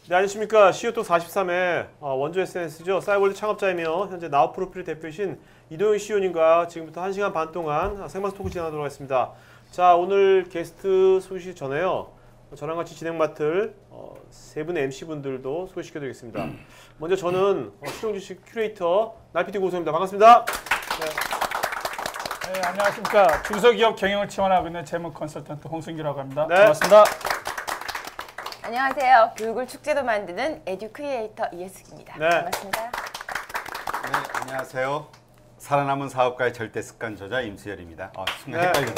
네, 안녕하십니까. CO2 43회 원조 SNS죠. 사이월드 창업자이며 현재 나우 프로필 대표이신 이동현 CEO님과 지금부터 1시간 반 동안 생방송 토크 진행하도록 하겠습니다. 자, 오늘 게스트 소개시키기 전에요. 저랑 같이 진행 맡을 세 분의 MC분들도 소개시켜드리겠습니다. 먼저 저는 실용주식 큐레이터 날피디 고소입니다. 반갑습니다. 네, 안녕하십니까. 중소기업 경영을 지원하고 있는 재무 컨설턴트 홍승규라고 합니다. 네. 반갑습니다. 안녕하세요. 교육을 축제로 만드는 에듀 크리에이터 이혜숙입니다. 네. 반갑습니다. 네, 안녕하세요. 살아남은 사업가의 절대 습관 저자 임수열입니다. 순간 네. 헷갈렸네요.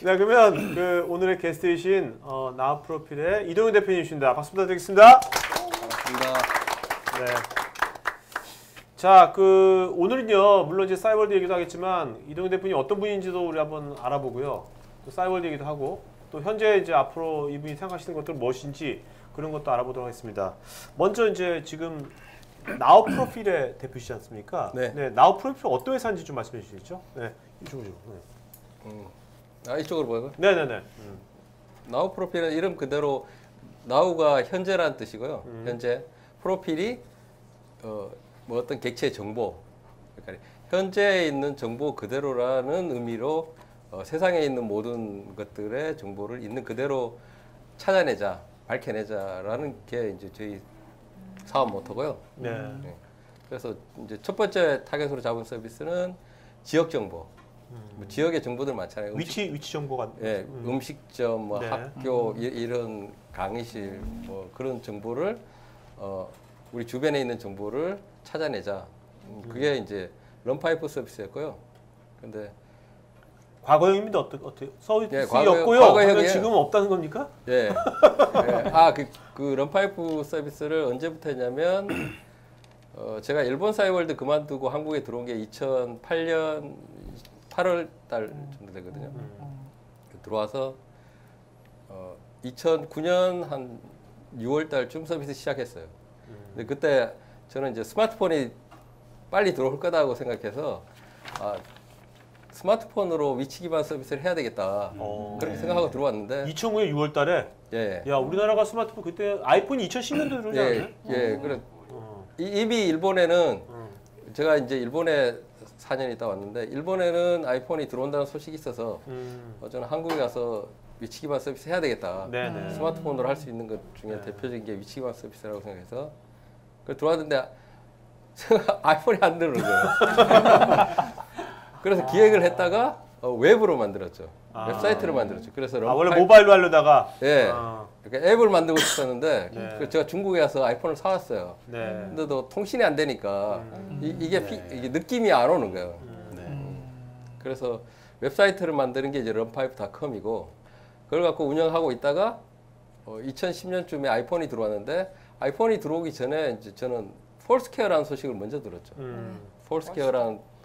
네, 그러면 오늘의 게스트이신 나우 프로필의 이동현 대표님이십니다. 박수 부탁드리겠습니다. 반갑습니다. 네. 자, 오늘은요, 물론 이제 싸이월드 얘기도 하겠지만, 이동현 대표님 어떤 분인지도 우리 한번 알아보고요. 또 싸이월드 얘기도 하고, 또 현재 이제 앞으로 이분이 생각하시는 것들 무엇인지 그런 것도 알아보도록 하겠습니다. 먼저 이제 지금 나우 프로필의 대표시지 않습니까? 네. 나우 프로필 어떤 회사인지 좀 말씀해 주시겠죠? 네, 이쪽으로. 네. 이쪽으로 보여요. 네네네. 나우 프로필은 이름 그대로 나우가 현재라는 뜻이고요. 현재 프로필이 뭐 어떤 객체의 정보, 그러니까 현재에 있는 정보 그대로라는 의미로 세상에 있는 모든 것들의 정보를 있는 그대로 찾아내자, 밝혀내자라는 게 이제 저희 사업 모토고요. 네. 네. 그래서 이제 첫 번째 타겟으로 잡은 서비스는 지역 정보. 뭐 지역의 정보들 많잖아요. 위치 정보가. 예, 음식점, 뭐 네. 학교 이런 강의실 뭐 그런 정보를 우리 주변에 있는 정보를 찾아내자. 그게 이제 런파이프 서비스였고요. 근데 과거형입니다. 어떻게 서비스였고요. 과거형이에요. 지금은 없다는 겁니까? 예. 그 런파이프 서비스를 언제부터 했냐면 제가 일본 사이월드 그만두고 한국에 들어온 게 2008년 8월 달 정도 되거든요. 들어와서 2009년 한 6월 달쯤 서비스 시작했어요. 근데 그때 저는 이제 스마트폰이 빨리 들어올 거다고 생각해서 스마트폰으로 위치 기반 서비스를 해야 되겠다. 그렇게 생각하고 들어왔는데 2009년 6월 달에 예. 야, 우리나라가 스마트폰 그때 아이폰이 2010년도에 들어오지 않았나요? 예. 그래 이미 일본에는 제가 이제 일본에 4년 있다 왔는데 일본에는 아이폰이 들어온다는 소식이 있어서 저는 한국에 가서 위치 기반 서비스 해야 되겠다. 네네. 스마트폰으로 할 수 있는 것 중에 대표적인 게 위치 기반 서비스라고 생각해서 들어왔는데 아이폰이 안 들어오는 거예요. 그래서 기획을 했다가 웹으로 만들었죠. 웹사이트를 만들었죠. 그래서 원래 모바일로 하려다가 예. 그러니까 앱을 만들고 싶었는데 네. 그래서 제가 중국에 가서 아이폰을 사왔어요. 네. 근데 또 통신이 안 되니까 이게 느낌이 안 오는 거예요. 그래서 웹사이트를 만드는 게 이제 런파이프.com이고 그걸 갖고 운영하고 있다가 2010년쯤에 아이폰이 들어왔는데 아이폰이 들어오기 전에 이제 저는 폴스케어라는 소식을 먼저 들었죠. 폴스케어라는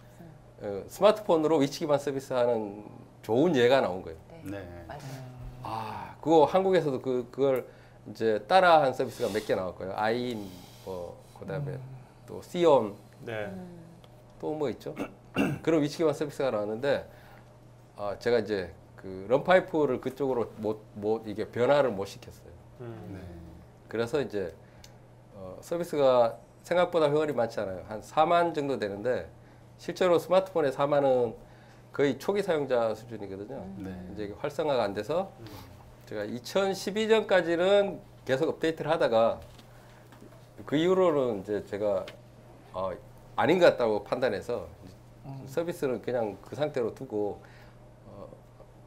스마트폰으로 위치 기반 서비스하는 좋은 예가 나온 거예요. 네. 맞아요. 그거 한국에서도 그걸 이제 따라한 서비스가 몇 개 나왔고요. 아이인 그다음에 또 시온 네. 또 뭐 있죠? 그런 위치 기반 서비스가 나왔는데 제가 이제 그 런파이프를 그쪽으로 이게 변화를 못 시켰어요. 그래서 이제 서비스가 생각보다 회원이 많지 않아요. 한 4만 정도 되는데 실제로 스마트폰의 4만은 거의 초기 사용자 수준이거든요. 이제 이게 활성화가 안 돼서 제가 2012년까지는 계속 업데이트를 하다가 그 이후로는 이제 제가 아닌 것 같다고 판단해서 서비스는 그냥 그 상태로 두고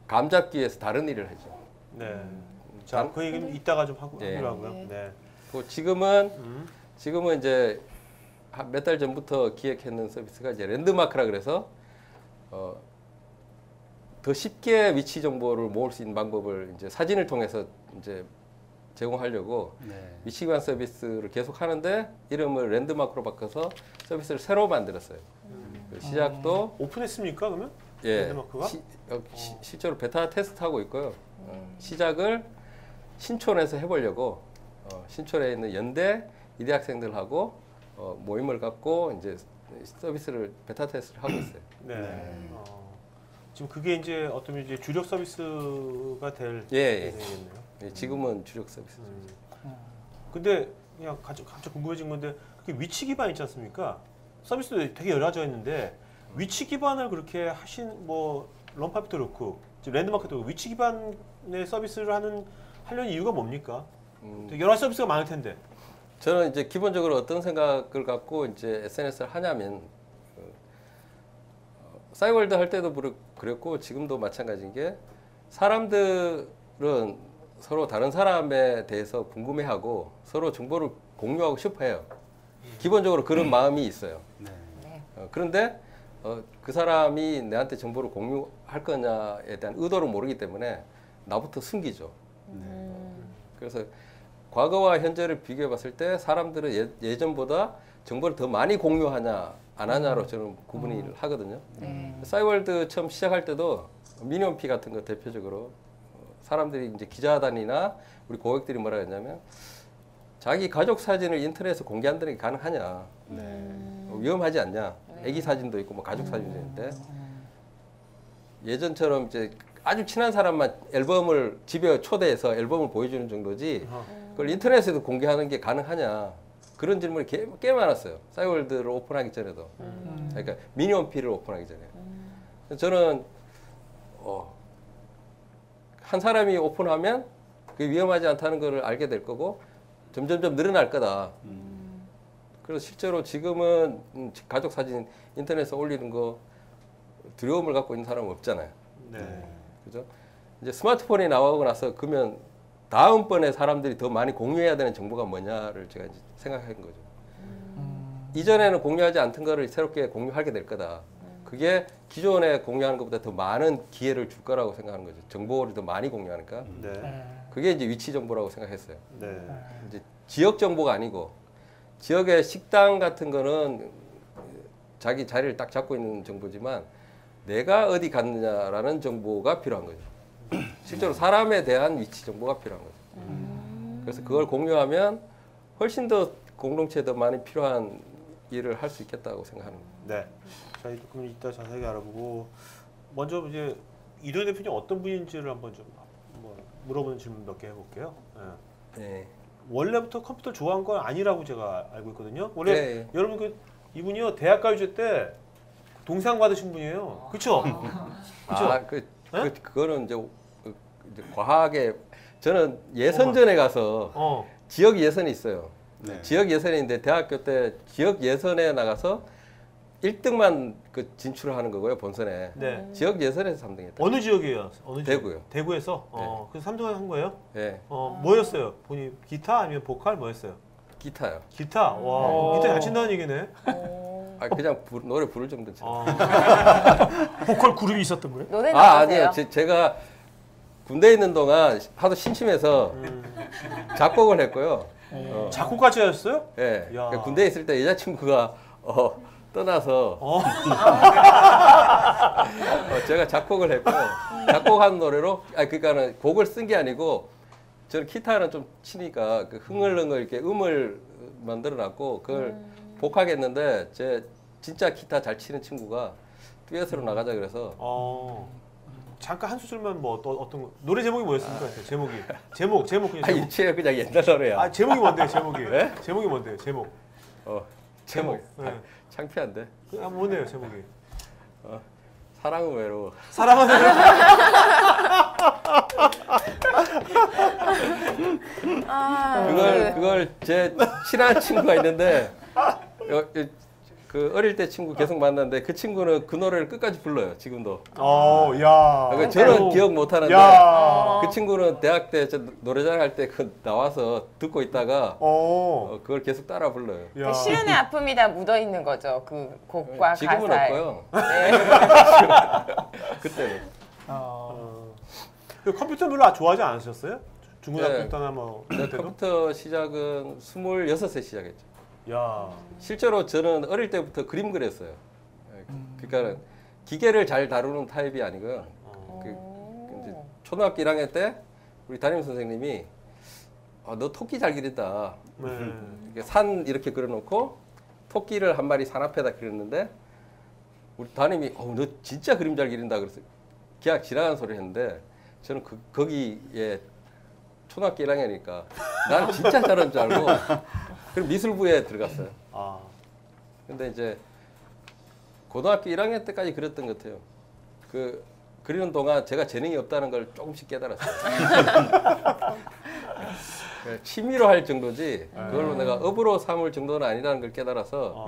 감 잡기 위해서 다른 일을 하죠. 네. 자, 그 얘기는 이따가 좀 하고요. 네. 지금은 이제 몇 달 전부터 기획했는 서비스가 이제 랜드마크라 그래서 더 쉽게 위치 정보를 모을 수 있는 방법을 이제 사진을 통해서 이제 제공하려고 위치 기반 서비스를 계속 하는데 이름을 랜드마크로 바꿔서 서비스를 새로 만들었어요. 그 시작도 오픈했습니까, 그러면? 예, 랜드마크가? 실제로 베타 테스트하고 있고요. 시작을 신촌에서 해보려고 신촌에 있는 연대 이대 학생들하고 모임을 갖고 이제 서비스를 베타 테스트를 하고 있어요. 네. 지금 그게 이제 어떤 이제 주력 서비스가 될 예. 예정이겠네요. 지금은 주력 서비스죠. 근데 그냥 갑자기 궁금해진 건데 그게 위치 기반 있지 않습니까? 서비스도 되게 여러 가지가 있는데 위치 기반을 그렇게 하신 뭐 런파이프도 그렇고 지금 랜드마크도 그렇고 위치 기반의 서비스를 하려는 이유가 뭡니까? 되게 여러 가지 서비스가 많을 텐데. 저는 이제 기본적으로 어떤 생각을 갖고 이제 SNS를 하냐면 싸이월드 할 때도 그랬고 지금도 마찬가지인 게 사람들은 서로 다른 사람에 대해서 궁금해하고 서로 정보를 공유하고 싶어해요. 기본적으로 그런 마음이 있어요. 네. 그런데 그 사람이 내한테 정보를 공유할 거냐에 대한 의도를 모르기 때문에 나부터 숨기죠. 그래서 과거와 현재를 비교해 봤을 때 사람들은 예전보다 정보를 더 많이 공유하냐 안 하냐로 저는 구분을 하거든요. 싸이월드 처음 시작할 때도 미니홈피 같은 거 대표적으로 사람들이 이제 기자단이나 우리 고객들이 뭐라 했냐면 자기 가족 사진을 인터넷에 공개한다는 게 가능하냐, 위험하지 않냐, 아기 사진도 있고 뭐 가족 사진도 있는데 예전처럼 이제 아주 친한 사람만 앨범을 집에 초대해서 앨범을 보여주는 정도지 그걸 인터넷에도 공개하는 게 가능하냐 그런 질문이 꽤 많았어요. 싸이월드를 오픈하기 전에도. 그러니까 미니홈피를 오픈하기 전에. 저는 한 사람이 오픈하면 그게 위험하지 않다는 걸 알게 될 거고 점점점 늘어날 거다. 그래서 실제로 지금은 가족 사진 인터넷에 올리는 거 두려움을 갖고 있는 사람은 없잖아요. 네. 그죠? 이제 스마트폰이 나오고 나서 그러면 다음번에 사람들이 더 많이 공유해야 되는 정보가 뭐냐를 제가 이제 생각한 거죠. 이전에는 공유하지 않던 거를 새롭게 공유하게 될 거다. 그게 기존에 공유하는 것보다 더 많은 기회를 줄 거라고 생각하는 거죠. 정보를 더 많이 공유하니까. 네. 그게 이제 위치 정보라고 생각했어요. 네. 이제 지역 정보가 아니고 지역의 식당 같은 거는 자기 자리를 딱 잡고 있는 정보지만 내가 어디 갔느냐라는 정보가 필요한 거죠. 실제로 사람에 대한 위치 정보가 필요한 거죠. 그래서 그걸 공유하면 훨씬 더 공동체에 더 많이 필요한 일을 할 수 있겠다고 생각하는 거예요. 네. 자, 조금 이따 자세하게 알아보고 먼저 이제 이도현 대표님 어떤 분인지를 한번 좀 물어보는 질문 몇 개 해볼게요. 네. 네. 원래부터 컴퓨터 좋아한 건 아니라고 제가 알고 있거든요. 원래 네. 여러분 이분이요 대학가요제 때 동상 받으신 분이에요. 그렇죠? 그거는 이제 과하게 저는 예선전에 가서 지역 예선이 있어요. 네. 지역 예선인데 대학교 때 지역 예선에 나가서 1등만 그 진출을 하는 거고요, 본선에. 네. 지역 예선에서 3등했다. 어느 지역이에요? 어느 지역? 대구요. 대구에서. 네. 그래서 3등 한 거예요? 네. 뭐였어요? 본인 기타 아니면 보컬 뭐였어요? 기타요. 기타. 와, 기타 잘 친다는 얘기네. 그냥 노래 부를 정도 죠. 보컬 그룹이 있었던 거예요? 노래 나오세요? 아니에요. 제가 군대에 있는 동안 하도 심심해서 작곡을 했고요. 작곡까지 하셨어요? 예. 야. 그러니까 군대에 있을 때 여자친구가 떠나서 제가 작곡을 했고 작곡한 노래로 그러니까는 곡을 쓴 게 아니고 저는 기타는 좀 치니까 그 흥얼흥얼 이렇게 음을 만들어놨고 그걸 복하겠는데 제 진짜 기타 잘 치는 친구가 듀엣으로 나가자 그래서 잠깐 한 소절만 뭐 어떤 거, 노래 제목이 뭐였습니까? 제목 그냥 제목. 유치해 그냥 옛날 노래야. 제목이 뭔데요? 제목이. 네? 제목이 뭔데요? 제목. 제목. 네. 창피한데. 뭔데요? 제목이. 사랑은 외로워. 사랑하는 그걸 제 친한 친구가 있는데 그 어릴 때 친구 계속 만났는데 그 친구는 그 노래를 끝까지 불러요. 지금도. 야. 그러니까 저는 기억 못 하는데 야. 그 친구는 대학 때 저 노래자랑 할 때 그 나와서 듣고 있다가 그걸 계속 따라 불러요. 야. 그 시련의 아픔이 다 묻어 있는 거죠. 그 곡과 지금은 가사에. 없고요. 네. 그때는. 그 컴퓨터 별로 좋아하지 않으셨어요? 중고등학교 네. 때나 뭐 그럴 때도? 컴퓨터 시작은 26세 시작했죠. 야. 실제로 저는 어릴 때부터 그림 그렸어요. 그러니까 기계를 잘 다루는 타입이 아니고요. 이제 초등학교 1학년 때 우리 담임 선생님이 너 토끼 잘 그린다. 네. 이렇게 산 이렇게 그려놓고 토끼를 한 마리 산 앞에다 그렸는데 우리 담임이 너 진짜 그림 잘 그린다 그래서 기억 지나가는 소리 했는데 저는 거기에 초등학교 1학년이니까 나는 진짜 잘하는 줄 알고 그럼 미술부에 들어갔어요. 아, 근데 이제 고등학교 1학년 때까지 그랬던 것 같아요. 그 그리는 동안 제가 재능이 없다는 걸 조금씩 깨달았어요. 취미로 할 정도지 그걸로 내가 업으로 삼을 정도는 아니라는 걸 깨달아서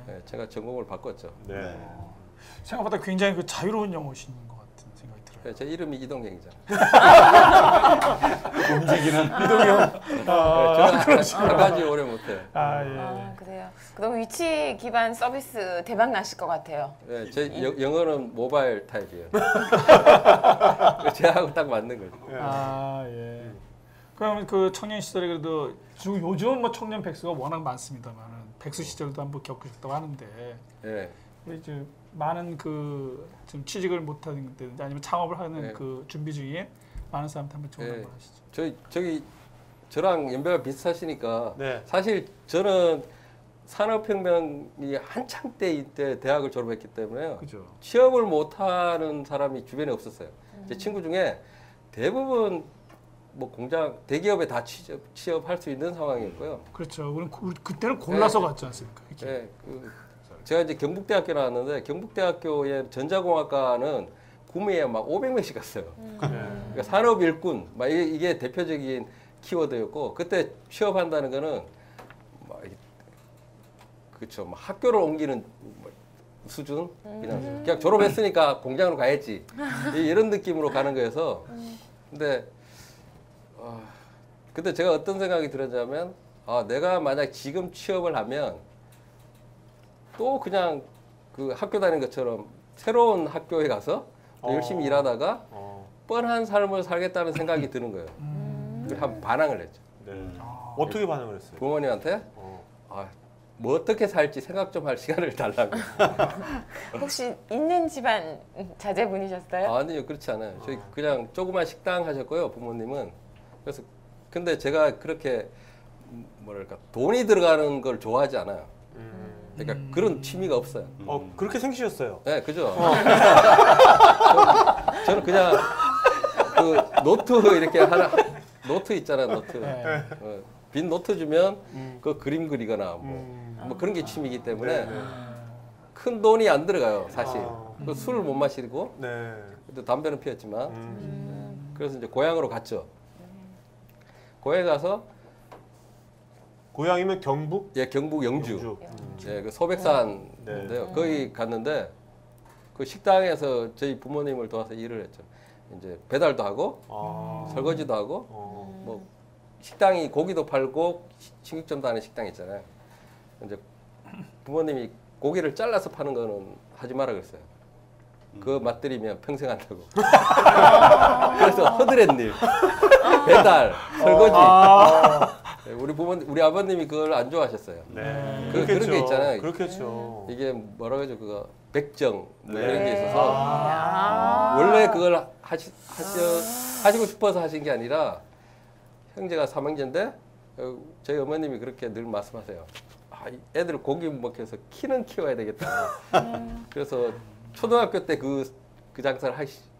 네, 제가 전공을 바꿨죠. 네. 생각보다 굉장히 그 자유로운 영어신 것 같은 생각이 들어요. 네, 제 이름이 이동경이잖아요. 움직이는 이동형. 제가 한 가지 오래 못해요. 아 예. 아, 그래요. 그럼 위치 기반 서비스 대박 나실 것 같아요. 네, 제 영어는 모바일 타입이에요. 제하고 딱 맞는 거죠. 아 예. 그럼 그 청년 시절에 그래도 요즘 뭐 청년 백수가 워낙 많습니다만은 백수 시절도 한번 겪으셨다고 하는데 네. 이제 많은 그 지금 취직을 못하는 때든지 아니면 창업을 하는 네. 그 준비 중에 많은 사람한테 한번 조언 네. 한번 하시죠. 저기 저랑 연배가 비슷하시니까 네. 사실 저는 산업혁명이 한창 때일 때 대학을 졸업했기 때문에요. 그죠. 취업을 못하는 사람이 주변에 없었어요. 제 친구 중에 대부분 뭐 공장 대기업에 다 취업할 수 있는 상황이었고요. 그렇죠. 우리 그때는 골라서 갔지 않습니까? 이렇게. 네, 제가 이제 경북대학교 나왔는데 경북대학교의 전자공학과는 구미에 막 500명씩 갔어요. 그러니까 산업 일꾼 막 이게 대표적인 키워드였고 그때 취업한다는 거는 막 그렇죠. 막 학교를 옮기는 수준 그냥 졸업했으니까 공장으로 가야지 이런 느낌으로 가는 거여서 근데 제가 어떤 생각이 들었냐면 내가 만약 지금 취업을 하면 또 그냥 그 학교 다니는 것처럼 새로운 학교에 가서 또 열심히 일하다가 뻔한 삶을 살겠다는 생각이 드는 거예요. 그래서 한번 반항을 했죠. 네. 어떻게 반응을 했어요? 부모님한테 뭐 어떻게 살지 생각 좀 할 시간을 달라고. 혹시 있는 집안 자제분이셨어요? 아니요, 그렇지 않아요. 저희 그냥 조그만 식당 하셨고요, 부모님은. 그래서 근데 제가 그렇게 뭐랄까 돈이 들어가는 걸 좋아하지 않아요. 그러니까 그런 취미가 없어요. 그렇게 생기셨어요. 네, 그죠. 저는 그냥 그 노트 이렇게 하나 노트 있잖아요, 노트. 네. 빈 노트 주면 그 그림 그리거나 뭐 그런 게 취미이기 때문에 큰 돈이 안 들어가요, 사실. 그 술을 못 마시고 네. 또 담배는 피웠지만 그래서 이제 고향으로 갔죠. 고향에 가서 고향이면 경북? 예, 경북 영주. 영주. 예, 그 소백산인데요. 거기 갔는데 그 식당에서 저희 부모님을 도와서 일을 했죠. 이제 배달도 하고 설거지도 하고 뭐 식당이 고기도 팔고 식육점도 하는 식당 있잖아요. 이제 부모님이 고기를 잘라서 파는 거는 하지 마라 그랬어요. 그 맛들이면 평생 한다고. 그래서 허드렛 일, 배달, 설거지. 우리 아버님이 그걸 안 좋아하셨어요. 네. 그런 게 있잖아요. 그렇겠죠. 이게 뭐라고 하죠? 그거 백정 뭐 네. 이런 게 있어서 원래 그걸 하시고 싶어서 하신 게 아니라 형제가 삼형제인데 저희 어머님이 그렇게 늘 말씀하세요. 애들 고기 먹기 위해서 키는 키워야 되겠다. 그래서 초등학교 때 그 장사를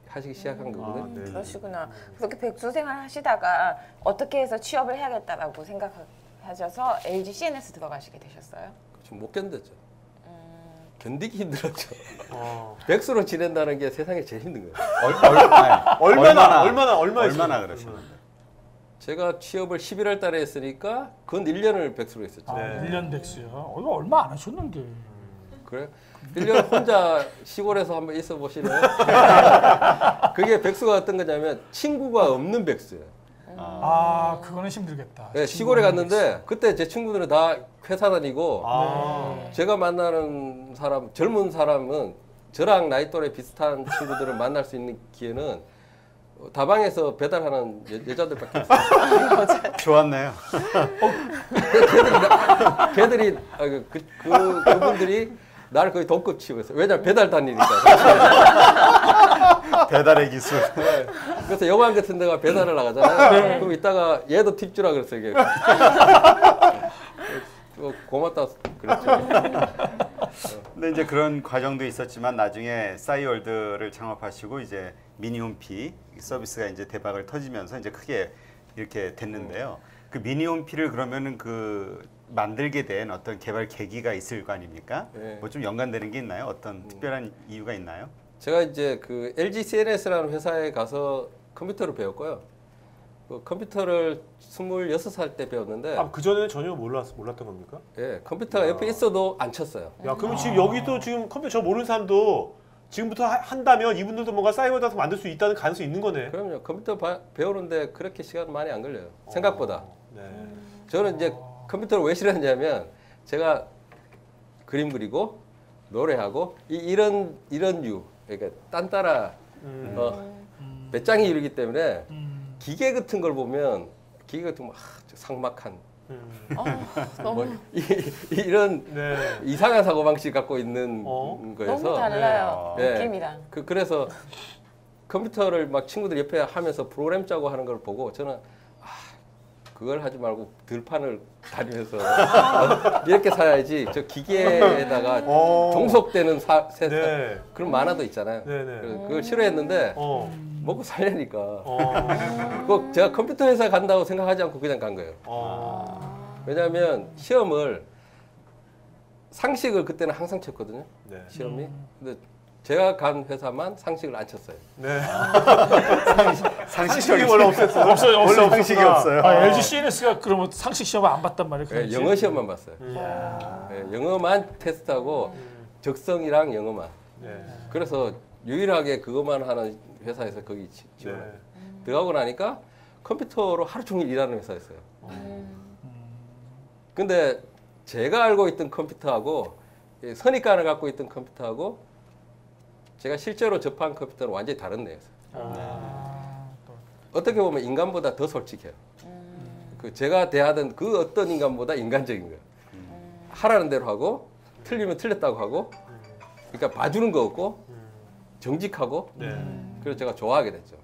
하시기 시작한 거거든요. 네. 그러시구나. 그렇게 백수 생활 하시다가 어떻게 해서 취업을 해야겠다라고 생각하셔서 LG CNS 들어가시게 되셨어요? 좀 못 견뎠죠. 견디기 힘들었죠. 어. 백수로 지낸다는 게 세상에 제일 힘든 거예요. 얼마나 그러시는데? 제가 취업을 11월 달에 했으니까 근 1년을 백수로 했었죠. 네. 1년 백수요. 이거 얼마 안 하셨는데. 그래요? 1년 혼자 시골에서 한번 있어 보시면 그게 백수가 어떤 거냐면 친구가 없는 백수예요. 그거는 힘들겠다. 네, 시골에 갔는데 그때 제 친구들은 다 회사 다니고 제가 만나는 사람 젊은 사람은 저랑 나이 또래 비슷한 친구들을 만날 수 있는 기회는 다방에서 배달하는 여자들밖에 없어요. 좋았네요. 걔들이 그분들이 나를 거의 동급 취급했어요. 왜냐면 배달 다니니까. 배달의 기술. 네. 그래서 여관 같은 데가 배달을 나가잖아요. 그럼 이따가 얘도 팁 주라 그랬어요. 이게. 고맙다 그랬죠. 근데 이제 그런 과정도 있었지만 나중에 싸이월드를 창업하시고 이제 미니홈피 서비스가 이제 대박을 터지면서 이제 크게 이렇게 됐는데요. 그 미니홈피를 그러면은 그 만들게 된 어떤 개발 계기가 있을 거 아닙니까? 네. 뭐 좀 연관되는 게 있나요? 어떤 특별한 이유가 있나요? 제가 이제 그 LG CNS라는 회사에 가서 컴퓨터를 배웠고요. 그 컴퓨터를 26살 때 배웠는데 아, 그 전에는 전혀 몰랐던 겁니까? 예, 컴퓨터가 옆에 있어도 안 쳤어요. 야, 그러면 지금 여기도 지금 컴퓨터 저 모르는 사람도 지금부터 한다면 이분들도 뭔가 사이버 데이터 만들 수 있다는 가능성이 있는 거네. 그럼요. 컴퓨터 배우는데 그렇게 시간 많이 안 걸려요. 생각보다. 네. 저는 이제 컴퓨터를 왜 싫어했냐면 제가 그림 그리고 노래하고 이런 유 그러니까 딴따라 배짱이 이르기 때문에 기계 같은 걸 보면 기계 같은 거 삭막한 뭐 이런 네. 이상한 사고 방식 갖고 있는 거여서 너무 달라요. 네. 느낌이랑. 그래서 컴퓨터를 막 친구들 옆에 하면서 프로그램 짜고 하는 걸 보고 저는 그걸 하지 말고 들판을 다니면서 이렇게 살아야지 저 기계에다가 종속되는 네. 그런 만화도 있잖아요. 네네. 그래서 그걸 싫어했는데 어. 먹고 살려니까 어. 꼭 제가 컴퓨터 회사 간다고 생각하지 않고 그냥 간 거예요. 왜냐하면 시험을 상식을 그때는 항상 쳤거든요. 네. 시험이. 근데 제가 간 회사만 상식을 안 쳤어요. 네. 상식이 원래 없었어. 없어요. 원래 없어요. 상식이 없어요. LG CNS가 그러면 상식 시험을 안 봤단 말이에요. 예, 영어 시험만 봤어요. 이야. 예, 영어만 테스트하고 적성이랑 영어만. 네. 그래서 유일하게 그것만 하는 회사에서 거기 지원을 네. 들어가고 나니까 컴퓨터로 하루 종일 일하는 회사였어요. 근데 제가 알고 있던 컴퓨터하고 선입관을 갖고 있던 컴퓨터하고 제가 실제로 접한 컴퓨터는 완전히 다른 내용이었어요. 어떻게 보면 인간보다 더 솔직해요. 그 제가 대하던 그 어떤 인간보다 인간적인 거예요. 하라는 대로 하고 틀리면 틀렸다고 하고 그러니까 봐주는 거 없고 정직하고 네. 그래서 제가 좋아하게 됐죠.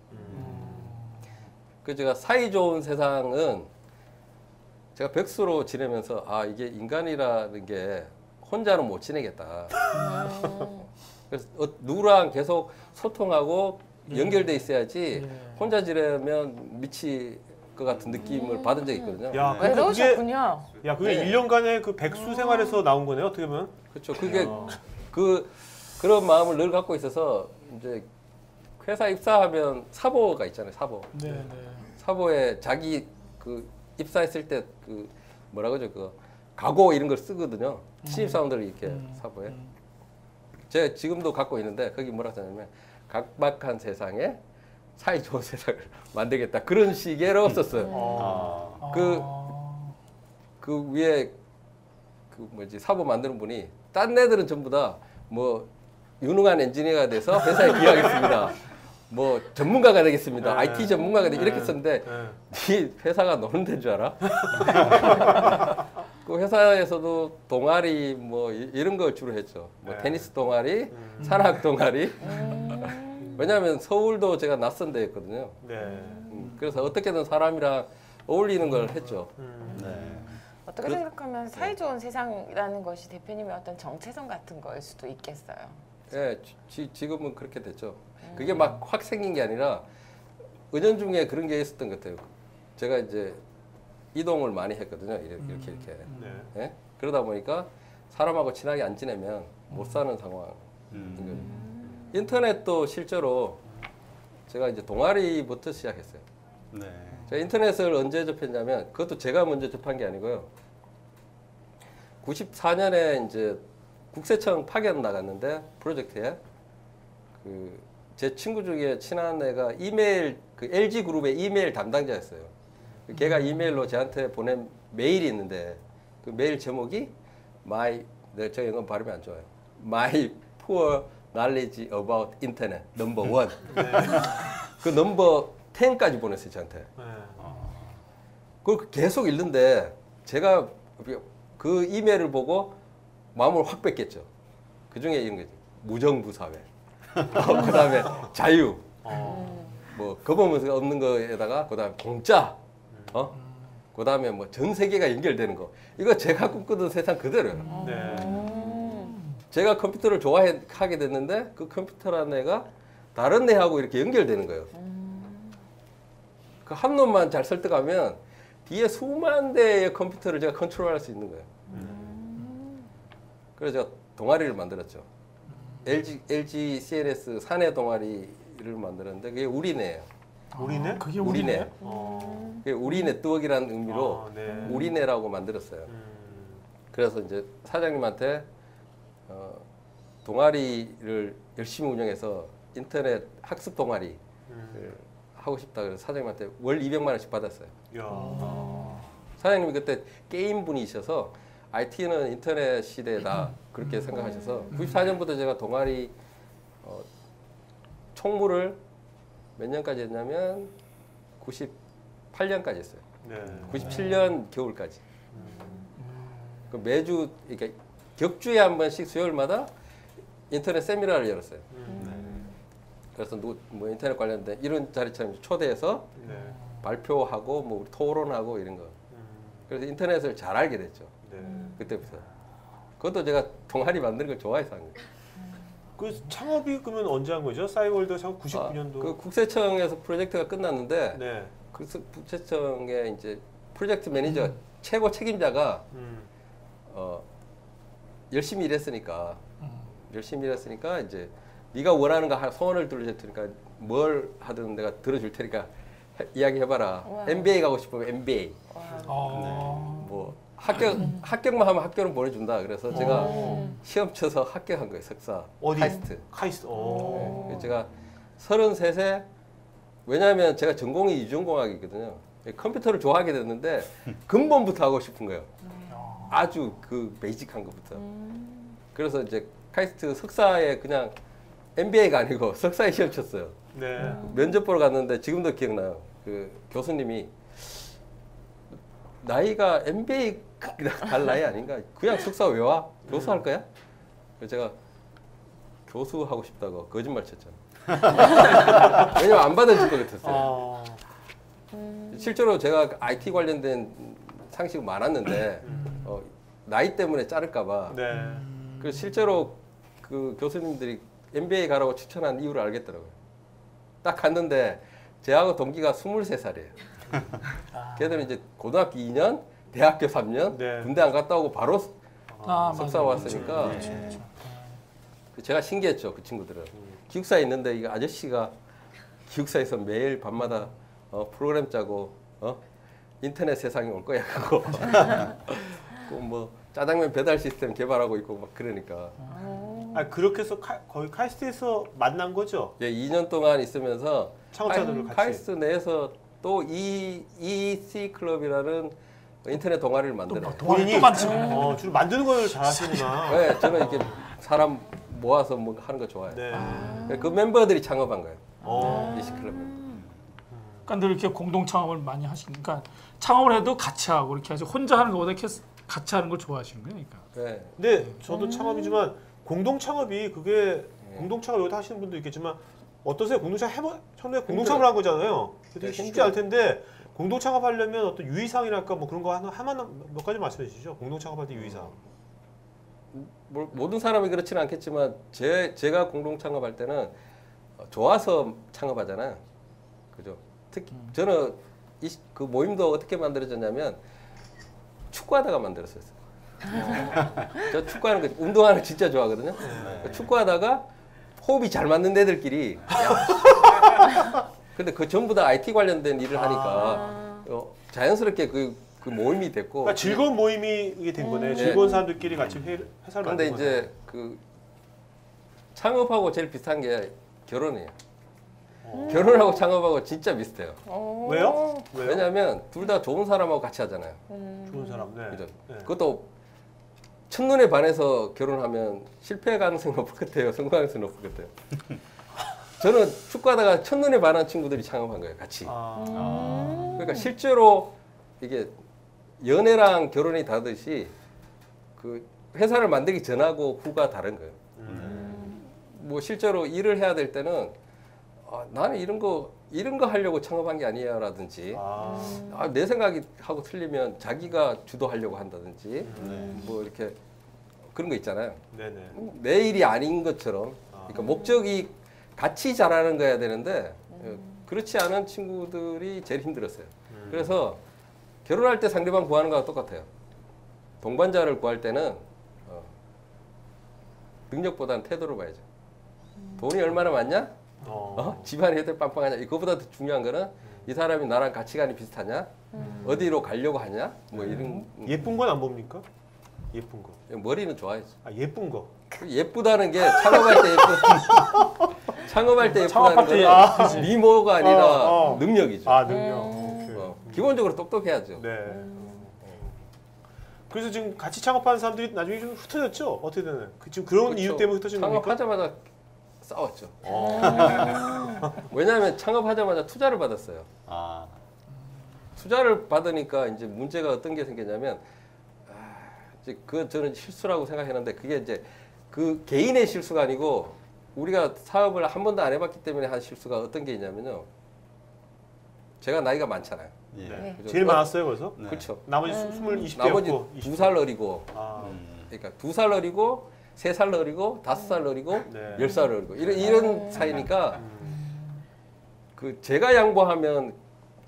그래서 제가 사이 좋은 세상은 제가 백수로 지내면서 이게 인간이라는 게 혼자는 못 지내겠다. 그래서 누구랑 계속 소통하고 연결돼 있어야지 혼자 지내면 미칠 것 같은 느낌을 받은 적이 있거든요. 야, 왜 그게 넣으셨군요. 야, 그게 네. 1년간의 그 백수 생활에서 나온 거네요, 어떻게 보면. 그렇죠. 그게 그런 마음을 늘 갖고 있어서 이제 회사 입사하면 사보가 있잖아요. 사보. 네, 네. 사보에 자기 그 입사했을 때 그 뭐라 그러죠? 그 각오 이런 걸 쓰거든요. 신입사원들이 이렇게 사보에. 제가 지금도 갖고 있는데 거기 뭐라 하냐면 각박한 세상에 사이 좋은 세상을 만들겠다. 그런 식으로 썼어요. 그 위에 그 뭐지 사보 만드는 분이 딴 애들은 전부 다 뭐 유능한 엔지니어가 돼서 회사에 기여하겠습니다. 뭐 전문가가 되겠습니다. 네. IT 전문가가 되 이렇게 네. 썼는데 네. 네 회사가 노는 데인 줄 알아? 그 회사에서도 동아리 뭐 이런 걸 주로 했죠. 뭐 네. 테니스 동아리, 산악 동아리. 왜냐하면 서울도 제가 낯선 데였거든요. 네. 그래서 어떻게든 사람이랑 어울리는 걸 했죠. 네. 어떻게 생각하면 사이좋은 세상이라는 것이 대표님의 어떤 정체성 같은 거일 수도 있겠어요. 예, 지금은 그렇게 됐죠. 그게 막 확 생긴 게 아니라 은연중에 그런 게 있었던 것 같아요. 제가 이제 이동을 많이 했거든요. 이렇게. 네. 예? 그러다 보니까 사람하고 친하게 안 지내면 못 사는 상황인 거죠. 인터넷도 실제로 제가 이제 동아리부터 시작했어요. 네. 제가 인터넷을 언제 접했냐면 그것도 제가 먼저 접한 게 아니고요. 94년에 이제 국세청 파견 나갔는데 프로젝트에 제 친구 중에 친한 애가 이메일 그 LG 그룹의 이메일 담당자였어요. 걔가 이메일로 저한테 보낸 메일이 있는데 그 메일 제목이 저 영어 발음이 안 좋아요. My poor knowledge about internet number 1. 그 넘버 10까지 보냈어요 저한테. 네. 그걸 계속 읽는데 제가 그 이메일을 보고 마음을 확 뺏겼죠. 그 중에 이런 거지. 무정부 사회. 그다음에 자유. 뭐 거부면서 없는 거에다가 그다음에 공짜. 그다음에 뭐 전 세계가 연결되는 거. 이거 제가 꿈꾸던 세상 그대로예요. 네. 제가 컴퓨터를 좋아하게 됐는데 그 컴퓨터라는 애가 다른 애하고 이렇게 연결되는 거예요. 그 한 놈만 잘 설득하면 뒤에 수만 대의 컴퓨터를 제가 컨트롤할 수 있는 거예요. 그래서 제가 동아리를 만들었죠. LG CNS 사내 동아리를 만들었는데 그게 우리네예요. 우리네? 그게 우리네. 우리네. 그게 우리 네트워크라는 의미로 네. 우리네라고 만들었어요. 그래서 이제 사장님한테 동아리를 열심히 운영해서 인터넷 학습 동아리를 하고 싶다 그래서 사장님한테 월 200만 원씩 받았어요. 야. 사장님이 그때 게임 분이셔서 IT는 인터넷 시대다 그렇게 생각하셔서 94년부터 제가 동아리 총무를 몇 년까지 했냐면 98년까지 했어요. 네. 97년 겨울까지. 그 매주 이렇게 격주에 한 번씩 수요일마다 인터넷 세미나를 열었어요. 그래서 뭐 인터넷 관련된 이런 자리처럼 초대해서 네. 발표하고 뭐 토론하고 이런 거. 그래서 인터넷을 잘 알게 됐죠. 네. 그때부터. 그것도 제가 동아리 만드는 걸 좋아해서 한 거예요. 그 창업이 그러면 언제 한 거죠? 싸이월드 창업 99년도. 그 국세청에서 프로젝트가 끝났는데 네. 그래서 국세청의 이제 프로젝트 매니저 최고 책임자가 열심히 일했으니까 이제 네가 원하는 거 소원을 들어줄 테니까 뭘 하든 내가 들어줄 테니까 이야기해봐라. 우와. MBA 가고 싶으면 MBA. 뭐 합격만 하면 학교는 보내준다. 그래서 제가 시험 쳐서 합격한 거예요. 석사. 어디? 카이스트. 카이스트. 네. 그래서 제가 33세 왜냐하면 제가 전공이 유전공학이거든요. 컴퓨터를 좋아하게 됐는데 근본부터 하고 싶은 거예요. 아주 그 베이직한 것부터. 그래서 이제 카이스트 석사에 그냥 MBA가 아니고 석사에 시험 쳤어요. 네. 면접 보러 갔는데 지금도 기억나요. 그 교수님이 나이가 MBA 갈 나이 아닌가? 그냥 석사 왜 와? 교수 할 거야? 그래서 제가 교수 하고 싶다고 거짓말 쳤잖아요. 왜냐면 안 받아줄 것 같았어요. 실제로 제가 IT 관련된 상식이 많았는데 나이 때문에 자를까봐. 네. 그래서 실제로 그 교수님들이 MBA 가라고 추천한 이유를 알겠더라고요. 딱 갔는데 제하고 동기가 23살이에요. 걔들은 이제 고등학교 2년, 대학교 3년, 네. 군대 안 갔다 오고 바로 석사 맞아요. 왔으니까 제가 신기했죠. 그 친구들은. 기숙사에 있는데 이 아저씨가 기숙사에서 매일 밤마다 프로그램 짜고 인터넷 세상이 올 거야 그거. 뭐 짜장면 배달 시스템 개발하고 있고 막 그러니까. 아 그렇게 해서 거의 카이스트에서 만난 거죠? 예, 2년 동안 있으면서 창업자들을 같이. 카이스트 내에서 또 EC 클럽이라는 인터넷 동아리를 만들어요. 본인이 주로 만드는 걸 잘하시구나. 네, 저는 이렇게 사람 모아서 뭐 하는 거 좋아해요. 네. 그 멤버들이 창업한 거예요. EC 클럽 멤버. 그러니까 늘 이렇게 공동 창업을 많이 하시니까 창업을 해도 같이 하고 이렇게 하시 혼자 하는 것보다 이렇게 같이 하는 걸 좋아하시는 거니까. 네. 근데 저도 창업이지만 공동 창업이 그게 공동 창업 여기도 하시는 분도 있겠지만 어떠세요? 공동 창업 처음에 공동 창업을 한 거잖아요. 그래도 네, 쉽지 힘들어요. 않을 텐데 공동 창업하려면 어떤 유의사항이랄까 뭐 그런 거 하나 몇 가지 말씀해 주시죠. 공동 창업할 때 유의사항. 모든 사람이 그렇지는 않겠지만 제가 공동 창업할 때는 좋아서 창업하잖아요. 그죠? 특히 저는 그 모임도 어떻게 만들어졌냐면 축구하다가 만들었어요. 저 축구하는 거 운동하는 거 진짜 좋아하거든요. 축구하다가 호흡이 잘 맞는 애들끼리 근데 그 전부 다 IT 관련된 일을 하니까 자연스럽게 그 모임이 됐고 그러니까 즐거운 모임이 이게 된 거네요. 즐거운 사람들끼리 같이 회사를 근데 만든 거네요. 이제 그 창업하고 제일 비슷한 게 결혼이에요. 결혼하고 창업하고 진짜 비슷해요. 왜요? 왜요? 왜냐하면 둘 다 좋은 사람하고 같이 하잖아요. 좋은 사람. 네. 그죠? 네. 그것도 첫눈에 반해서 결혼하면 실패 가능성이 높을 것 같아요. 성공 가능성이 높을 것 같아요. 저는 축구하다가 첫눈에 반한 친구들이 창업한 거예요. 같이. 그러니까 실제로 이게 연애랑 결혼이 다르듯이 그 회사를 만들기 전하고 후가 다른 거예요. 뭐 실제로 일을 해야 될 때는 나는 이런 거 하려고 창업한 게 아니야라든지 내 생각이 하고 틀리면 자기가 주도하려고 한다든지 뭐 이렇게 그런 거 있잖아요. 네네. 내 일이 아닌 것처럼 그러니까 목적이 같이 잘하는 거야 되는데 그렇지 않은 친구들이 제일 힘들었어요. 그래서 결혼할 때 상대방 구하는 거랑 똑같아요. 동반자를 구할 때는 능력보다는 태도를 봐야죠. 돈이 얼마나 많냐? 집안이 어떻게 빵빵하냐? 이거보다 더 중요한 거는 이 사람이 나랑 가치관이 비슷하냐? 어디로 가려고 하냐? 뭐 이런. 예쁜 건 안 봅니까? 예쁜 거. 머리는 좋아야지. 아 예쁜 거. 예쁘다는 게 창업할 때 창업할 때 예쁘다는 창업할 때 거는 미모가 아니라 능력이죠. 아 능력. 오케이. 기본적으로 똑똑해야죠. 네. 그래서 지금 같이 창업하는 사람들이 나중에 좀 흩어졌죠? 어떻게 되나요? 지금 그런 그렇죠. 이유 때문에 흩어진 겁니까? 창업하자마자 싸웠죠. 왜냐하면 창업하자마자 투자를 받았어요. 아, 투자를 받으니까 이제 문제가 어떤 게 생겼냐면 이제 그 저는 실수라고 생각했는데 그게 이제 그 개인의 실수가 아니고 우리가 사업을 한 번도 안 해봤기 때문에 한 실수가 어떤 게 있냐면요. 제가 나이가 많잖아요. 예. 네. 그죠? 제일 많았어요, 그래서? 네. 그렇죠. 나머지 20대였고 나머지 2살 어리고 아, 그러니까 2살 어리고 3살 어리고 5살 어리고 네. 10살 어리고 이런 사이니까 그 제가 양보하면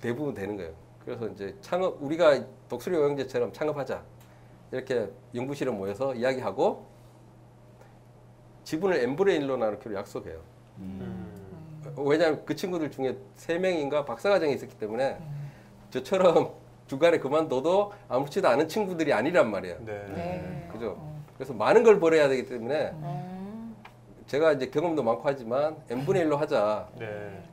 대부분 되는 거예요. 그래서 이제 창업 우리가 독수리 오영재처럼 창업하자 이렇게 연구실에 모여서 이야기하고 지분을 n분의 1로 나누기로 약속해요. 왜냐하면 그 친구들 중에 3명인가 박사과정이 있었기 때문에 저처럼 중간에 그만둬도 아무렇지도 않은 친구들이 아니란 말이에요. 네. 네. 그죠? 그래서 많은 걸 벌여야 되기 때문에 제가 이제 경험도 많고 하지만 n분의 1로 하자. 네.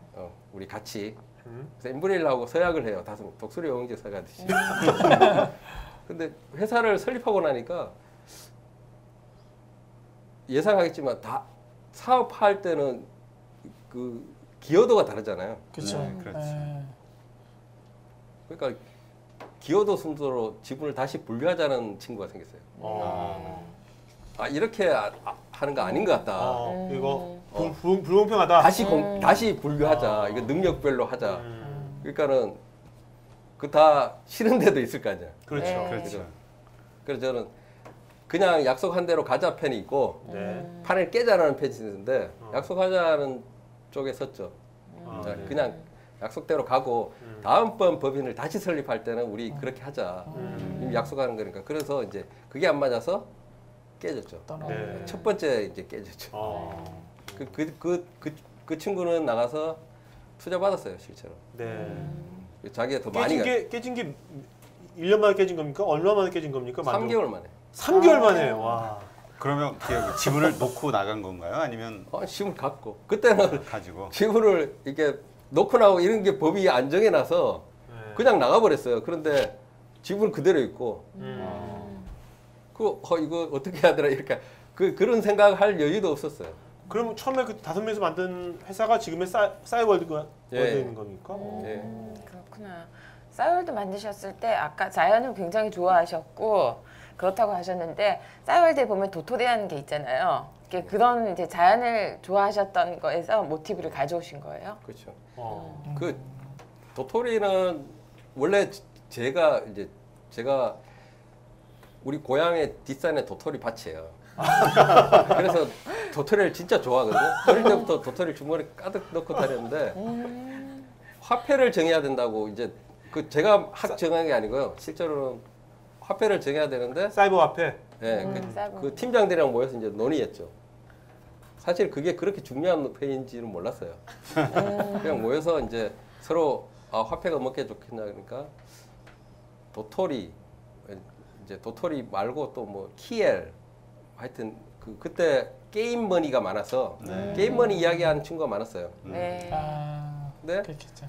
우리 같이. 그래서 n분의 1로 하고 서약을 해요. 독수리 오영재 서약하듯이. 근데 회사를 설립하고 나니까 예상하겠지만 다 사업할 때는 그 기여도가 다르잖아요. 그렇죠. 네, 그렇지. 그러니까 기여도 순서로 지분을 다시 분류하자는 친구가 생겼어요. 아 이렇게 하는 거 아닌 것 같다. 이거 불공평하다. 다시 분류하자. 이거 능력별로 하자. 그러니까는 그 다 싫은 데도 있을 거 아니야. 그렇죠. 네. 그렇죠. 그래서 저는 그냥 약속한 대로 가자 편이 있고 네. 판을 깨자라는 편이 있는데 약속하자는 쪽에 섰죠. 자, 네. 그냥 약속대로 가고 다음번 법인을 다시 설립할 때는 우리 그렇게 하자. 이미 약속하는 거니까. 그래서 이제 그게 안 맞아서 깨졌죠. 네. 첫 번째 이제 깨졌죠. 그 친구는 나가서 투자 받았어요, 실제로. 네. 자기가 더 많이 깨진 게 1년 만에 깨진 겁니까? 얼마 만에 깨진 겁니까? 3개월 만에. 3개월 만에. 와. 그러면 지분을 놓고 나간 건가요? 아니면 지분을 갖고 그때는 가지고? 지분을 이렇게 놓고 나오고 이런 게 법이 안 정해놔서 네. 그냥 나가버렸어요. 그런데 지분 그대로 있고 이거 어떻게 해야 되나 이렇게 그런 생각할 여유도 없었어요. 그럼 처음에 그 5명에서 만든 회사가 지금의 싸이월드가 예. 되는 겁니까? 예. 그렇구나. 싸이월드 만드셨을 때 아까 자연을 굉장히 좋아하셨고 그렇다고 하셨는데 싸이월드에 보면 도토리라는 게 있잖아요. 그런 이제 자연을 좋아하셨던 거에서 모티브를 가져오신 거예요? 그렇죠. 어. 그 도토리는 원래 제가 우리 고향의 뒷산에 도토리 밭이에요. 그래서 도토리를 진짜 좋아하거든요. 어릴 때부터 도토리 주머니에 가득 넣고 다녔는데 화폐를 정해야 된다고 이제 그 제가 학 정한 게 아니고요. 실제로는 화폐를 정해야 되는데 사이버 화폐. 네, 사이버. 그 팀장들이랑 모여서 이제 논의했죠. 사실 그게 그렇게 중요한 회의인지는 몰랐어요. 그냥 모여서 이제 서로 화폐가 먹게 좋겠냐 그러니까 도토리 이제 도토리 말고 또 뭐 키엘 하여튼 그때 게임 머니가 많아서 게임 머니 이야기하는 친구가 많았어요. 네. 근데 그렇겠죠.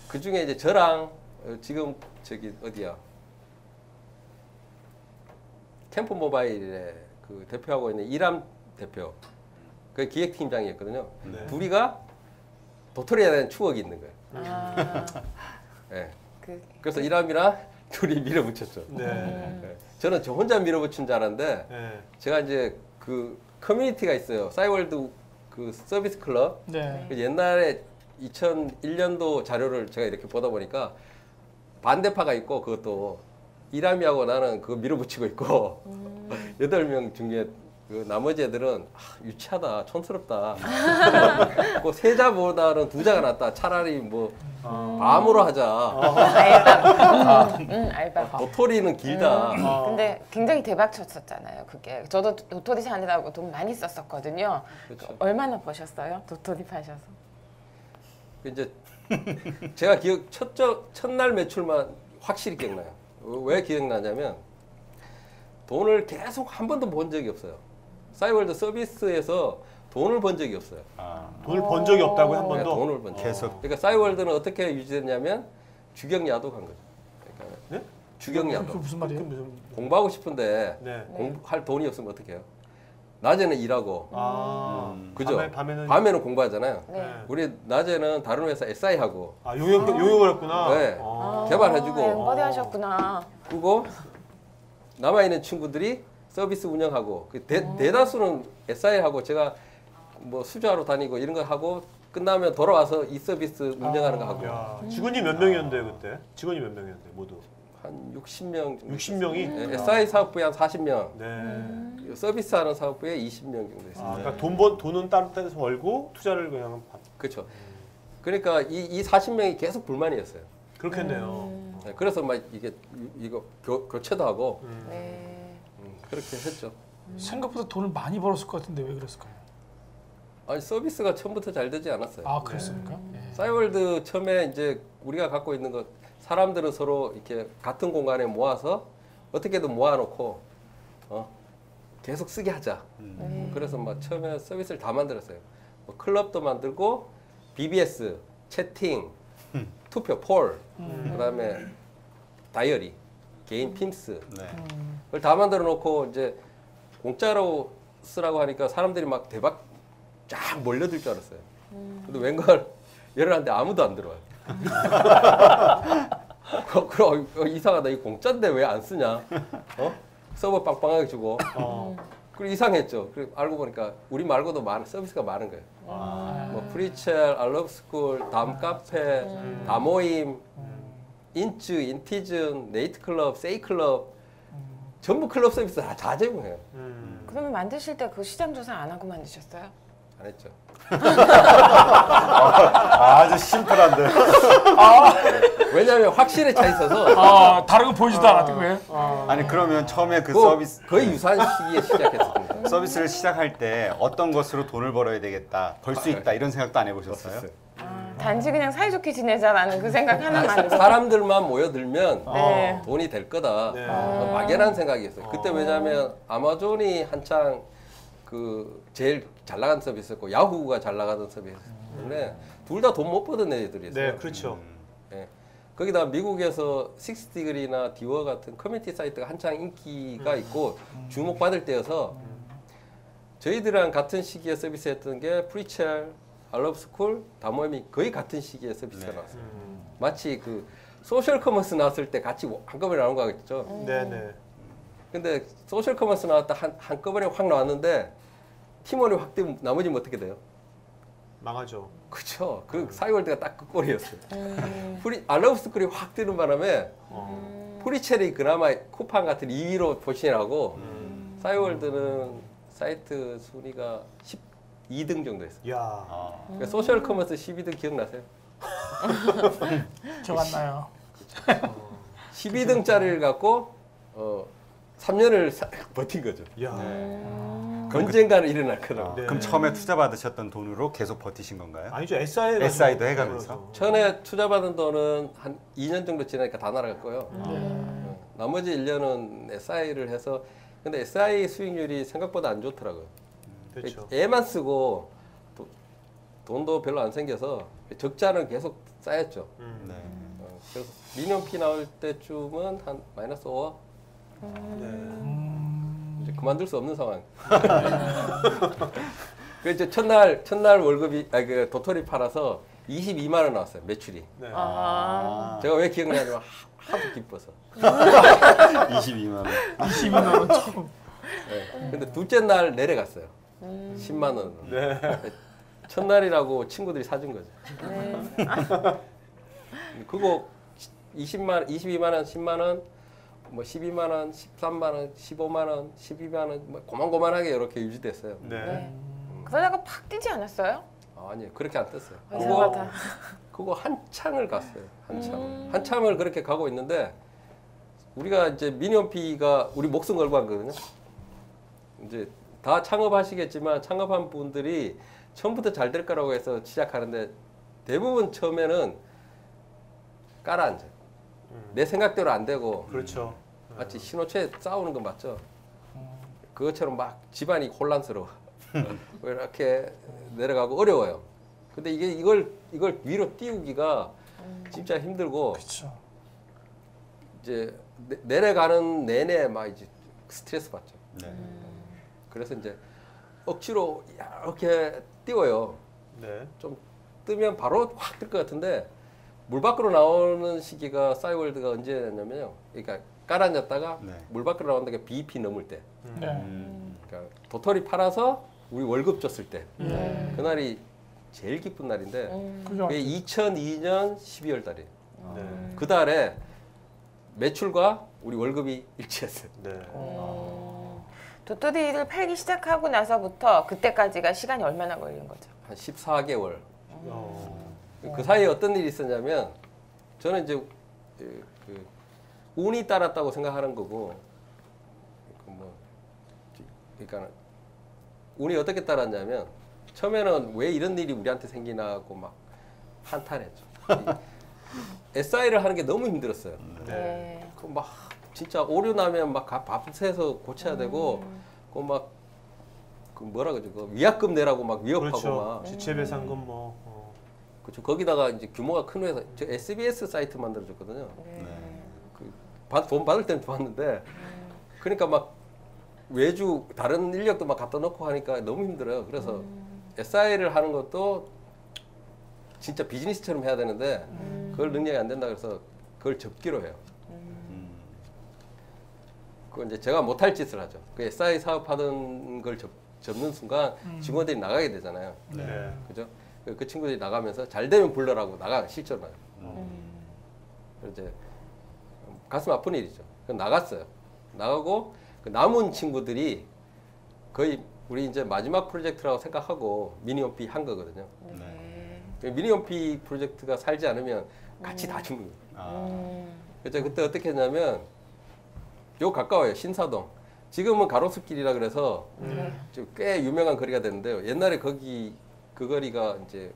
그 중에 이제 저랑 지금 저기 어디야 캠프 모바일의 그 대표하고 있는 이람 대표 그 기획팀장이었거든요. 네. 둘이가 도토리에 대한 추억이 있는 거예요. 네. 그래서 이람이랑 둘이 밀어붙였죠. 네. 네. 저는 저 혼자 밀어붙인 줄 알았는데 네. 제가 이제 그 커뮤니티가 있어요. 싸이월드 그 서비스 클럽. 네. 그 옛날에 2001년도 자료를 제가 이렇게 보다 보니까 반대파가 있고 그것도 이람이하고 나는 그거 밀어붙이고 있고 8명 중에 그 나머지 애들은 유치하다, 촌스럽다. 그 세자보다는 두자가 낫다. 차라리 뭐 밤으로 하자. 알바. 도토리는 길다. 근데 굉장히 대박 쳤었잖아요. 그게 저도 도토리 사느라고 돈 많이 썼었거든요. 그렇죠. 얼마나 버셨어요? 도토리 파셔서? 이제 제가 첫날 매출만 확실히 기억나요. 왜 기억나냐면 돈을 계속 한 번도 번 적이 없어요. 싸이월드 서비스에서 돈을 번 적이 없어요. 돈을 번 적이 없다고 한 그러니까 번도. 돈을 번 적이 계속. 없어요. 그러니까 싸이월드는 어떻게 유지됐냐면 주경야독 한 거죠. 그러니까 네? 그 주경야독. 무슨 말이에요? 무슨 공부하고 싶은데 네. 공부할 돈이 없으면 어떻게 해요? 낮에는 일하고 그죠? 밤에는 공부하잖아요. 네. 우리 낮에는 다른 회사 SI 하고 용역을 했구나. 네. 아. 개발해주고 앵벌이 하셨구나. 그리고 남아 있는 친구들이 서비스 운영하고 그 대다수는 SI하고 제가 뭐 수주하러 다니고 이런 거 하고 끝나면 돌아와서 이 서비스 운영하는 거 하고 야, 직원이 몇 명이었는데 그때? 직원이 몇 명이었는데 모두? 한 60명 정도 60명이? 있어요. 네, SI 사업부에 한 40명 네. 서비스하는 사업부에 20명 정도 있습니다. 아, 그러니까 돈은 따로 떼서 벌고 투자를 그냥 그렇죠. 그러니까 이 40명이 계속 불만이었어요. 그렇겠네요. 네, 그래서 막 이거 교체도 하고 네. 그렇게 했죠. 생각보다 돈을 많이 벌었을 것 같은데 왜 그랬을까요? 아니 서비스가 처음부터 잘 되지 않았어요. 아 그랬습니까? 예. 싸이월드 처음에 이제 우리가 갖고 있는 것 사람들은 서로 이렇게 같은 공간에 모아서 어떻게든 모아놓고 계속 쓰게 하자. 그래서 막 처음에 서비스를 다 만들었어요. 뭐 클럽도 만들고 BBS, 채팅, 투표, 폴, 그다음에 다이어리, 개인 핌스 네. 그걸 다 만들어 놓고 이제 공짜로 쓰라고 하니까 사람들이 막 대박 쫙 몰려들 줄 알았어요. 근데 웬걸 열어놨는데 아무도 안 들어와요. 그럼 이상하다. 이 공짜인데 왜 안 쓰냐? 서버 빵빵하게 주고. 그리고 이상했죠. 그리고 알고 보니까 우리 말고도 많은 서비스가 많은 거예요. 뭐 프리첼, 알럽스쿨, 담 카페, 다모임, 인츠, 인티즌, 네이트클럽, 세이클럽 전부 클럽 서비스 다 제공해요. 그러면 만드실 때 그 시장 조사 안 하고 만드셨어요? 안 했죠. 아주 심플한데. 왜냐하면 확실히 차 있어서 아 다른 거 보이지도 않았던 거예요? 아니 그러면 처음에 그 그거 서비스 거의 유사한 시기에 시작했습니다. 서비스를 시작할 때 어떤 것으로 돈을 벌어야 되겠다, 벌 수 있다 이런 생각도 안 해보셨어요? 단지 그냥 사이좋게 지내자라는 그 생각 하나만. 사람들만 모여들면 네. 돈이 될 거다. 네. 막연한 생각이었어요. 그때 왜냐하면 아마존이 한창 그 제일 잘 나간 서비스였고 야후가 잘 나가던 서비스였는데 둘 다 돈 못 버는 애들이었어요. 네, 그렇죠. 예. 거기다 미국에서 6디그리나 디워 같은 커뮤니티 사이트가 한창 인기가 있고 주목받을 때여서 저희들이랑 같은 시기에 서비스했던 게 프리첼, 알럽스쿨, 다모임이 거의 같은 시기에 서비스가 나왔어요. 마치 그 소셜 커머스 나왔을 때 같이 한꺼번에 나온 거 같죠. 네네. 근데 소셜 커머스 나왔다 한꺼번에 확 나왔는데 팀원이 확 되면 나머지는 어떻게 돼요? 망하죠. 그렇죠. 그 싸이월드가 딱 그 꼴이었어요. 알럽스쿨이 확 뜨는 바람에 프리첼이 그나마 쿠팡 같은 2위로 포진하고 싸이월드는 사이트 순위가 12등 정도 했어요. 야. 그러니까 소셜 커머스 12등 기억나세요? 기억 안 나요. 12등짜리를 갖고 3년을 버틴 거죠. 야. 언젠가는 일어날 거라고. 네. 그럼 처음에 투자 받으셨던 돈으로 계속 버티신 건가요? 아니죠. SI SI도 해가면서? 전에 투자받은 돈은 한 2년 정도 지나니까 다 날아갔고요. 나머지 1년은 SI를 해서 근데 SI 수익률이 생각보다 안 좋더라고요. 그렇죠. 애만 쓰고 돈도 별로 안 생겨서 적자는 계속 쌓였죠. 네. 그래서 미니홈피 나올 때쯤은 한 마이너스 5억 네. 이제 그만둘 수 없는 상황. 그래서 첫날 월급이 그 도토리 팔아서 22만 원 나왔어요 매출이. 네. 제가 왜 기억나냐면 하도 기뻐서. 22만 원. 22만 원 처음. 네. 근데 둘째 날 내려갔어요. 10만 원. 네. 첫날이라고 친구들이 사준 거죠. 그거 22만 원, 10만 원 뭐 12만 원, 13만 원, 15만 원, 12만 원, 뭐 고만고만하게 이렇게 유지됐어요. 네. 그러다가 팍 뛰지 않았어요? 아니 그렇게 안 떴어요. 이상하다. 그거 한창을 갔어요. 한참을 그렇게 가고 있는데 우리가 이제 미니홈피가 우리 목숨 걸고 한 거거든요. 이제 다 창업하시겠지만 창업한 분들이 처음부터 잘 될 거라고 해서 시작하는데 대부분 처음에는 깔아앉아요. 내 생각대로 안 되고 그렇죠. 마치 신호체에 싸우는 거 맞죠? 그것처럼 막 집안이 혼란스러워. 이렇게 내려가고 어려워요. 근데 이걸 위로 띄우기가 진짜 힘들고 그렇죠. 이제 내려가는 내내 막 이제 스트레스 받죠. 네. 그래서 이제 억지로 이렇게 띄워요. 네. 좀 뜨면 바로 확 뜰 것 같은데 물 밖으로 나오는 시기가 싸이월드가 언제냐면요. 그러니까 깔아앉았다가 네. 물 밖으로 나온다는 게 BEP 넘을 때. 네. 그러니까 도토리 팔아서 우리 월급 줬을 때. 네. 그날이 제일 기쁜 날인데 그죠. 그게 2002년 12월 달이에요. 네. 그 달에 매출과 우리 월급이 일치했어요. 네. 도토리를 팔기 시작하고 나서부터 그때까지가 시간이 얼마나 걸린 거죠? 한 14개월. 어. 그 사이에 어떤 일이 있었냐면 저는 이제 그 운이 따랐다고 생각하는 거고 그러니까 운이 어떻게 따랐냐면 처음에는 왜 이런 일이 우리한테 생기나 하고 막 한탄했죠. SI를 하는 게 너무 힘들었어요. 네. 그 막 진짜 오류 나면 막 밤새서 고쳐야 되고 그 막 그 뭐라 그러죠? 그 위약금 내라고 막 위협하고 그렇죠. 막 지체배상금 뭐. 그렇죠. 거기다가 이제 규모가 큰 회사, 저 SBS 사이트 만들어줬거든요. 돈 받을 때는 좋았는데, 그러니까 막 외주 다른 인력도 막 갖다 놓고 하니까 너무 힘들어요. 그래서 SI를 하는 것도 진짜 비즈니스처럼 해야 되는데 그걸 능력이 안 된다 그래서 그걸 접기로 해요. 그건 이제 제가 못할 짓을 하죠. 그 SI 사업하던 걸 접는 순간 직원들이 나가게 되잖아요. 네. 그죠? 그 친구들이 나가면서 잘 되면 불러라고 실제로 나요. 그래서 이제 가슴 아픈 일이죠. 나갔어요. 나가고 그 남은 친구들이 거의 우리 이제 마지막 프로젝트라고 생각하고 미니홈피 한 거거든요. 네. 미니홈피 프로젝트가 살지 않으면 같이 다 죽는 거예요. 그래서 그때 어떻게 했냐면 요 가까워요. 신사동. 지금은 가로수길이라 그래서 좀 꽤 유명한 거리가 됐는데요. 옛날에 거기 그 거리가 이제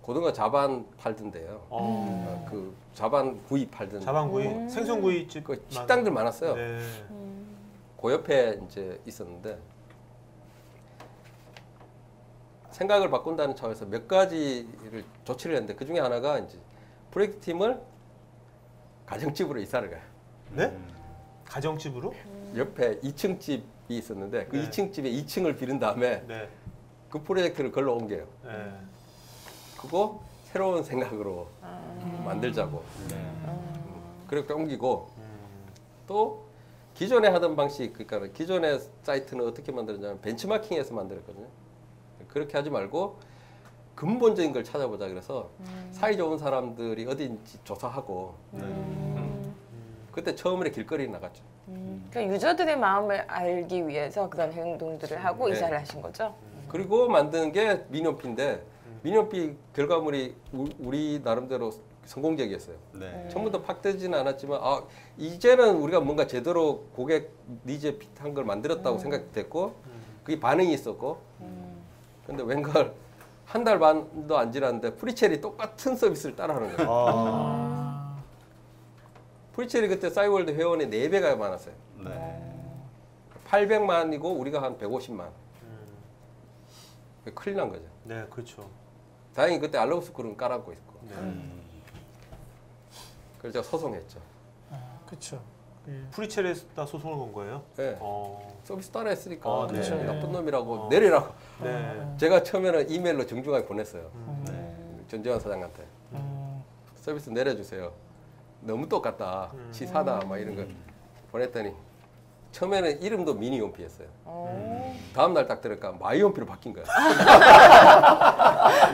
고등어 자반 팔던데요. 그 자반 구이 팔던 자반구이, 생선구이집. 그 식당들 많았어요. 네. 그 옆에 이제 있었는데 생각을 바꾼다는 차원에서 몇 가지를 조치를 했는데 그 중에 하나가 이제 프로젝트 팀을 가정집으로 이사를 가요. 네? 가정집으로? 옆에 2층 집이 있었는데 그 네. 2층 집에 2층을 비른 다음에 네. 그 프로젝트를 걸러 옮겨요. 네. 그거 새로운 생각으로 만들자고. 그렇게 옮기고 또 기존에 하던 방식, 그러니까 기존의 사이트는 어떻게 만들었냐면 벤치마킹해서 만들었거든요. 그렇게 하지 말고 근본적인 걸 찾아보자 그래서 사이 좋은 사람들이 어디인지 조사하고 그때 처음으로 길거리에 나갔죠. 그러니까 유저들의 마음을 알기 위해서 그런 행동들을 하고 네. 이사를 하신 거죠? 그리고 만든 게 미니홈피인데 미니홈피 결과물이 우리 나름대로 성공적이었어요. 네. 처음부터 팍 뜨지는 않았지만 이제는 우리가 뭔가 제대로 고객 니즈에 핏한 걸 만들었다고 생각됐고 그게 반응이 있었고 근데 웬걸 한 달 반도 안 지났는데 프리첼이 똑같은 서비스를 따라하는 거예요. 프리첼이 그때 싸이월드 회원이 4배가 많았어요. 네. 800만이고 우리가 한 150만. 큰일 난 거죠. 네, 그렇죠. 다행히 그때 알로우 스쿨은 깔아놓고 있고. 네. 그래서 제가 소송했죠. 그렇죠. 프리첼에다 소송을 건 거예요? 네. 서비스 따라 했으니까 네. 나쁜 놈이라고 내리라고. 네. 제가 처음에는 이메일로 정중하게 보냈어요. 네. 전재환 사장한테. 서비스 내려주세요. 너무 똑같다. 치사다. 막 이런 거 보냈더니 처음에는 이름도 미니홈피였어요. 다음 날 딱 들으니까 마이홈피로 바뀐 거야.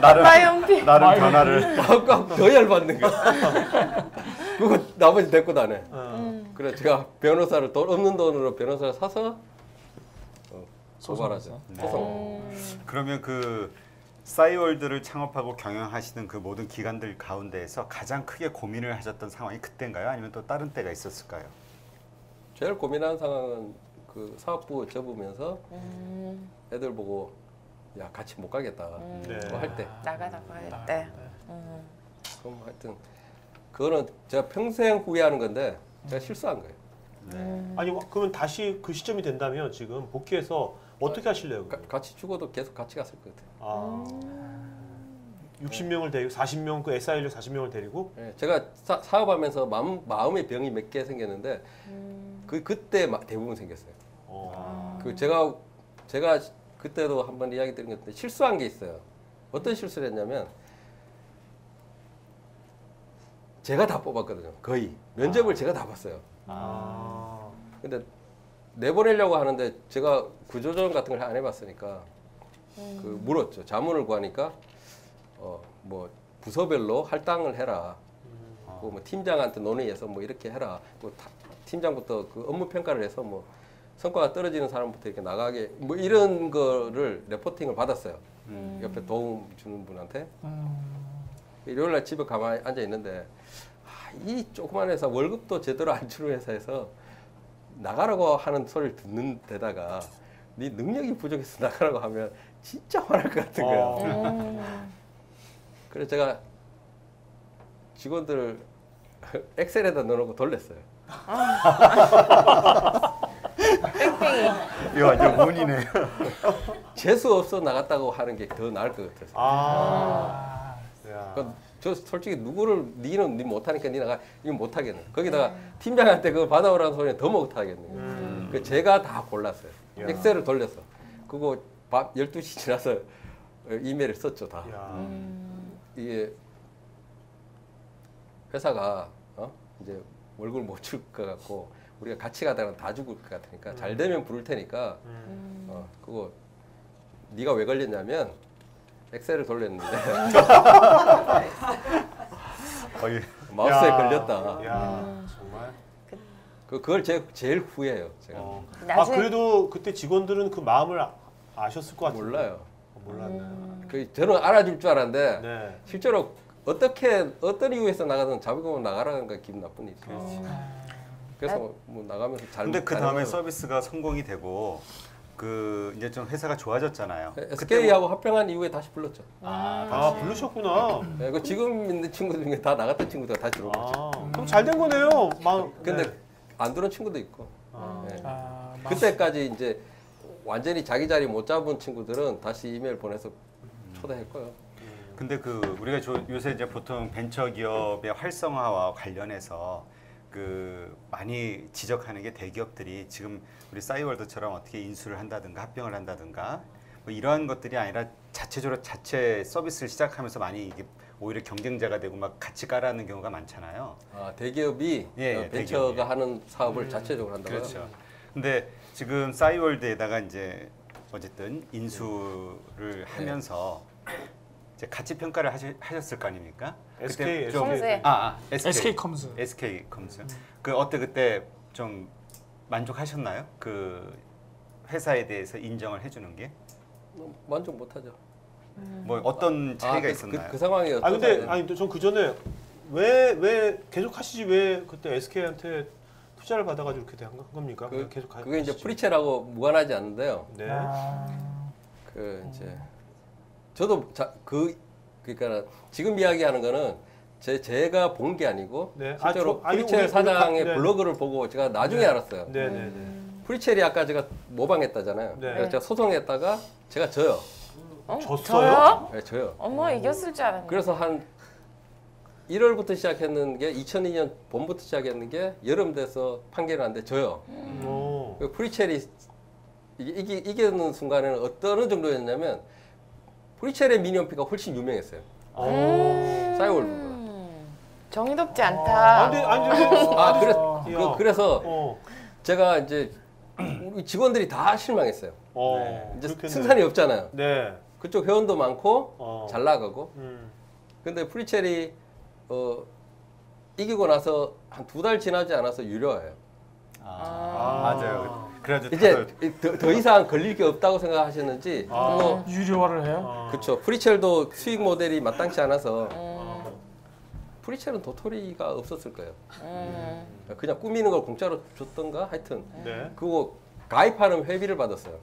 마이홈피. 나름 변화를. 더 열받는 거야. 그거 나머지 데리고 다녀. 그래 제가 변호사를 돈 없는 돈으로 변호사를 사서 고발하죠. 소송. 그러면 그 싸이월드를 창업하고 경영하시는 그 모든 기관들 가운데에서 가장 크게 고민을 하셨던 상황이 그때인가요? 아니면 또 다른 때가 있었을까요? 제일 고민한 상황은 그 사업부 접으면서 애들 보고 야 같이 못 가겠다 네. 뭐 할 때. 나가자고 할 때. 그럼 하여튼 그거는 제가 평생 후회하는 건데 제가 실수한 거예요. 아니 그러면 다시 그 시점이 된다면 지금 복귀해서 어떻게 하실래요? 같이 죽어도 계속 같이 갔을 것 같아요. 아, 60명을 데리고 40명 그 SI를 40명을 데리고 예, 제가 사업하면서 마음의 병이 몇 개 생겼는데 그때 대부분 생겼어요. 그 제가 그때도 한번 이야기 드린 것 같은데 실수한 게 있어요. 어떤 실수를 했냐면 제가 다 뽑았거든요. 거의 면접을 제가 다 봤어요. 근데 내보내려고 하는데 제가 구조조정 같은 걸 안 해봤으니까 그 물었죠. 자문을 구하니까 뭐 부서별로 할당을 해라. 뭐 팀장한테 논의해서 뭐 이렇게 해라. 뭐 팀장부터 그 업무 평가를 해서 뭐 성과가 떨어지는 사람부터 이렇게 나가게 뭐 이런 거를 레포팅을 받았어요. 옆에 도움 주는 분한테. 일요일 날 집에 가만히 앉아 있는데 이 조그만 회사 월급도 제대로 안 주는 회사에서 나가라고 하는 소리를 듣는 데다가 네 능력이 부족해서 나가라고 하면 진짜 화날 것 같은 거야. 그래서 제가 직원들 엑셀에다 넣어놓고 돌렸어요. 뺑뺑이. 이거 완전 운이네. 재수 없어 나갔다고 하는 게 더 나을 것 같아서. 야. 저 솔직히 누구를 니 못하니까 니 나가 이건 못하겠네. 거기다가 팀장한테 그거 받아오라는 소리는 더 못하겠네. 그 제가 다 골랐어요. 야. 엑셀을 돌렸어. 그거 밤 12시 지나서 이메일을 썼죠 다. 이게 회사가 이제 월급을 못 줄 것 같고 우리가 같이 가다가 다 죽을 것 같으니까 잘 되면 부를 테니까 그거 네가 왜 걸렸냐면 엑셀을 돌렸는데 마우스에 야. 걸렸다. 야, 정말. 그걸 제일 후회해요. 제가 나중에 그래도 그때 직원들은 그 마음을 아셨을 것 같은데. 몰라요. 몰랐네. 저는 알아줄 줄 알았는데 네. 실제로 어떤 이유에서 나가든 자비공원 나가라는 게 기분 나쁜 일이죠. 그래서 뭐 나가면서 잘. 근데 그 다음에 서비스가 성공이 되고 그 이제 좀 회사가 좋아졌잖아요. SK하고 합병한 이후에 다시 불렀죠. 부르셨구나. 네, 그 지금 있는 친구들 중에 다 나갔던 친구들 다 들어온 거죠. 그럼 잘 된 거네요. 근데 네. 안 들어온 친구도 있고. 네. 아, 그때까지 이제 완전히 자기 자리 못 잡은 친구들은 다시 이메일 보내서 초대할 거예요. 근데 그 우리가 요새 이제 보통 벤처 기업의 활성화와 관련해서 그 많이 지적하는 게 대기업들이 지금 우리 싸이월드처럼 어떻게 인수를 한다든가 합병을 한다든가 뭐 이러한 것들이 아니라 자체적으로 자체 서비스를 시작하면서 많이 이게 오히려 경쟁자가 되고 막 같이 깔아는 경우가 많잖아요. 대기업이 예, 벤처가 대기업이. 하는 사업을 자체적으로 한다고요? 그렇죠. 근데 지금 싸이월드에다가 이제 어쨌든 인수를 하면서 이제 가치 평가를 하셨을 거 아닙니까? SK, 좀- 컴스에. SK컴즈. SK컴즈. 그 어때 그때 좀 만족하셨나요? 그 회사에 대해서 인정을 해주는 게 만족 못하죠. 뭐 어떤 차이가 그 있었나요? 상황이 아 근데 전 그 전에 왜 계속 하시지 왜 그때 SK한테 투자를 받아가지고 이렇게 한 겁니까? 그냥 계속 그게 이제 하시지. 프리첼하고 무관하지 않는데요. 네. 그 이제 저도 그러니까 지금 이야기하는 거는 제가 본 게 아니고 네. 실제로 아니, 프리첼 우리 사장의 네. 블로그를 보고 제가 나중에 네. 알았어요. 네네네. 프리첼이 아까 제가 모방했다잖아요. 네. 그래서 제가 소송했다가 제가 져요. 졌어요? 저요? 네, 져요. 어머 이겼을 줄 알았네. 그래서 한 1월부터 시작했는 게 2002년 봄부터 시작했는 게 여름 돼서 판결이 났는데 져요. 오. 그 프리첼이 이기는 순간에는 어느 정도였냐면 프리첼의 미니홈피가 훨씬 유명했어요. 싸이월드보다. 정의롭지 않다. 아니 그래서 제가 이제 우리 직원들이 다 실망했어요. 이제 그렇겠네. 승산이 없잖아요. 네. 그쪽 회원도 많고 잘 나가고. 근데 프리첼이 이기고 나서 한 2달 지나지 않아서 유료화예요. 맞아요. 그래가지고 이제 더 이상 걸릴 게 없다고 생각하셨는지 뭐 유료화를 해요? 그렇죠. 프리첼도 수익 모델이 마땅치 않아서 프리첼은 도토리가 없었을 거예요. 그냥 꾸미는 걸 공짜로 줬던가 하여튼 네. 그거 가입하는 회비를 받았어요.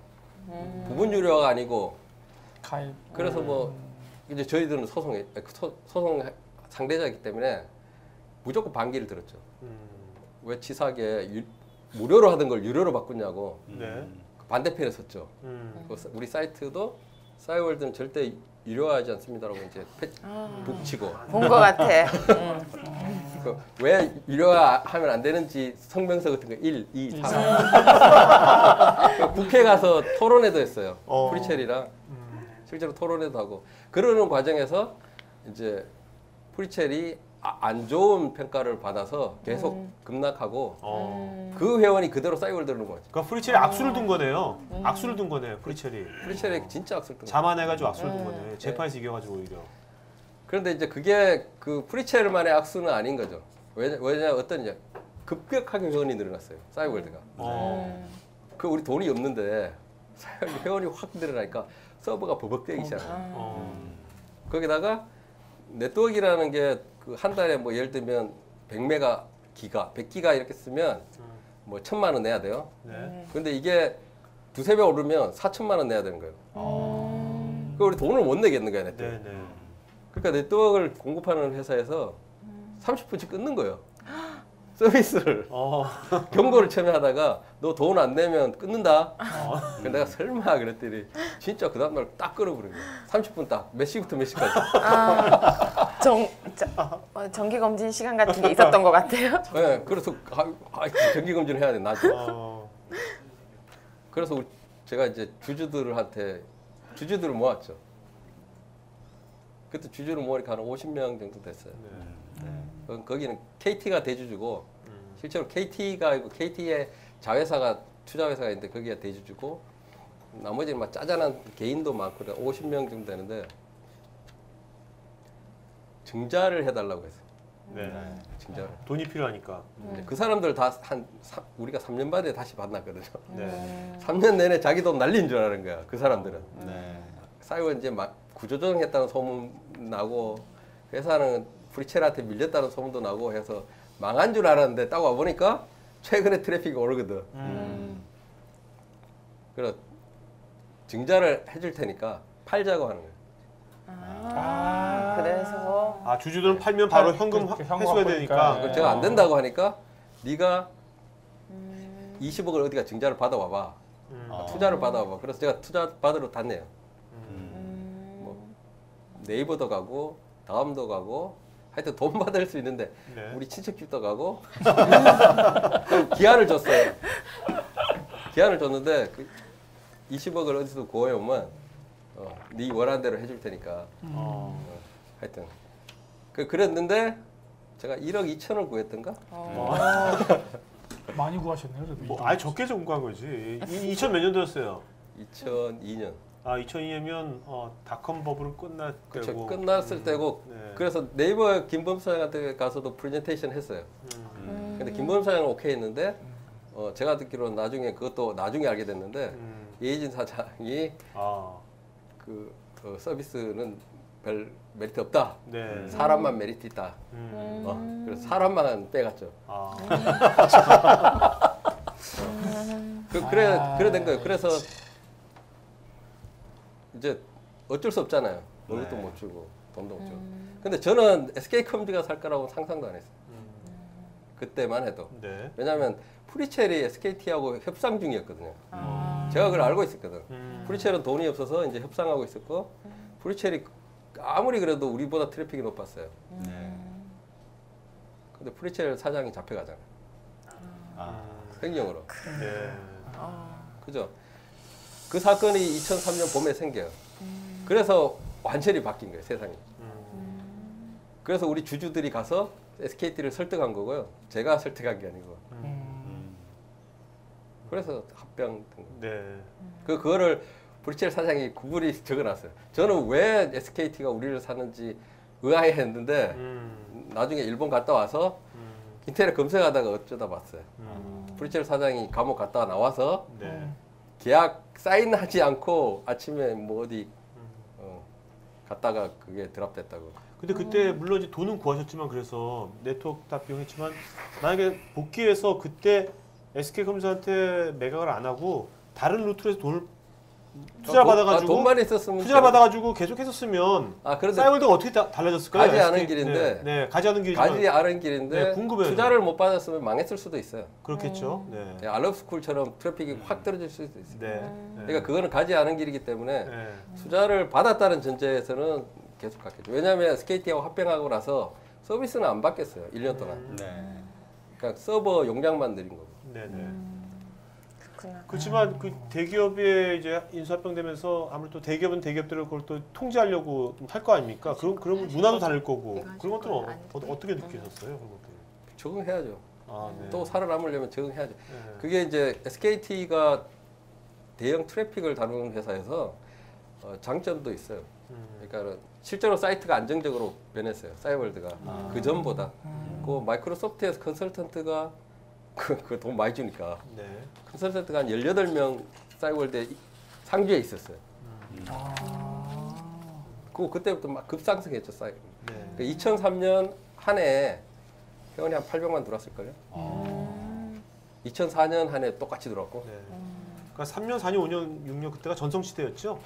부분 유료화가 아니고 가입. 그래서 뭐 이제 저희들은 소송 상대자이기 때문에 무조건 반기를 들었죠. 왜 치사하게 무료로 하던 걸 유료로 바꾸냐고 네. 반대편에 섰죠. 우리 사이트도 싸이월드는 절대 유료화하지 않습니다라고 이제 북치고 본 것 같아. 왜 유료화하면 안 되는지 성명서 같은 거 1, 2, 3 국회 가서 토론회도 했어요. 프리첼이랑 실제로 토론회도 하고 그러는 과정에서 이제 프리첼이 안 좋은 평가를 받아서 계속 급락하고 그 회원이 그대로 싸이월드로 는 거죠. 그러니까 프리첼이 악수를 둔 거네요. 악수를 둔 거네요. 프리첼이. 프리첼이 진짜 악sul 뜬 거예요. 자만해가지고 악수를 둔 거네. 재판에서 이겨가지고 오히려. 그런데 이제 그게 그 프리첼만의 악수는 아닌 거죠. 왜냐 어떤 이제 급격하게 회원이 늘어났어요. 싸이월드가. 그 우리 돈이 없는데 회원이 확 늘어나니까 서버가 버벅대기 시작해요. 거기다가 네트워크라는 게 그 한 달에 뭐 예를 들면 100메가 기가, 100기가 이렇게 쓰면 뭐 1,000만 원 내야 돼요. 네. 근데 이게 두세 배 오르면 4천만 원 내야 되는 거예요. 그 우리 돈을 못 내겠는 거야, 네트워크. 네. 네. 그러니까 네트워크를 공급하는 회사에서 30분씩 끊는 거예요. 서비스를. 경고를 처음에 하다가 너 돈 안 내면 끊는다. 그래서 내가 설마 그랬더니 진짜 그 다음날 딱 끊어버린 거예요. 30분 딱. 몇 시부터 몇 시까지. 정기 검진 시간 같은 게 있었던 것 같아요. 네, 그래서 정기검진을 해야 돼, 나중에. 그래서 제가 이제 주주들을 모았죠. 그때 주주를 모으니까 한 50명 정도 됐어요. 거기는 KT가 대주주고 실제로 KT가 있고 KT의 자회사가 투자회사가 있는데 거기가 대주주고 나머지는 막 짜잔한 개인도 많고 50명 정도 되는데 증자를 해달라고 했어요. 네. 증자를. 돈이 필요하니까. 그 사람들 다 우리가 3년 만에 다시 만났거든요. 네. 3년 내내 자기 돈 날린 줄 아는 거야. 그 사람들은. 네. 싸이월드 이제 막 구조조정했다는 소문 나고 회사는 프리첼한테 밀렸다는 소문도 나고 해서 망한 줄 알았는데 딱 와보니까 최근에 트래픽이 오르거든. 그래서 증자를 해줄 테니까 팔자고 하는 거예요. 그래서 주주들은 팔면 바로 현금 그렇게 현금 회수가 받으니까. 되니까. 그래서 제가 안 된다고 하니까 네가 20억을 어디가 증자를 받아와봐. 투자를 받아와봐. 그래서 제가 투자 받으러 다녀요. 뭐 네이버도 가고 다음도 가고 하여튼 돈 받을 수 있는데 네. 우리 친척집도 가고 기한을 줬어요. 기한을 줬는데 그 20억을 어디서 구해오면 네 원하는 대로 해줄 테니까 하여튼 그랬는데 제가 1억 2천을 구했던가? 많이 구하셨네요, 그래도. 뭐 아예 적게 공부한 거지. 2000 몇 년도였어요? 2002년. 2002년이면 닷컴 버블은 끝날 그렇죠. 때고. 끝났을 때고 네. 그래서 네이버 김범 사장한테 가서도 프레젠테이션 했어요. 근데 김범 사장은 오케이 했는데 제가 듣기로는 나중에 그것도 나중에 알게 됐는데 이혜진 사장이 그 서비스는 별 메리트 없다. 네. 사람만 메리트 있다. 그래서 사람만 빼갔죠. 그래 된 거예요. 그래서 이제 어쩔 수 없잖아요. 월급도 못 주고 돈도 못 주고. 근데 저는 SK컴퓨터가 살 거라고 상상도 안 했어요. 그때만 해도. 네. 왜냐하면 프리첼이 SKT하고 협상 중이었거든요. 제가 그걸 알고 있었거든. 프리첼은 돈이 없어서 이제 협상하고 있었고 프리첼이 아무리 그래도 우리보다 트래픽이 높았어요. 근데 프리첼 사장이 잡혀가잖아요. 횡령으로. 네. 그죠? 그 사건이 2003년 봄에 생겨요. 그래서 완전히 바뀐 거예요, 세상이. 그래서 우리 주주들이 가서 SKT를 설득한 거고요. 제가 설득한 게 아니고. 그래서 합병된 거예요. 네. 그거를 브리첼 사장이 구글이 적어놨어요. 저는 왜 SKT가 우리를 사는지 의아해했는데 나중에 일본 갔다 와서 인터넷 검색하다가 어쩌다 봤어요. 프리첼 사장이 감옥 갔다가 나와서 네. 계약 사인하지 않고 아침에 뭐 어디 갔다가 그게 드랍됐다고. 근데 그때 물론 이제 돈은 구하셨지만 그래서 네트워크 다 비용했지만 만약에 복귀해서 그때 SK컴퓨터한테 매각을 안 하고 다른 루트로 해서 돈을 투자 받아가지고 돈만 있었으면 투자 받아가지고 계속 했었으면 그런데 싸이월드가 어떻게 달라졌을까요? 가지 않은 SK? 길인데 네, 가지 않은 길이지만 가지 않은 길인데 네, 궁금해요. 투자를 못 받았으면 망했을 수도 있어요. 그렇겠죠. 네. 알럽스쿨처럼 트래픽이 확 떨어질 수도 있어요. 네. 그러니까 그거는 가지 않은 길이기 때문에 네. 투자를 받았다는 전제에서는 계속 갔겠죠. 왜냐하면 SKT하고 합병하고 나서 서비스는 안 바뀌었어요. 1년 동안. 네. 그러니까 서버 용량만 늘린 거고. 네, 네. 그렇구나. 그렇지만 그 대기업에 이제 인수합병되면서 아무래도 대기업은 대기업들을 그걸 또 통제하려고 할 거 아닙니까? 그런 문화도 다를 거고 그런 것들은 어떻게 느끼셨어요? 그런 것들? 적응해야죠. 아, 네. 또 살아남으려면 적응해야죠. 네. 그게 이제 SKT가 대형 트래픽을 다루는 회사에서 장점도 있어요. 그러니까 실제로 사이트가 안정적으로 변했어요. 싸이월드가 그 전보다. 그 마이크로소프트에서 컨설턴트가 그 돈 많이 주니까 네. 컨설턴트가 한 18명 싸이월드에 상주에 있었어요. 그때부터 막 급상승했죠. 싸이. 네. 2003년 한 해에 회원이 한 800만 들어왔을걸요. 2004년 한 해 똑같이 들어왔고 네. 그러니까 3년, 4년, 5년, 6년 그때가 전성시대였죠?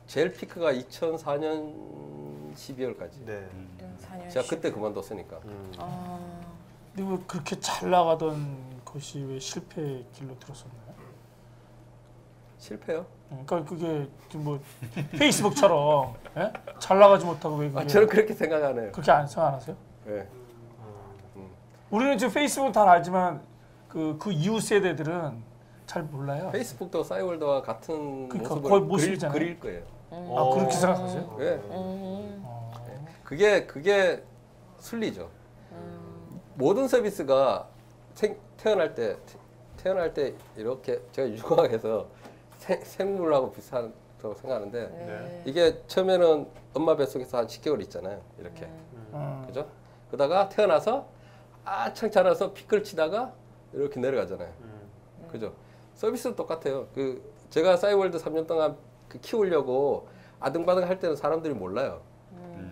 제일 피크가 2004년 12월까지. 네. 4년 제가 그때 그만뒀으니까. 근데 왜 그렇게 잘 나가던 것이 왜 실패의 길로 들었었나요? 실패요? 그러니까 그게 좀 뭐 페이스북처럼 예? 잘 나가지 못하고 왜 그게 저는 그렇게 생각 안 해요. 그렇게 안 생각하세요? 네. 우리는 지금 페이스북 다 알지만 그 이후 세대들은 잘 몰라요. 페이스북도 싸이월드와 같은 그러니까 모습을 거의 모습이잖아요. 그릴 거예요. 아 그렇게 생각하세요? 네. 어. 그게 순리죠. 모든 서비스가 태어날 때 이렇게 제가 유광에서 생물하고 비슷하다고 생각하는데 네. 이게 처음에는 엄마 뱃속에서 한 10개월 있잖아요. 이렇게. 그죠? 그러다가 태어나서 아창 자라서 피클 치다가 이렇게 내려가잖아요. 그죠? 서비스도 똑같아요. 제가 싸이월드 3년 동안 키우려고 아등바등 할 때는 사람들이 몰라요.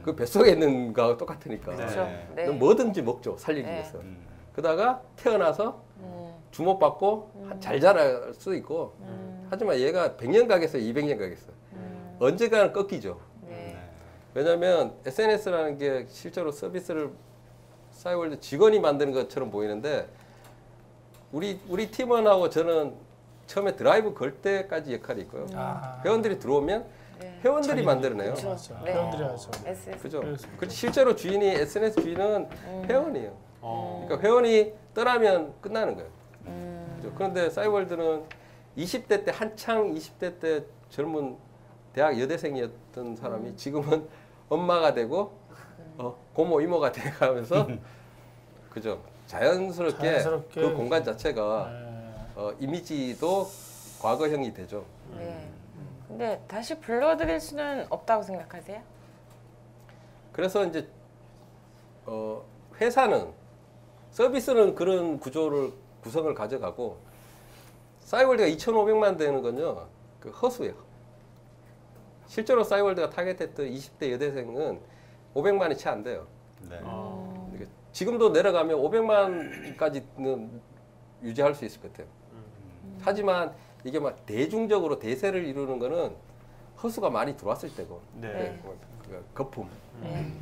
그 뱃속에 있는 거하고 똑같으니까. 그렇죠. 네. 뭐든지 먹죠. 살리기 네. 위해서. 그러다가 태어나서 주목받고 잘 자랄 수 있고 하지만 얘가 100년 가겠어, 200년 가겠어. 언젠가는 꺾이죠. 네. 왜냐하면 SNS라는 게 실제로 서비스를 싸이월드 직원이 만드는 것처럼 보이는데 우리 팀원하고 저는 처음에 드라이브 걸 때까지 역할이 있고요. 회원들이 들어오면 네. 회원들이 만들어내요. 그렇죠. 네. 회원들이 하죠. SS. 그죠? 그래서. 실제로 주인이 SNS 주인은 회원이에요. 그러니까 회원이 떠나면 끝나는 거예요. 그죠? 그런데 싸이월드는 20대 때 한창 20대 때 젊은 대학 여대생이었던 사람이 지금은 엄마가 되고 고모 이모가 돼가면서 그죠? 자연스럽게 그 공간 자체가 이미지도 과거형이 되죠. 네. 근데 다시 불러드릴 수는 없다고 생각하세요? 그래서 이제 회사는 서비스는 그런 구성을 가져가고 싸이월드가 2,500만 되는 건요 그 허수예요. 실제로 싸이월드가 타겟했던 20대 여대생은 500만이 채 안 돼요. 네. 지금도 내려가면 500만까지는 유지할 수 있을 것 같아요. 하지만 이게 막 대중적으로 대세를 이루는 거는 허수가 많이 들어왔을 때고 네. 거품. 네.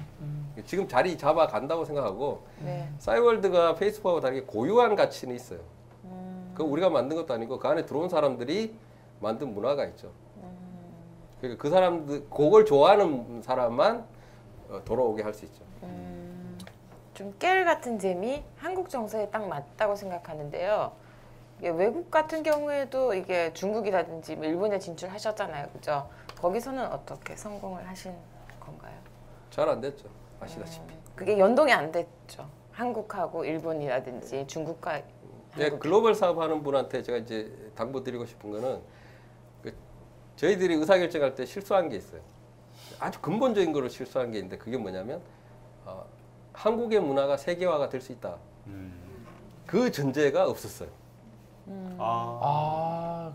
지금 자리 잡아 간다고 생각하고 네. 싸이월드가 페이스북하고 다르게 고유한 가치는 있어요. 그 우리가 만든 것도 아니고 그 안에 들어온 사람들이 만든 문화가 있죠. 그러니까 그 사람들 그걸 좋아하는 사람만 돌아오게 할 수 있죠. 좀 깨알 같은 재미 한국 정서에 딱 맞다고 생각하는데요. 이게 외국 같은 경우에도 이게 중국이라든지 뭐 일본에 진출하셨잖아요, 그죠? 거기서는 어떻게 성공을 하신 건가요? 잘 안 됐죠. 아시다시피. 그게 연동이 안 됐죠. 한국하고 일본이라든지 중국과 예, 한국. 글로벌 사업하는 분한테 제가 이제 당부드리고 싶은 거는 저희들이 의사결정할 때 실수한 게 있어요. 아주 근본적인 거로 실수한 게 있는데 그게 뭐냐면 한국의 문화가 세계화가 될 수 있다. 그 전제가 없었어요.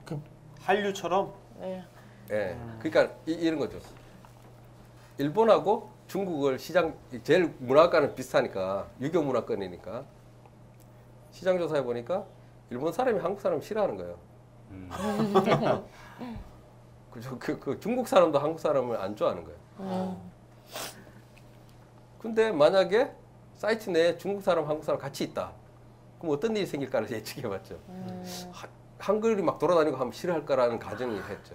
그 한류처럼. 네. 예. 그러니까 이런 거죠. 일본하고 중국을 시장 제일 문화권은 비슷하니까 유교 문화권이니까 시장 조사해 보니까 일본 사람이 한국 사람 싫어하는 거예요. 그죠? 그 중국 사람도 한국 사람을 안 좋아하는 거예요. 근데 만약에 사이트 내에 중국 사람, 한국 사람 같이 있다. 그럼 어떤 일이 생길까를 예측해봤죠. 한글이 막 돌아다니고 하면 싫어할 거라는 가정을 했죠.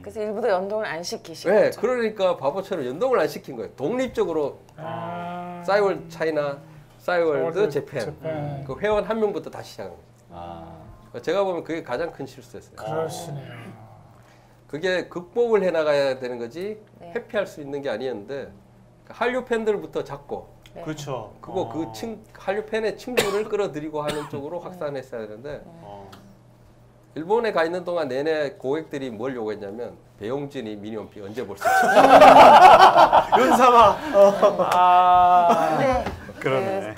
그래서 일부러 연동을 안 시키시고. 네, 그러니까 바보처럼 연동을 안 시킨 거예요. 독립적으로 싸이월드 차이나, 싸이월드 재팬. 그 회원 한 명부터 다시 시작한 거죠. 제가 보면 그게 가장 큰 실수였어요. 그러시네요. 그게 극복을 해나가야 되는 거지 네. 회피할 수 있는 게 아니었는데 한류 팬들부터 잡고 네. 그렇죠. 그거 한류 팬의 친구를 끌어들이고 하는 쪽으로 확산했어야 되는데 일본에 가 있는 동안 내내 고객들이 뭘 요구했냐면 배용진이 미니홈피 언제 볼 수 있지? 윤삼아. 네. 그러네.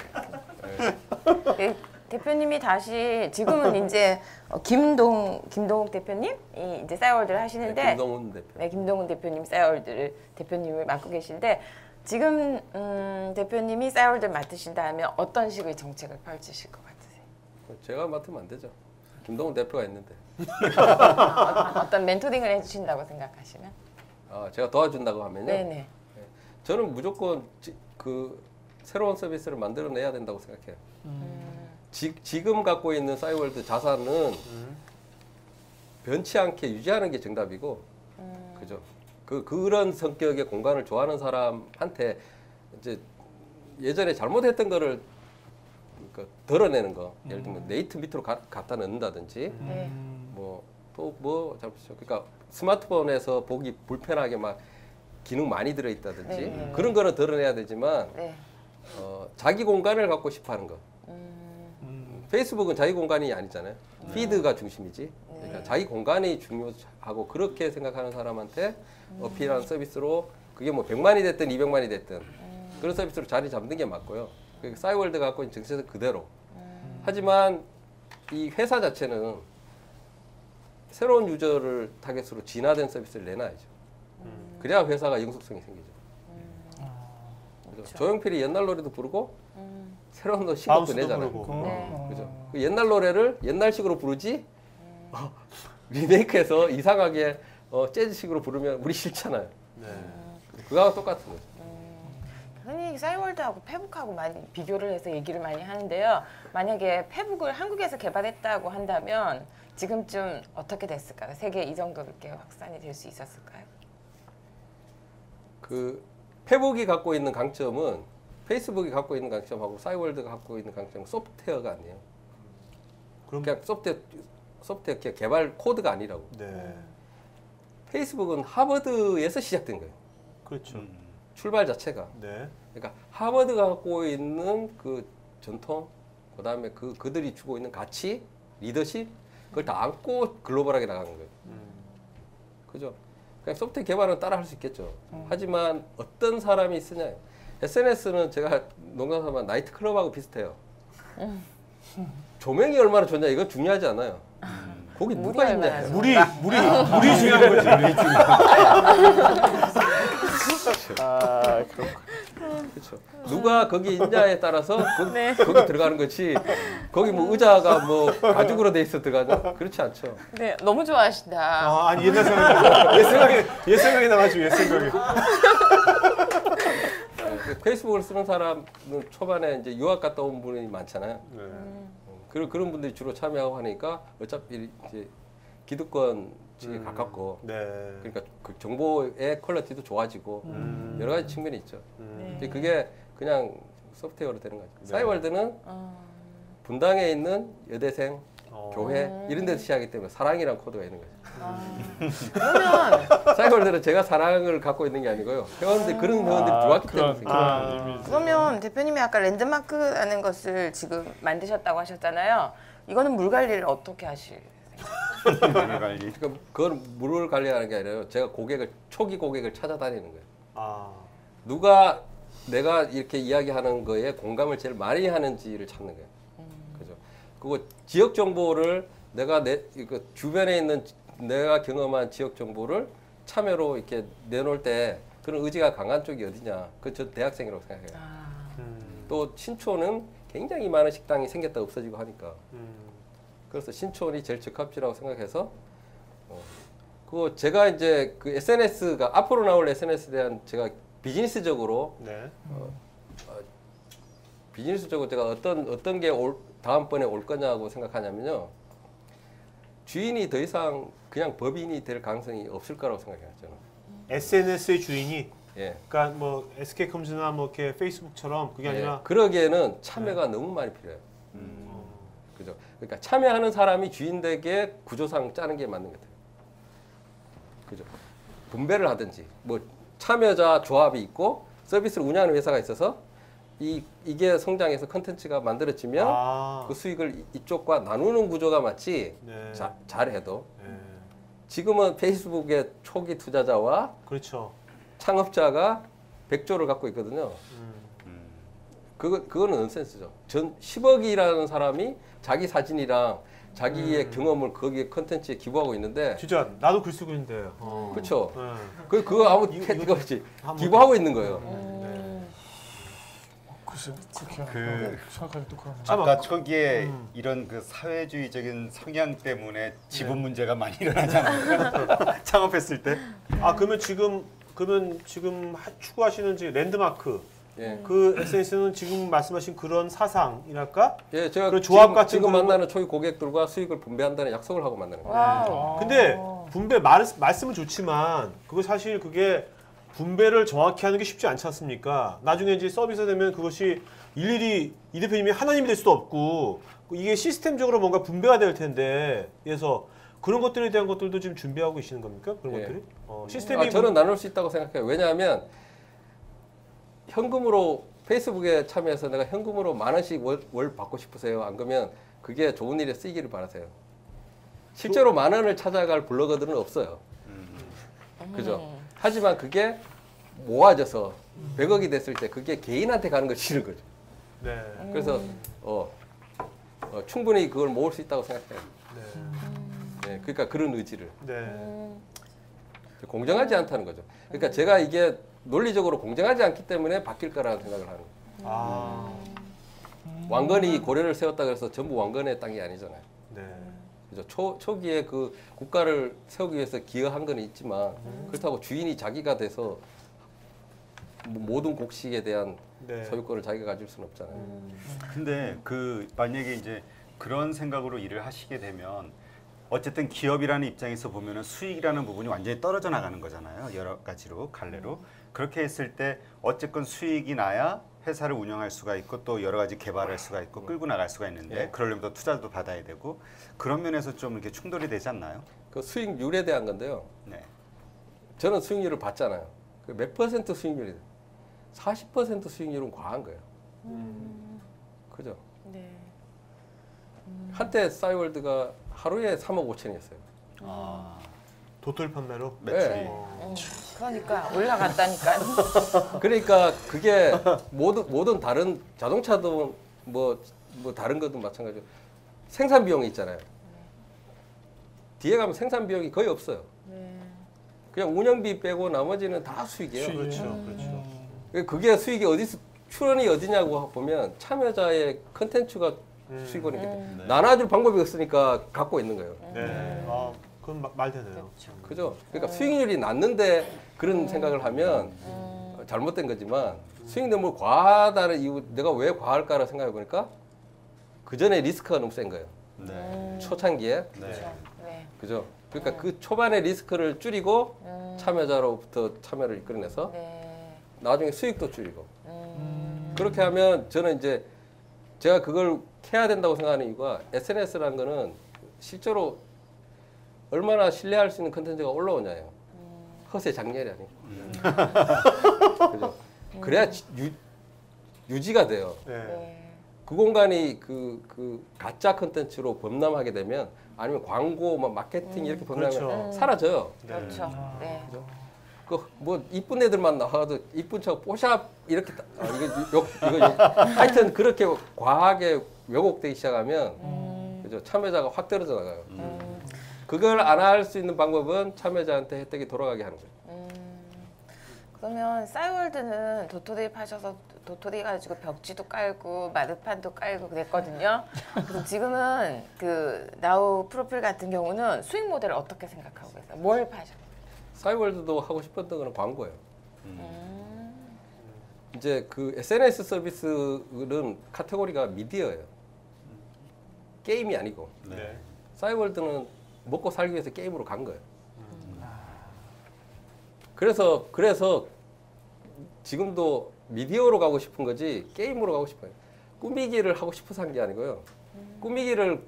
네, 대표님이 다시 지금은 이제 김동욱 대표님이 이제 싸이월드를 하시는데 김동훈 대표. 네, 김동훈 대표님 싸이월드를 대표님을 맡고 계신데 지금 대표님이 싸이월드를 맡으신다면 어떤 식의 정책을 펼치실 것 같으세요? 제가 맡으면 안 되죠. 김동훈 대표가 있는데. 어떤 멘토링을 해주신다고 생각하시면? 제가 도와준다고 하면요. 네네. 저는 무조건 그 새로운 서비스를 만들어내야 된다고 생각해요. 지금 갖고 있는 싸이월드 자산은 변치 않게 유지하는 게 정답이고, 그죠? 그런 성격의 공간을 좋아하는 사람한테 이제 예전에 잘못했던 거를 덜어내는 거, 예를 들면 네이트 밑으로 갖다 넣는다든지, 네. 또 뭐 잘못이죠. 그러니까 스마트폰에서 보기 불편하게 막 기능 많이 들어있다든지 네. 그런 거는 덜어내야 되지만 네. 자기 공간을 갖고 싶어하는 거. 페이스북은 자기 공간이 아니잖아요. 피드가 중심이지. 그러니까 자기 공간이 중요하고 그렇게 생각하는 사람한테 어필하는 서비스로 그게 뭐 100만이 됐든 200만이 됐든 그런 서비스로 자리 잡는 게 맞고요. 그러니까 싸이월드가 갖고 있는 정체는 그대로. 하지만 이 회사 자체는 새로운 유저를 타겟으로 진화된 서비스를 내놔야죠. 그래야 회사가 영속성이 생기죠. 그죠? 조용필이 옛날 노래도 부르고 새로운 거 신곡도 바운스도 내잖아요. 부르고. 네. 그죠? 그 옛날 노래를 옛날식으로 부르지 리메이크해서 이상하게 재즈식으로 부르면 우리 싫잖아요. 네. 그거하고 똑같은 거죠. 흔히 싸이월드하고 페북하고 많이 비교를 해서 얘기를 많이 하는데요. 만약에 페북을 한국에서 개발했다고 한다면 지금쯤 어떻게 됐을까요? 세계 이 정도 이렇게 확산이 될 수 있었을까요? 그 페북이 갖고 있는 강점은 페이스북이 갖고 있는 강점하고 싸이월드가 갖고 있는 강점은 소프트웨어가 아니에요. 그냥 소프트웨어 개발 코드가 아니라고. 네. 페이스북은 하버드에서 시작된 거예요. 그렇죠. 출발 자체가. 네. 그러니까 하버드가 갖고 있는 그 전통, 그다음에 그들이 주고 있는 가치, 리더십 그걸 다 안고 글로벌하게 나가는 거예요. 그죠? 그냥 소프트웨어 개발은 따라 할 수 있겠죠. 하지만 어떤 사람이 쓰냐. SNS는 제가 농담삼아 나이트클럽하고 비슷해요. 조명이 얼마나 좋냐 이건 중요하지 않아요. 거기 물이 누가 얼마나 있냐. 좋아. 물이 중요한 거지. 그렇죠. 누가 거기 있냐에 따라서 네. 거기 들어가는 거지. 거기 뭐 의자가 뭐 가죽으로 돼 있어 들어가냐? 그렇지 않죠. 네, 너무 좋아하신다. 아니 옛날 옛 생각이 나가지고 옛 생각이. 페이스북을 쓰는 사람은 초반에 이제 유학 갔다 온 분이 많잖아요. 네. 그런 분들이 주로 참여하고 하니까 어차피 이제 기득권 측에 가깝고 네. 그러니까 그 정보의 퀄리티도 좋아지고 여러 가지 측면이 있죠. 근데 그게 그냥 소프트웨어로 되는 거죠. 네. 싸이월드는 분당에 있는 여대생, 교회 이런 데서 시작하기 때문에 사랑이란 코드가 있는 거죠. 그러면 싸이월드는 제가 사랑을 갖고 있는 게 아니고요. 회원들 그런 회원들이 들어왔기 때문에 생긴 거예요. 그러면 대표님이 아까 랜드마크라는 것을 지금 만드셨다고 하셨잖아요. 이거는 물 관리를 어떻게 하실? 관리. 그러니까 그건 물을 관리하는 게 아니라요. 제가 초기 고객을 찾아다니는 거예요. 아. 누가 내가 이렇게 이야기하는 거에 공감을 제일 많이 하는지를 찾는 거예요. 그죠? 그거 지역 정보를 내가 그 주변에 있는 내가 경험한 지역 정보를 참여로 이렇게 내놓을 때 그런 의지가 강한 쪽이 어디냐? 저 대학생이라고 생각해요. 또 신촌은 굉장히 많은 식당이 생겼다 없어지고 하니까. 그래서 신촌이 제일 적합지라고 생각해서 그거 제가 이제 그 SNS가 앞으로 나올 SNS에 대한 제가 비즈니스적으로 네. 비즈니스적으로 제가 어떤 게 다음번에 올 거냐고 생각하냐면요. 주인이 더 이상 그냥 법인이 될 가능성이 없을 거라고 생각해요. 저는. SNS의 주인이 예. 그러니까 뭐 SK컴즈나 뭐 이렇게 페이스북처럼 그게 예. 아니라 그러기에는 참여가 너무 많이 필요해요. 그죠? 그러니까 참여하는 사람이 주인되게 구조상 짜는 게 맞는 것 같아요. 그죠? 분배를 하든지 뭐 참여자 조합이 있고 서비스를 운영하는 회사가 있어서 이게 성장해서 컨텐츠가 만들어지면 그 수익을 이쪽과 나누는 구조가 맞지. 네. 잘해도 네. 지금은 페이스북의 초기 투자자와 그렇죠. 창업자가 100조를 갖고 있거든요. 그거는 넌센스죠. 전 10억이라는 사람이 자기 사진이랑 자기의 경험을 거기에 컨텐츠에 기부하고 있는데 진짜 나도 글 쓰고 있는데. 그렇죠. 네. 그거 아무 이거- 그거지 기부하고 있는 거예요. 글쎄 그렇게 그- 생각하기 또 그러네. 아까 초기에 이런 그 사회주의적인 성향 때문에 지분 문제가 많이 일어나지 않습니까? 창업했을 때. 그러면 지금 추구하시는 랜드마크 예. 그 SNS는 지금 말씀하신 그런 사상이랄까? 예, 제가 그런 조합 지금, 같은 지금 거는 만나는 초기 고객들과 수익을 분배한다는 약속을 하고 만나는 거예요. 와우. 근데 분배 말씀은 좋지만 그거 사실 그게 분배를 정확히 하는 게 쉽지 않지 않습니까? 나중에 이제 서비스가 되면 그것이 일일이 이 대표님이 하나님이 될 수도 없고 이게 시스템적으로 뭔가 분배가 될 텐데 그래서 그런 것들에 대한 것들도 지금 준비하고 계시는 겁니까? 그런 예. 것들이? 시스템이 저는 나눌 수 있다고 생각해요. 왜냐하면 현금으로 페이스북에 참여해서 내가 현금으로 10,000원씩 월 받고 싶으세요? 안 그러면 그게 좋은 일에 쓰이기를 바라세요. 실제로 10,000원을 찾아갈 블로거들은 없어요. 그죠? 하지만 그게 모아져서 100억이 됐을 때 그게 개인한테 가는 거 싫은 거죠. 네. 그래서 충분히 그걸 모을 수 있다고 생각해요. 네, 그러니까 그런 의지를 네. 공정하지 않다는 거죠. 그러니까 제가 이게 논리적으로 공정하지 않기 때문에 바뀔 거라는 생각을 하는 거예요. 왕건이 고려를 세웠다 그래서 전부 왕건의 땅이 아니잖아요. 네. 그죠? 초기에 그 국가를 세우기 위해서 기여한 건 있지만 그렇다고 주인이 자기가 돼서 모든 곡식에 대한 네. 소유권을 자기가 가질 수는 없잖아요. 근데 그 만약에 이제 그런 생각으로 일을 하시게 되면 어쨌든 기업이라는 입장에서 보면은 수익이라는 부분이 완전히 떨어져 나가는 거잖아요. 여러 가지로 갈래로. 그렇게 했을 때 어쨌건 수익이 나야 회사를 운영할 수가 있고 또 여러 가지 개발할 수가 있고 끌고 나갈 수가 있는데 예. 그러려면 또 투자도 받아야 되고 그런 면에서 좀 이렇게 충돌이 되지 않나요? 그 수익률에 대한 건데요. 네. 저는 수익률을 봤잖아요. 그 몇 퍼센트 수익률이 40% 수익률은 과한 거예요. 그죠? 네. 한때 싸이월드가 하루에 3억 5천이었어요. 아, 도토리 판매로? 매출이. 네. 그러니까 올라갔다니까. 그러니까 그게 모든 다른 자동차도 뭐 다른 것도 마찬가지로 생산 비용이 있잖아요. 뒤에 가면 생산 비용이 거의 없어요. 네. 그냥 운영비 빼고 나머지는 다 수익이에요. 그렇죠. 그렇죠. 그게 수익이 어디서 출원이 어디냐고 보면 참여자의 컨텐츠가 수익원이 네. 나눠줄 방법이 없으니까 갖고 있는 거예요. 네. 그건 말 되네요. 그죠? 그러니까 수익률이 낮는데 그런 생각을 하면 잘못된 거지만 수익 너무 과하다는 이유 내가 왜 과할까를 생각해 보니까 그 전에 리스크가 너무 센 거예요. 네. 초창기에. 네. 그렇죠. 네. 그죠? 그러니까 그 초반에 리스크를 줄이고 참여자로부터 참여를 이끌어내서 네. 나중에 수익도 줄이고 그렇게 하면 저는 이제 제가 그걸 해야 된다고 생각하는 이유가 SNS라는 거는 실제로 얼마나 신뢰할 수 있는 컨텐츠가 올라오냐예요. 허세 장렬이 아니고. 그죠? 그래야 유지가 돼요. 네. 네. 그 공간이 그 가짜 컨텐츠로 범람하게 되면 아니면 광고, 뭐 마케팅 이렇게 범람하면 그렇죠. 사라져요. 그렇죠. 네. 그 뭐 이쁜 애들만 나와도 이쁜 척 뽀샵 이렇게 이거 하여튼 그렇게 과하게 왜곡되기 시작하면 그죠? 참여자가 확 떨어져 나가요. 그걸 안 할 수 있는 방법은 참여자한테 혜택이 돌아가게 하는 거예요. 그러면 싸이월드는 도토리 파셔서 도토리 가지고 벽지도 깔고 마르판도 깔고 그랬거든요. 그래서 지금은 그 나우 프로필 같은 경우는 수익 모델을 어떻게 생각하고 계세요? 뭘 파셔요? 싸이월드도 하고 싶었던 거는 광고예요. 이제 그 SNS 서비스는 카테고리가 미디어예요. 게임이 아니고. 네. 싸이월드는 먹고 살기 위해서 게임으로 간 거예요. 그래서 지금도 미디어로 가고 싶은 거지 게임으로 가고 싶어요. 꾸미기를 하고 싶어서 한 게 아니고요. 꾸미기를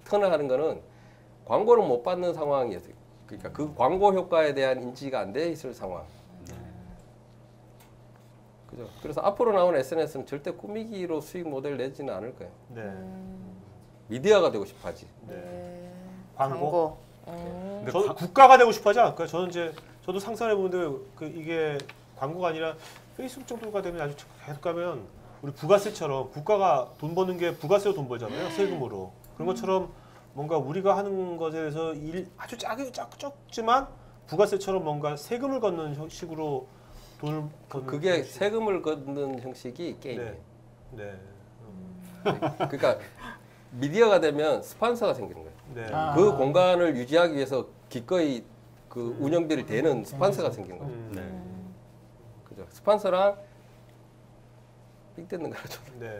터나가는 거는 광고를 못 받는 상황이에요. 그러니까 그 광고 효과에 대한 인지가 안 돼 있을 상황. 그죠? 그래서 앞으로 나오는 SNS는 절대 꾸미기로 수익 모델 내지는 않을 거예요. 네. 미디어가 되고 싶어 하지. 네. 광고? 근데 저는 국가가 되고 싶어 하지 않을까요? 저도 상상해 보는데 이게 광고가 아니라 페이스북 정도가 되면 아주 계속 가면 우리 부가세처럼 국가가 돈 버는 게 부가세로 돈 벌잖아요. 세금으로. 그런 것처럼 뭔가 우리가 하는 것에 대해서 아주 작지만 부가세처럼 뭔가 세금을 걷는 형식으로 돈을 걷는 그게 형식. 세금을 걷는 형식이 게임이에요. 네. 그러니까 미디어가 되면 스폰서가 생기는 거예요. 네. 아. 그 공간을 유지하기 위해서 기꺼이 그 운영비를 대는 스폰서가 생기는 거예요. 네. 그죠? 스폰서랑 삑 뜯는 거죠. 네.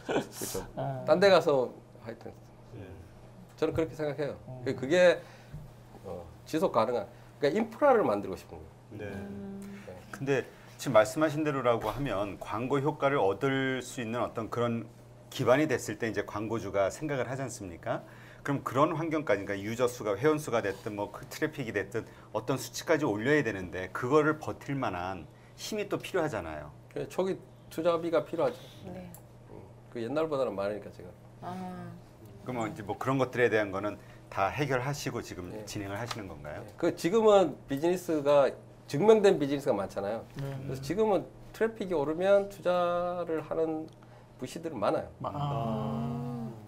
그렇죠. 아. 딴 데 가서 하여튼 네. 저는 그렇게 생각해요. 그게 지속 가능한 그러니까 인프라를 만들고 싶은 거예요. 네. 근데 지금 말씀하신 대로라고 하면 광고 효과를 얻을 수 있는 어떤 그런 기반이 됐을 때 이제 광고주가 생각을 하지 않습니까? 그럼 그런 환경까지 그러니까 유저 수가 회원 수가 됐든 뭐 그 트래픽이 됐든 어떤 수치까지 올려야 되는데 그거를 버틸 만한 힘이 또 필요하잖아요. 그래서 초기 투자비가 필요하죠. 네. 그 옛날보다는 많으니까 제가. 그러면 이제 뭐 그런 것들에 대한 거는 다 해결하시고 지금 네. 진행을 하시는 건가요? 그 지금은 비즈니스가 증명된 비즈니스가 많잖아요. 네. 그래서 지금은 트래픽이 오르면 투자를 하는 부시들은 많아요.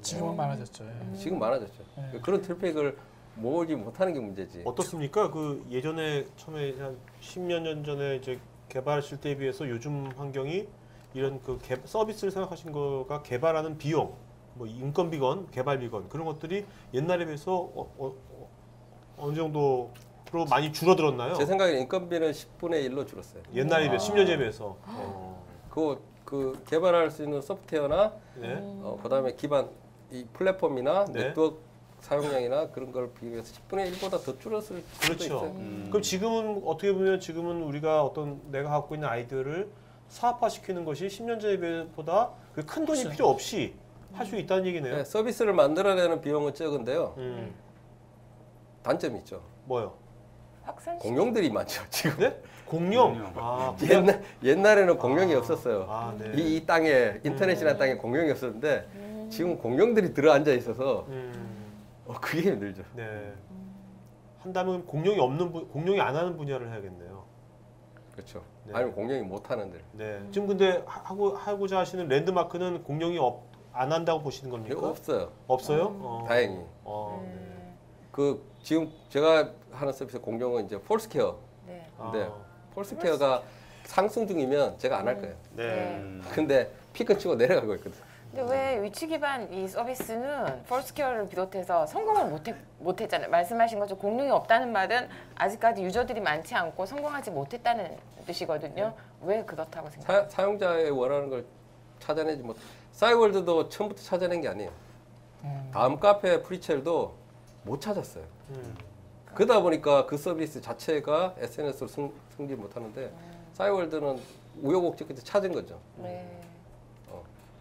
지금은 많아졌죠. 예. 지금 많아졌죠. 네. 그런 트래픽을 모으지 못하는 게 문제지. 어떻습니까? 그 예전에 처음에 한 10몇 년 전에 이제 개발하실 때에 비해서 요즘 환경이 이런 그 서비스를 생각하신 거가 개발하는 비용, 뭐 인건비건 개발비건 그런 것들이 옛날에 비해서 어느 정도로 많이 줄어들었나요? 제 생각에는 인건비는 10분의 1로 줄었어요. 옛날에 비해 10년 전에 비해서. 그 개발할 수 있는 소프트웨어나 네. 그다음에 기반 이 플랫폼이나 네. 네트워크 사용량이나 그런 걸 비교해서 10분의 1보다 더 줄었을 수도 그렇죠. 있어요. 그럼 지금은 어떻게 보면 지금은 우리가 어떤 내가 갖고 있는 아이디어를 사업화시키는 것이 10년 전보다 그 큰 돈이 필요 없이 할 수 있다는 얘기네요. 네, 서비스를 만들어내는 비용은 적은데요. 단점이 있죠. 뭐요? 확산 공룡들이 많죠 지금. 네? 공룡. 공룡. 아, 옛날에는 공룡이 없었어요. 아, 네. 이 땅에 인터넷이라는 땅에 공룡이 없었는데 지금 공룡들이 들어 앉아 있어서 그게 힘들죠. 네. 한다면 공룡이 안 하는 분야를 해야겠네요. 그렇죠. 네. 아니면 공룡이 못 하는 데. 네. 지금 근데 하고자 하시는 랜드마크는 공룡이 안 한다고 보시는 겁니까? 없어요. 없어요? 다행히. 네. 그 지금 제가 하는 서비스 공룡은 이제 폴스케어. 네. 근데 아. 폴스케어가 상승 중이면 제가 안 할 거예요. 네. 근데 피크 치고 내려가고 있거든. 근데 왜 위치 기반 이 서비스는 폴스케어를 비롯해서 성공을 못했잖아요. 말씀하신 것처럼 공룡이 없다는 말은 아직까지 유저들이 많지 않고 성공하지 못했다는 뜻이거든요. 왜 그렇다고 생각해요? 사용자의 원하는 걸 찾아내지 못. 싸이월드도 처음부터 찾아낸 게 아니에요. 다음 카페 프리첼도 못 찾았어요. 그러다 보니까 그 서비스 자체가 SNS로 승질 못하는데 싸이월드는 우여곡절 끝에 찾은 거죠. 네.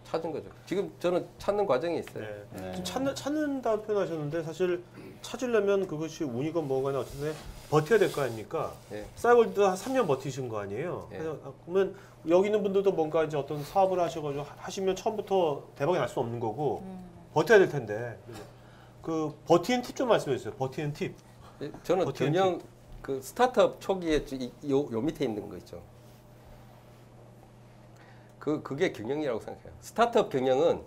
찾은 거죠. 지금 저는 찾는 과정이 있어요. 네. 지금 찾는다고 표현하셨는데 사실 찾으려면 그것이 운이건 뭐건 어쨌든 버텨야 될 거 아닙니까? 네. 싸이월드도 한 3년 버티신 거 아니에요? 네. 그래서 그러면 여기 있는 분들도 뭔가 이제 어떤 사업을 하셔가지고 하시면 처음부터 대박이 날 수 없는 거고 버텨야 될 텐데 그 버티는 팁 좀 말씀해 주세요. 버티는 팁. 저는 버티는 경영 그 스타트업 초기에 요 밑에 있는 거 있죠. 그게 경영이라고 생각해요. 스타트업 경영은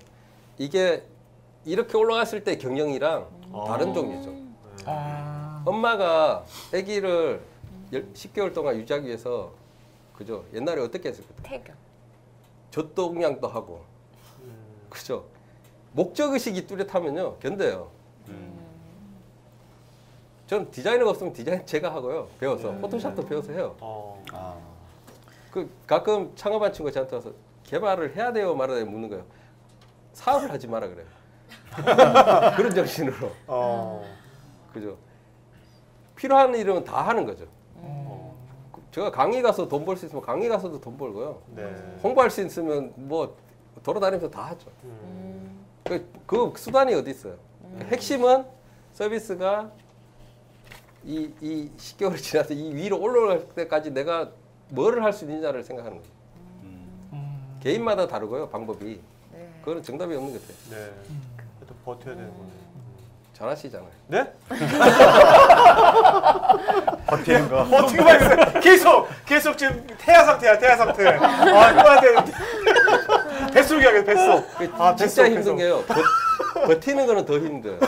이게 이렇게 올라갔을 때 경영이랑 다른 종류죠. 엄마가 아기를 10개월 동안 유지하기 위해서 그죠? 옛날에 어떻게 했을까요? 태교. 젖동량도 하고 그죠? 목적의식이 뚜렷하면요 견뎌요. 전 디자이너가 없으면 디자인 제가 하고요. 배워서 포토샵도 배워서 해요. 아. 그 가끔 창업한 친구가 저한테 와서 개발을 해야 돼요 말아야 돼요 묻는 거예요. 사업을 하지 마라 그래요. 그런 정신으로. 그죠? 필요한 일은 다 하는 거죠. 제가 강의 가서 돈 벌 수 있으면 강의 가서도 돈 벌고요. 네. 홍보할 수 있으면 뭐 돌아다니면서 다 하죠. 그 수단이 어디 있어요? 핵심은 서비스가 이 10개월이 지나서 이 위로 올라갈 때까지 내가 뭐를 할 수 있느냐를 생각하는 거죠. 개인마다 다르고요 방법이. 네. 그거는 정답이 없는 것 같아요. 네. 또 버텨야 되는 거네. 잘하시잖아요. 네? 버티는 거. 버티고만 있어요. 계속 지금 태아 상태야, 태아 상태. 아, 이거한테 뱃속이야, 뱃속. 아, 진짜 뱃속, 힘든 게요. 버티는 거는 더 힘들어요.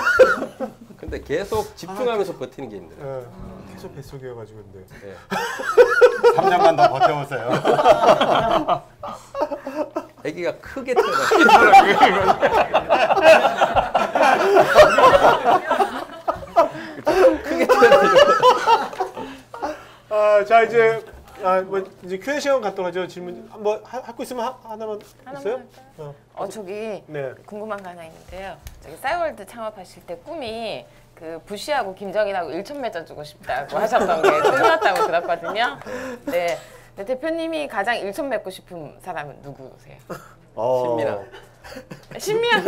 근데 계속 집중하면서 버티는 게 힘들어요. 네. 계속 뱃속이어가지고 근데. 네. 3년만 더 버텨보세요. 아기가 크게 태어나요. 크게 태어나요. 자 이제 뭐 이제 Q&A 시간 갖도록 하죠. 질문 한번 할 거 있으면 하나만 있어요? 저기 네. 궁금한 거 하나 있는데요. 저기 싸이월드 창업하실 때 꿈이 그 부시하고 김정인하고 일천 맺어주고 싶다고 하셨던 게 꿈이었다고 들었거든요. 네. 근데 대표님이 가장 일천 맺고 싶은 사람은 누구세요? 신민아. 신미야.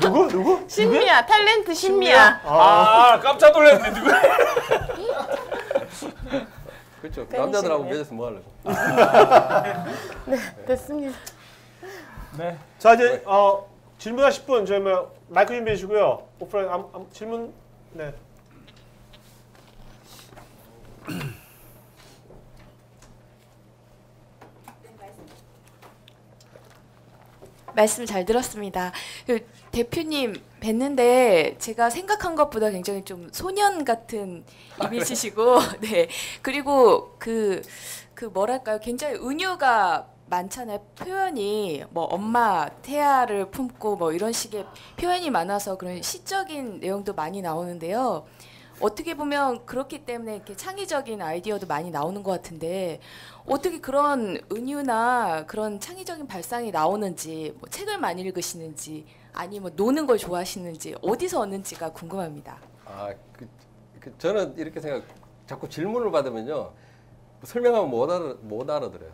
누구? 신미야. 탤런트 신미야. 아 깜짝 놀랐네 누구? 그렇죠. 팬이시네. 남자들하고 맺어서 뭐 하려고. 네, 됐습니다. 네. 자 이제 질문하실 분 저희 뭐 마이크 준비해 주시고요. 오프라인 질문 네. 말씀 잘 들었습니다. 그 대표님 뵀는데 제가 생각한 것보다 굉장히 좀 소년 같은 이미지시고, 네. 그리고 그 뭐랄까요, 굉장히 은유가 많잖아요. 표현이 뭐 엄마 태아를 품고 뭐 이런 식의 표현이 많아서 그런 시적인 내용도 많이 나오는데요. 어떻게 보면 그렇기 때문에 이렇게 창의적인 아이디어도 많이 나오는 것 같은데 어떻게 그런 은유나 그런 창의적인 발상이 나오는지, 뭐 책을 많이 읽으시는지 아니면 노는 걸 좋아하시는지 어디서 얻는지가 궁금합니다. 저는 이렇게 생각. 자꾸 질문을 받으면요 설명하면 못 알아들어요.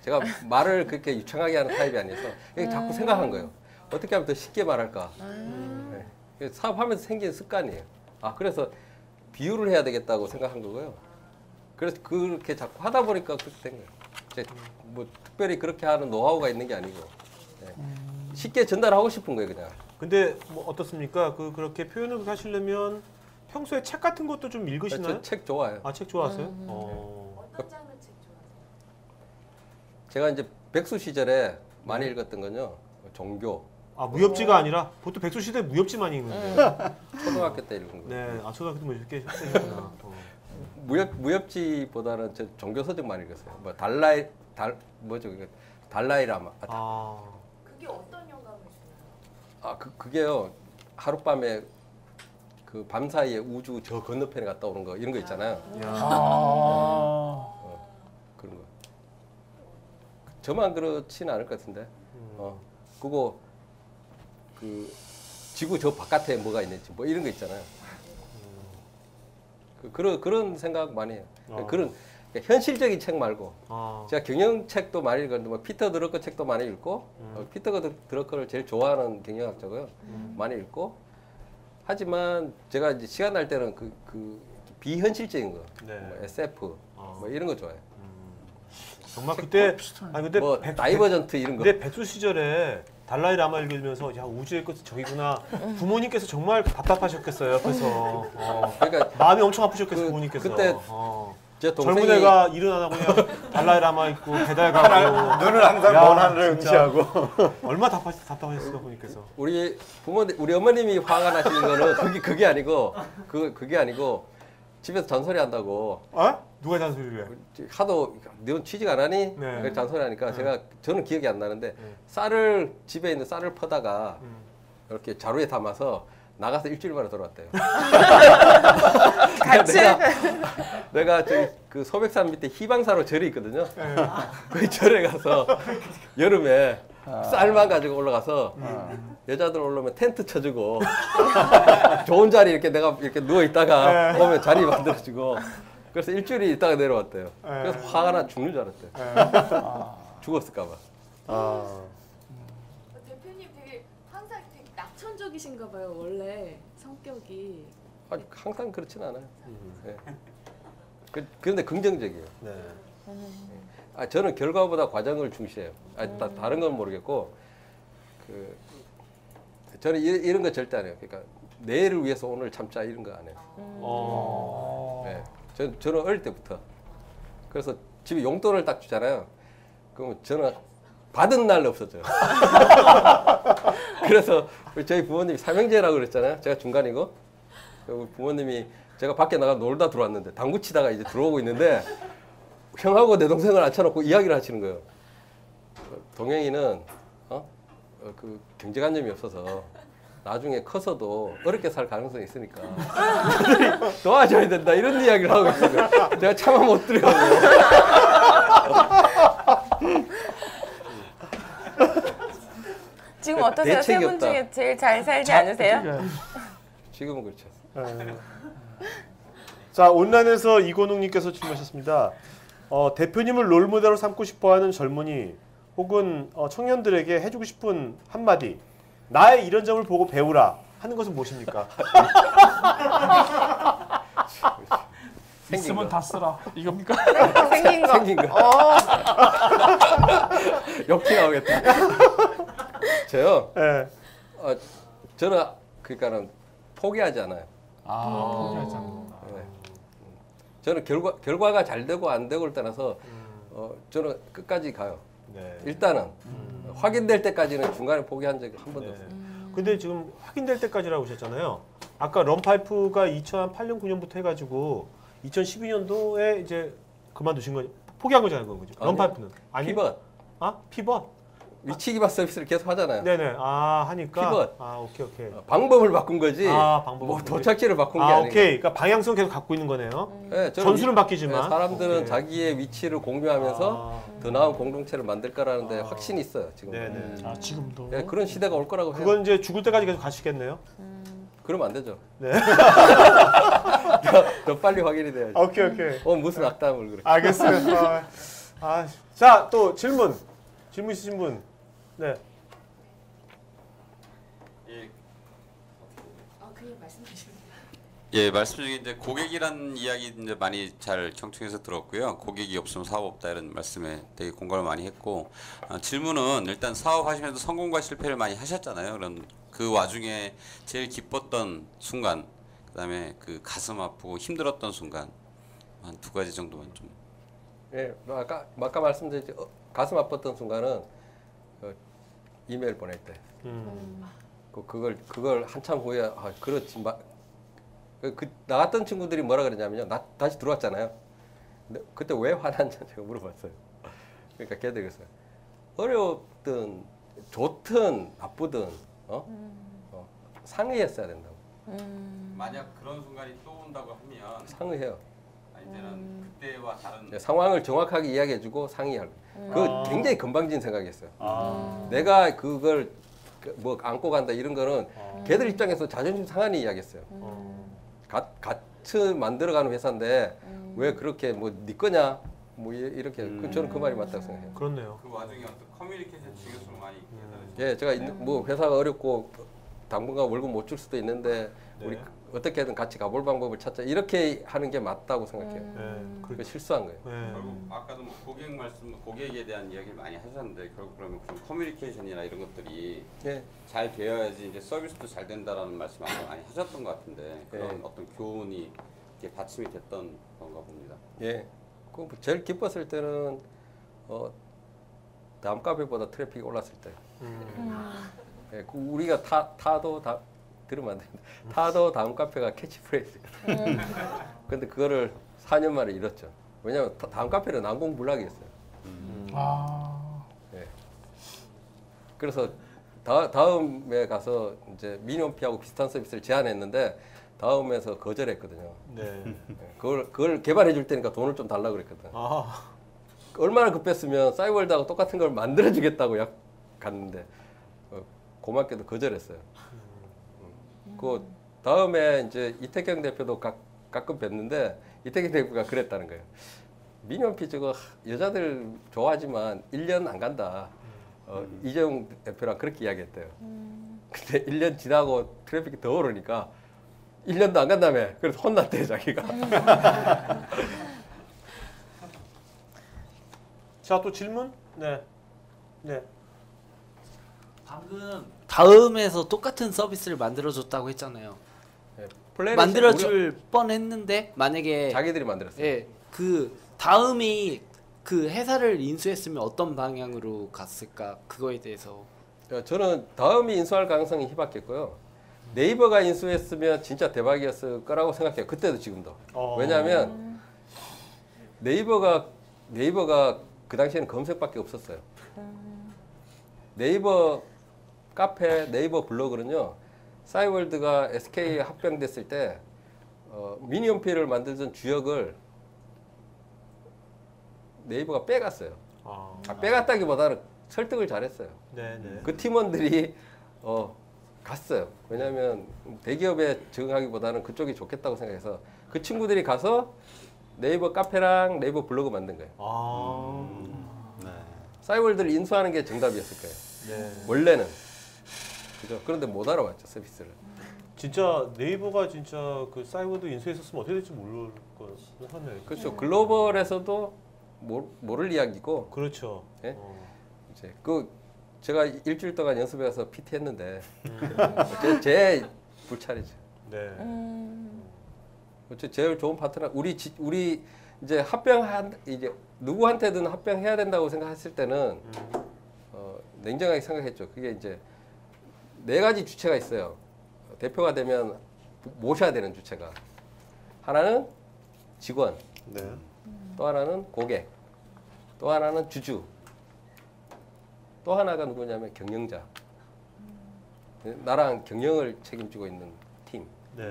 제가 말을 그렇게 유창하게 하는 타입이 아니어서 그냥 자꾸 생각한 거예요. 어떻게 하면 더 쉽게 말할까. 네. 사업하면서 생긴 습관이에요. 그래서 비유를 해야 되겠다고 생각한 거고요. 그래서 그렇게 자꾸 하다 보니까 그렇게 된 거예요. 뭐 특별히 그렇게 하는 노하우가 있는 게 아니고 네. 쉽게 전달하고 싶은 거예요, 그냥. 근데 뭐 어떻습니까? 그렇게 표현을 하시려면 평소에 책 같은 것도 좀 읽으시나요? 저 책 좋아해요. 책 좋아하세요? 어떤 장르 책 좋아하세요? 제가 이제 백수 시절에 많이 읽었던 건요. 종교. 무협지가 아니라 보통 백수 시대 무협지 많이 읽는데. 초등학교 때 읽은 거. 네, 초등학교 때 뭐 이렇게 쓰셨구나. 무협지보다는 저 종교 서적 많이 읽었어요. 뭐 뭐죠 이게 달라이라마. 그게 어떤 영감을 주나요? 그게요. 하룻밤에 그 밤 사이에 우주 저 건너편에 갔다 오는 거 이런 거 있잖아요. 그런 거. 저만 그렇지는 않을 것 같은데. 그거 그 지구 저 바깥에 뭐가 있는지 뭐 이런 거 있잖아요. 그런 생각 많이 해요. 그런 현실적인 책 말고 제가 경영책도 많이 읽었는데 뭐 피터 드러커 책도 많이 읽고 피터 드러커를 제일 좋아하는 경영학자고요. 많이 읽고 하지만 제가 이제 시간 날 때는 그 비현실적인 거, 네. 뭐 SF 뭐 이런 거 좋아해요. 정말 그때 근데 뭐 다이버전트 이런 거. 근데 백수 시절에 달라이라마 읽으면서 야 우주의 끝은 저기구나. 부모님께서 정말 답답하셨겠어요. 옆에서 그러니까 마음이 엄청 아프셨겠어요. 부모님께서. 그때 제 젊은 동생이 애가 일어나나 그냥 달라이라마 있고 배달 가고 눈은 항상 야, 먼 하늘을 진짜. 응시하고. 얼마나 답답하셨을까 부모님께서. 우리 부모님, 우리 어머님이 화가 나시는 거는 그게 아니고 그게 아니고 집에서 잔소리 한다고 어? 누가 잔소리를 해? 하도 넌 취직 안 하니? 네. 그렇게 잔소리 하니까 저는 기억이 안 나는데 네. 쌀을 집에 있는 쌀을 퍼다가 음. 이렇게 자루에 담아서 나가서 일주일 만에 돌아왔대요. 같이 내가 저기 그 소백산 밑에 희방사로 절이 있거든요. 네. 그 절에 가서 여름에 쌀만 가지고 올라가서 여자들 올라오면 텐트 쳐주고 좋은 자리 이렇게 내가 이렇게 누워 있다가 네. 오면 자리 만들어주고 그래서 일주일 있다가 내려왔대요. 그래서 화가 나 죽는 줄 알았대요. 죽었을까봐. 대표님 되게 항상 되게 낙천적이신가 봐요. 원래 성격이. 아니 항상 그렇진 않아요. 네. 그런데 긍정적이에요. 네. 저는 결과보다 과정을 중시해요. 다른 건 모르겠고 저는 이런 거 절대 안 해요. 그러니까 내일을 위해서 오늘 참자 이런 거 안 해요. 네. 저는 어릴 때부터 그래서 집에 용돈을 딱 주잖아요. 그러면 저는 받은 날 없어져요. 그래서 저희 부모님이 삼형제라고 그랬잖아요. 제가 중간이고 우리 부모님이 제가 밖에 나가 놀다 들어왔는데 당구 치다가 이제 들어오고 있는데 형하고 내 동생을 앉혀놓고 이야기를 하시는 거예요. 동영이는 그 경제관념이 없어서 나중에 커서도 어렵게 살 가능성이 있으니까 도와줘야 된다 이런 이야기를 하고 있어요. 제가 차마 못 들어가고. 지금 어떠세요? 세 대책이 분 없다. 중에 제일 잘 살지 않으세요? 지금은 그렇죠. 자, 온라인에서 이건웅님께서 질문하셨습니다. 대표님을 롤모델로 삼고 싶어하는 젊은이 혹은 청년들에게 해주고 싶은 한마디. 나의 이런 점을 보고 배우라 하는 것은 무엇입니까? 있으면 다 쓰라. 이겁니까? 생긴 거. 생긴 거. 욕기 나오겠다. 저요. 네. 저는 그러니까는 포기하지 않아요. 포기하지 않는다. 네. 저는 결과가 잘 되고 안 되고를 떠나서 저는 끝까지 가요. 네. 일단은 확인될 때까지는 중간에 포기한 적이 한 번도 없어요. 근데 지금 확인될 때까지라고 하셨잖아요. 아까 런파이프가 2008년 9년부터 해가지고 2012년도에 이제 그만두신 거 포기한 거잖아요, 그건 그죠? 아니요. 런파이프는 아니 피벗. 피벗. 위치기반 서비스를 계속 하잖아요. 네네. 하니까. 피벗. 오케이. 방법을 바꾼 거지. 방법을 뭐 바꾼 거지. 도착지를 바꾼 게 아니고. 오케이. 그러니까 방향성 계속 갖고 있는 거네요. 네, 저는 전술은 바뀌지만. 네, 사람들은 오케이. 자기의 위치를 공유하면서 더 나은 공동체를 만들 거라는데 확신이 있어요 지금. 네네. 지금도. 네, 그런 시대가 올 거라고 해요. 그건 이제 죽을 때까지 계속 가시겠네요. 그러면 안 되죠. 네. 더 빨리 확인이 돼야지. 오케이. 무슨 악담을 그렇게. 알겠어요. 자, 또 질문 있으신 분. 네. 그냥 말씀하시면 예, 말씀 중에 이제 고객이란 이야기 이제 많이 잘 경청해서 들었고요. 고객이 없으면 사업 없다 이런 말씀에 되게 공감을 많이 했고 질문은 일단 사업하시면서 성공과 실패를 많이 하셨잖아요. 그런 그 와중에 제일 기뻤던 순간, 그다음에 그 가슴 아프고 힘들었던 순간 한 두 가지 정도만 좀. 예, 아까 말씀드렸지 가슴 아팠던 순간은 이메일 보낼 때. 그걸 한참 후에 그렇지 나갔던 친구들이 뭐라 그랬냐면요. 나 다시 들어왔잖아요. 근데 그때 왜 화났는지 제가 물어봤어요. 그러니까 걔들이 그랬어요. 어려웠든 좋든 나쁘든 상의했어야 된다고. 만약 그런 순간이 또 온다고 하면 상의해요. 이제는 그때와 다른 네, 상황을 정확하게 이야기해주고 상의하고. 그거 굉장히 건방진 생각이었어요. 내가 그걸 뭐 안고 간다 이런 거는 걔들 입장에서 자존심 상하는 이야기였어요. 같이 만들어가는 회사인데 왜 그렇게 뭐 네 거냐 뭐 이렇게 저는 그 말이 맞다고 생각해요. 그렇네요. 그 와중에 어떤 커뮤니케이션 중요성을 많이 계산하시고 예, 제가 뭐 회사가 어렵고 당분간 월급 못 줄 수도 있는데 우리 어떻게든 같이 가볼 방법을 찾자 이렇게 하는 게 맞다고 생각해요. 네. 그 실수한 거예요. 결국 아까도 뭐 고객에 대한 이야기를 많이 하셨는데 결국 그러면 그런 커뮤니케이션이나 이런 것들이 예. 잘 되어야지 이제 서비스도 잘 된다라는 말씀 아까 많이 하셨던 것 같은데 그런 어떤 교훈이 이렇게 받침이 됐던 건가 봅니다. 예. 그 제일 기뻤을 때는 다음 카페보다 트래픽이 올랐을 때. 예, 그 우리가 타도 들으면 안 됩니다. 타도 다음 카페가 캐치프레이즈. 근데 그거를 4년 만에 잃었죠. 왜냐하면 다음 카페는 난공불락이었어요. 예. 그래서 다음에 가서 이제 미니홈피하고 비슷한 서비스를 제안했는데 다음에서 거절했거든요. 네. 예, 그걸 개발해 줄 테니까 돈을 좀 달라고 그랬거든. 아. 얼마나 급했으면 싸이월드하고 똑같은 걸 만들어 주겠다고 갔는데 고맙게도 거절했어요. 그 다음에 이제 이태경 대표도 가끔 뵀는데 이태경 대표가 그랬다는 거예요. 미니홈피 저거 여자들 좋아하지만 1년 안 간다. 이재용 대표랑 그렇게 이야기했대요. 근데 1년 지나고 트래픽이 더 오르니까 1년도 안 간다며. 그래서 혼났대요, 자기가. 자, 또 질문? 네. 네. 방금 다음에서 똑같은 서비스를 만들어줬다고 했잖아요. 플래닛이 만들어줄 뻔했는데 만약에 자기들이 만들었어요. 예, 그 다음이 그 회사를 인수했으면 어떤 방향으로 갔을까 그거에 대해서 저는 다음이 인수할 가능성이 희박했고요. 네이버가 인수했으면 진짜 대박이었을 거라고 생각해요. 그때도 지금도. 왜냐하면 네이버가 그 당시에는 검색밖에 없었어요. 네이버 카페, 네이버 블로그는요. 싸이월드가 SK에 합병됐을 때 미니홈피를 만들던 주역을 네이버가 빼갔어요. 빼갔다기보다는 설득을 잘했어요. 네. 그 팀원들이 갔어요. 왜냐하면 대기업에 적응하기보다는 그쪽이 좋겠다고 생각해서 그 친구들이 가서 네이버 카페랑 네이버 블로그 만든 거예요. 네. 싸이월드를 인수하는 게 정답이었을 거예요. 네. 원래는. 그죠? 그런데 못 알아봤죠, 서비스를. 진짜 네이버가 진짜 그 싸이월드 인수했었으면 어떻게 될지 모를 거 하네요. 그렇죠. 글로벌에서도 모를 이야기고. 그렇죠. 예? 이제 제가 일주일 동안 연습해 가서 PT 했는데 제 불찰이죠. 네. 그렇죠. 제일 좋은 파트너 우리 이제 이제 누구한테든 합병해야 된다고 생각했을 때는 냉정하게 생각했죠. 그게 이제 4가지 주체가 있어요. 대표가 되면 모셔야 되는 주체가. 하나는 직원, 네. 또 하나는 고객, 또 하나는 주주, 또 하나가 누구냐면 경영자. 나랑 경영을 책임지고 있는 팀. 네.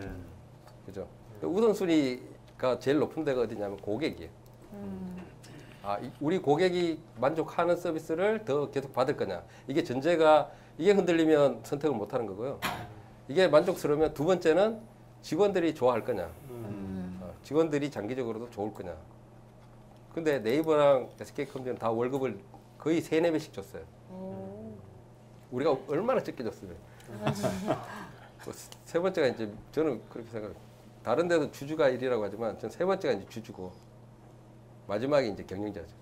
그죠? 우선순위가 제일 높은 데가 어디냐면 고객이에요. 우리 고객이 만족하는 서비스를 더 계속 받을 거냐. 이게 전제가 이게 흔들리면 선택을 못 하는 거고요. 이게 만족스러우면 두 번째는 직원들이 좋아할 거냐. 직원들이 장기적으로도 좋을 거냐. 근데 네이버랑 SK컴퓨터는 다 월급을 거의 3-4배씩 줬어요. 우리가 얼마나 적게 줬으면. 세 번째가 이제 저는 그렇게 생각해요. 다른 데도 주주가 1이라고 하지만 전 세 번째가 이제 주주고 마지막이 이제 경영자죠.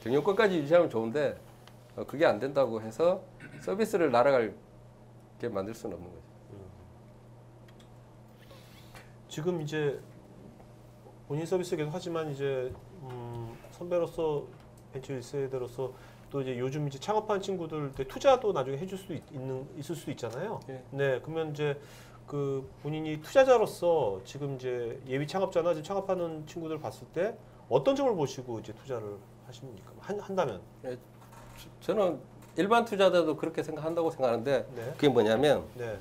경영권까지 유지하면 좋은데 그게 안 된다고 해서 서비스를 날아가게 만들 수는 없는 거죠. 지금 이제 본인 서비스 계속 하지만 이제 선배로서 벤처 1세대로서 또 이제 요즘 이제 창업한 친구들 투자도 나중에 해줄 수 있을 수도 있잖아요. 예. 네, 그러면 이제 그 본인이 투자자로서 지금 이제 예비 창업자나 지금 창업하는 친구들 봤을 때 어떤 점을 보시고 이제 투자를 하십니까? 한다면? 예, 저는 일반 투자자도 그렇게 생각한다고 생각하는데 네. 그게 뭐냐면 네.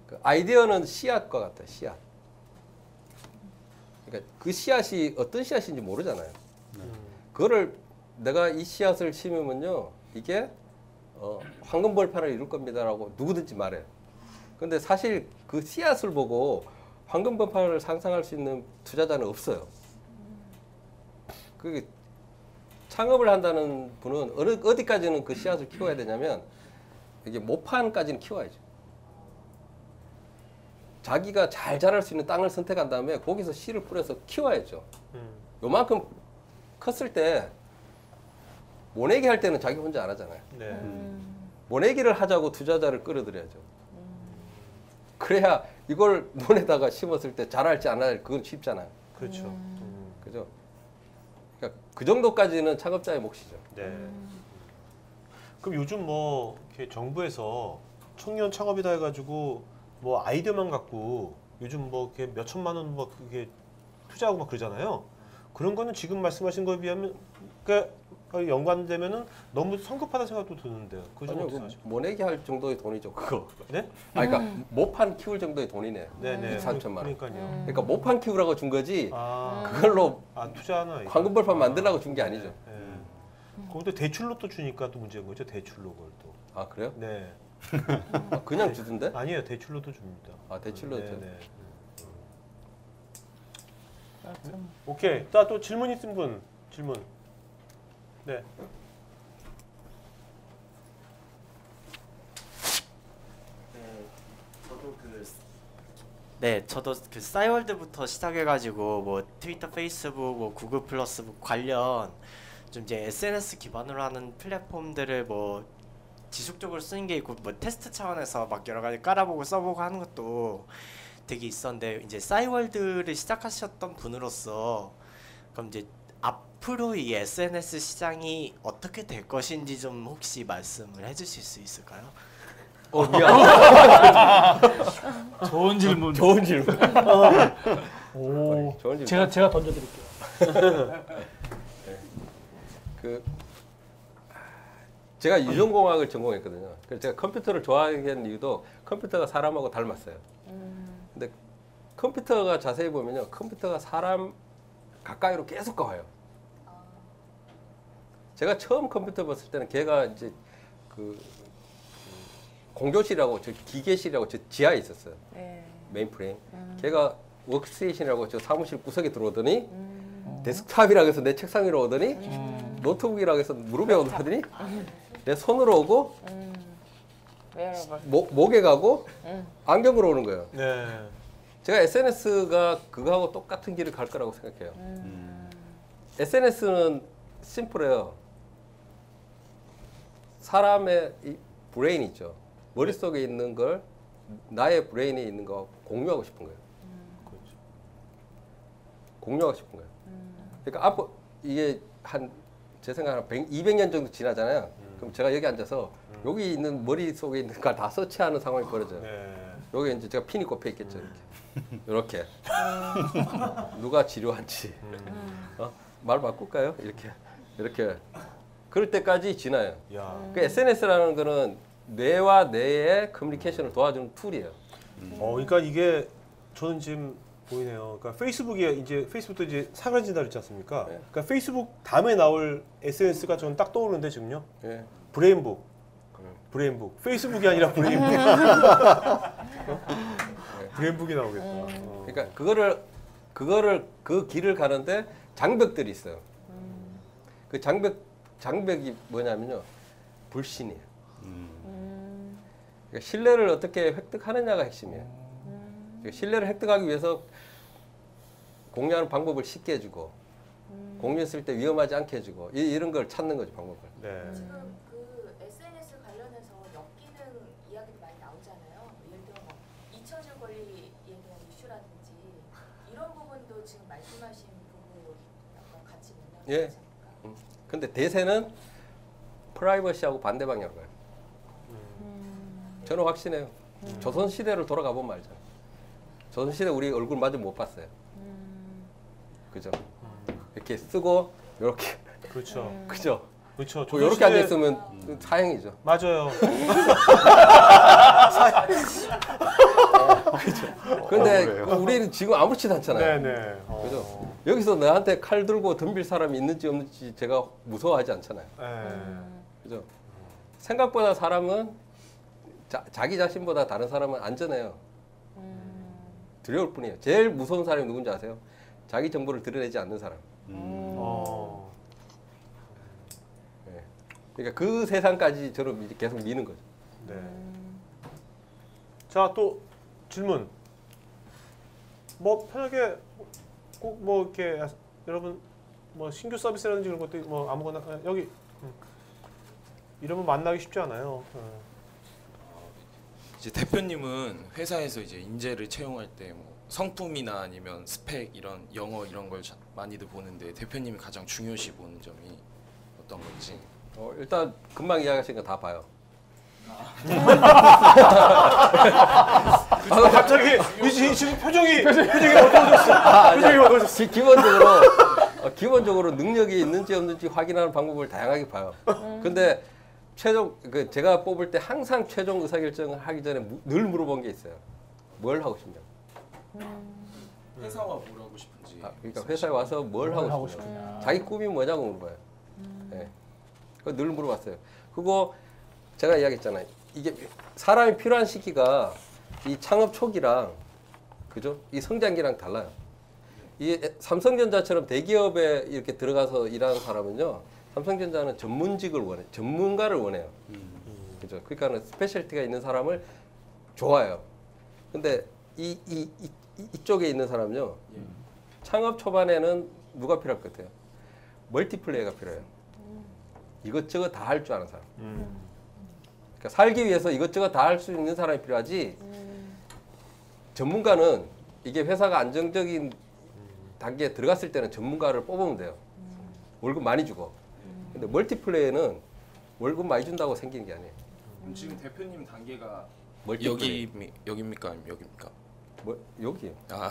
그 아이디어는 씨앗과 같아요. 씨앗. 그러니까 그 씨앗이 어떤 씨앗인지 모르잖아요. 그거를 내가 이 씨앗을 심으면요 이게 황금벌판을 이룰 겁니다라고 누구든지 말해요. 근데 사실 그 씨앗을 보고 황금벌판을 상상할 수 있는 투자자는 없어요. 그게 창업을 한다는 분은 어디까지는 그 씨앗을 키워야 되냐면 이게 모판까지는 키워야죠. 자기가 잘 자랄 수 있는 땅을 선택한 다음에 거기서 씨를 뿌려서 키워야죠. 요만큼 컸을 때 모내기 할 때는 자기 혼자 안 하잖아요. 네. 모내기를 하자고 투자자를 끌어들여야죠. 그래야 이걸 논에다가 심었을 때 자랄지 안 자랄지 그건 쉽잖아요. 그렇죠. 그죠? 그러니까 그 정도까지는 창업자의 몫이죠. 네. 그럼 요즘 뭐 이렇게 정부에서 청년 창업이다 해가지고 뭐 아이디어만 갖고 요즘 뭐 이렇게 몇 천만 원 뭐 그게 투자하고 막 그러잖아요. 그런 거는 지금 말씀하신 거에 비하면 그 연관되면은 너무 성급하다 생각도 드는데요. 그죠? 아니요, 모내기 할 정도의 돈이죠, 그거. 네? 아, 그러니까 모판 키울 정도의 돈이네. 네네. 3천만 원. 그러니까요. 그러니까 모판 키우라고 준 거지. 아, 그걸로 투자하나 이거. 황금벌판 만들라고 준 게 아니죠. 네. 그것도 대출로 또 주니까 또 문제인 거죠. 대출로 그걸 또. 아 그래요? 네. 아, 그냥 주던데? 아니에요. 대출로도 줍니다. 아 대출로 줘. 네. 오케이. 또 질문 있은 분 질문. 네. 저도 그 싸이월드부터 시작해가지고 뭐 트위터, 페이스북, 뭐 구글 플러스 관련 좀 이제 SNS 기반으로 하는 플랫폼들을 뭐 지속적으로 쓰는 게 있고 뭐 테스트 차원에서 막 여러 가지 깔아보고 써보고 하는 것도 되게 있었는데 이제 싸이월드를 시작하셨던 분으로서 그럼 이제 앞으로 이 SNS 시장이 어떻게 될 것인지 좀 혹시 말씀을 해주실 수 있을까요? 미안. 좋은 질문. 좋은 질문. 오, 좋은 질문. 제가 던져드릴게요. 제가 유전공학을 전공했거든요. 그래서 제가 컴퓨터를 좋아하게 된 이유도 컴퓨터가 사람하고 닮았어요. 근데 컴퓨터가 자세히 보면요, 컴퓨터가 사람 가까이로 계속 가요. 제가 처음 컴퓨터 봤을 때는 걔가 이제 그 공교실이라고 저 기계실이라고 저 지하에 있었어요. 네. 메인프레임. 걔가 워크스테이션이라고 저 사무실 구석에 들어오더니 데스크탑이라고 해서 내 책상 위로 오더니 노트북이라고 해서 무릎에 오더니 내 손으로 오고 목에 가고 안경으로 오는 거예요. 네. 제가 SNS가 그거하고 똑같은 길을 갈 거라고 생각해요. SNS는 심플해요. 사람의 이 브레인 있죠. 머릿속에 있는 걸 나의 브레인에 있는 거 공유하고 싶은 거예요. 그렇죠. 공유하고 싶은 거예요. 그러니까 앞으로 이게 제 생각에 200년 정도 지나잖아요. 그럼 제가 여기 앉아서 여기 있는 머릿속에 있는 걸 다 서치하는 상황이 벌어져요. 네. 여기 이제 제가 핀이 꼽혀 있겠죠. 이렇게. 누가 지루한지. 말 바꿀까요? 이렇게. 그럴 때까지 지나요. 야. 그 SNS라는 거는 뇌와 뇌의 커뮤니케이션을 도와주는 툴이에요. 그러니까 이게 저는 지금 보이네요. 그러니까 페이스북도 이제 사그라진다 그랬지 않습니까? 네. 그러니까 페이스북 다음에 나올 SNS가 저는 딱 떠오르는데 지금요. 예. 브레인북. 페이스북이 아니라 브레인북. 브레인북이 나오겠구나. 그러니까 그거를 그 길을 가는데 장벽들이 있어요. 그 장벽이 뭐냐면요. 불신이에요. 그러니까 신뢰를 어떻게 획득하느냐가 핵심이에요. 그러니까 신뢰를 획득하기 위해서 공유하는 방법을 쉽게 해주고 공유했을 때 위험하지 않게 해주고 이런 걸 찾는 거죠, 방법을. 네. 지금 그 SNS 관련해서 역기능 이야기도 많이 나오잖아요. 예를 들어 뭐 잊혀질 권리에 대한 이슈라든지 이런 부분도 지금 말씀하신 부분 약간 같이 맥락이 예. 있지 않을까? 근데 대세는 프라이버시하고 반대 방향으로 가요. 저는 확신해요. 조선시대를 돌아가 보면 알잖아요. 조선시대 우리 얼굴 마저 못 봤어요. 그죠? 이렇게 쓰고 이렇게 그렇죠. 그죠? 그렇죠. 뭐 이렇게 앉아 있으면 사형이죠. 맞아요. 근데 그래요? 우리는 지금 아무렇지도 않잖아요. 네네. 그죠? 여기서 나한테 칼 들고 덤빌 사람이 있는지 없는지 제가 무서워하지 않잖아요. 그죠? 생각보다 사람은 자기 자신보다 다른 사람은 안전해요. 두려울 뿐이에요. 제일 무서운 사람이 누군지 아세요? 자기 정보를 드러내지 않는 사람. 네. 그러니까 그 세상까지 저는 이제 계속 미는 거죠. 네. 자, 또 질문. 뭐 편하게 꼭 뭐 이렇게 여러분 뭐 신규 서비스라든지 그런 것도 뭐 아무거나 여기 이러면 만나기 쉽지 않아요. 이제 대표님은 회사에서 이제 인재를 채용할 때 뭐 성품이나 아니면 스펙 이런 영어 이런 걸 많이들 보는데 대표님이 가장 중요시 보는 점이 어떤 건지. 일단 금방 이야기하신 거 다 봐요. 갑자기 유진 씨 표정이 어떠셨어? 표정이 어떠셨어? 기본적으로 능력이 있는지 없는지 확인하는 방법을 다양하게 봐요. 근데 최종 제가 뽑을 때 항상 최종 의사결정을 하기 전에 늘 물어본 게 있어요. 뭘 하고 싶냐? 회사와 뭘 하고 싶은지. 그러니까 회사에 와서 뭘 하고 싶냐? 자기 꿈이 뭐냐고 물어봐요. 네. 그거 늘 물어봤어요. 그리고 제가 이야기했잖아요. 이게 사람이 필요한 시기가 이 창업 초기랑 그죠? 이 성장기랑 달라요. 이 삼성전자처럼 대기업에 이렇게 들어가서 일하는 사람은요. 삼성전자는 전문직을 원해, 전문가를 원해요. 그죠? 그러니까는 스페셜티가 있는 사람을 좋아해요. 근데 이쪽에 있는 사람은요. 창업 초반에는 누가 필요할 것 같아요? 멀티플레이가 필요해요. 이것저것 다 할 줄 아는 사람. 그러니까 살기 위해서 이것저것 다 할 수 있는 사람이 필요하지. 전문가는 이게 회사가 안정적인 단계에 들어갔을 때는 전문가를 뽑으면 돼요. 월급 많이 주고. 근데 멀티플레이는 월급 많이 준다고 생기는 게 아니에요. 지금 대표님 단계가 멀티플레이. 여기입니까 아니면 여기입니까? 뭐 여기요. 아.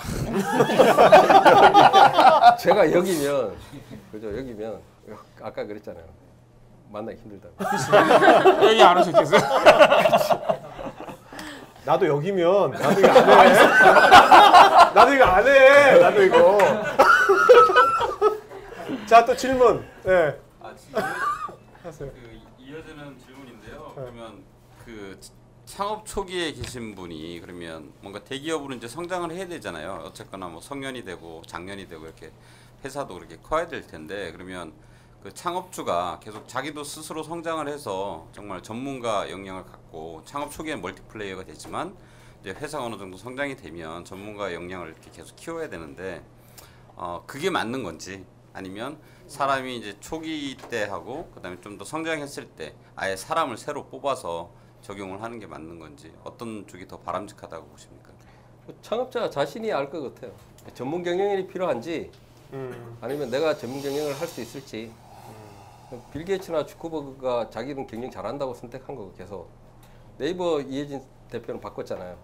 제가 여기면 그죠? 여기면 아까 그랬잖아요. 만나기 힘들다고. 여기 안 오셨겠어요? 나도 여기면 나도 이거 안 해. 나도 이거 안 해. 나도 이거. 자, 또 질문. 네. 하세요. 이어지는 질문인데요. 그러면 그 창업 초기에 계신 분이 그러면 뭔가 대기업으로 이제 성장을 해야 되잖아요. 어쨌거나 뭐 성년이 되고 장년이 되고 이렇게 회사도 그렇게 커야 될 텐데 그러면 그 창업주가 계속 자기도 스스로 성장을 해서 정말 전문가 역량을 갖고 창업 초기에는 멀티플레이어가 되지만 이제 회사가 어느 정도 성장이 되면 전문가 역량을 이렇게 계속 키워야 되는데 그게 맞는 건지 아니면 사람이 이제 초기 때 하고 그다음에 좀 더 성장했을 때 아예 사람을 새로 뽑아서 적용을 하는 게 맞는 건지 어떤 쪽이 더 바람직하다고 보십니까? 창업자 자신이 알 것 같아요. 전문 경영인이 필요한지 아니면 내가 전문 경영을 할 수 있을지. 빌 게이츠나 주커버그가 자기는 경영 잘한다고 선택한 거고 계속. 네이버 이해진 대표는 바꿨잖아요.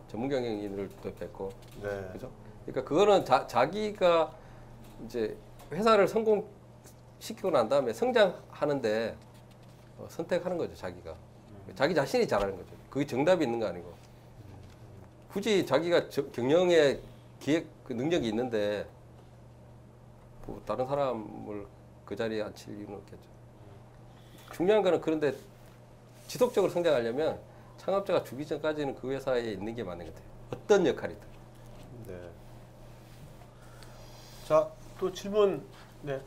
전문 경영인을 또 뺐고. 네. 그죠? 그러니까 그거는 자기가 이제 회사를 성공시키고 난 다음에 성장하는데 선택하는 거죠, 자기가. 자기 자신이 잘하는 거죠. 그게 정답이 있는 거 아니고. 굳이 자기가 경영에 기획 그 능력이 있는데 뭐 다른 사람을 그 자리에 앉힐 이유는 없겠죠. 중요한 거는 그런데 지속적으로 성장하려면 창업자가 주기 전까지는 그 회사에 있는 게 맞는 것 같아요. 어떤 역할이든. 네. 자, 또 질문. 네.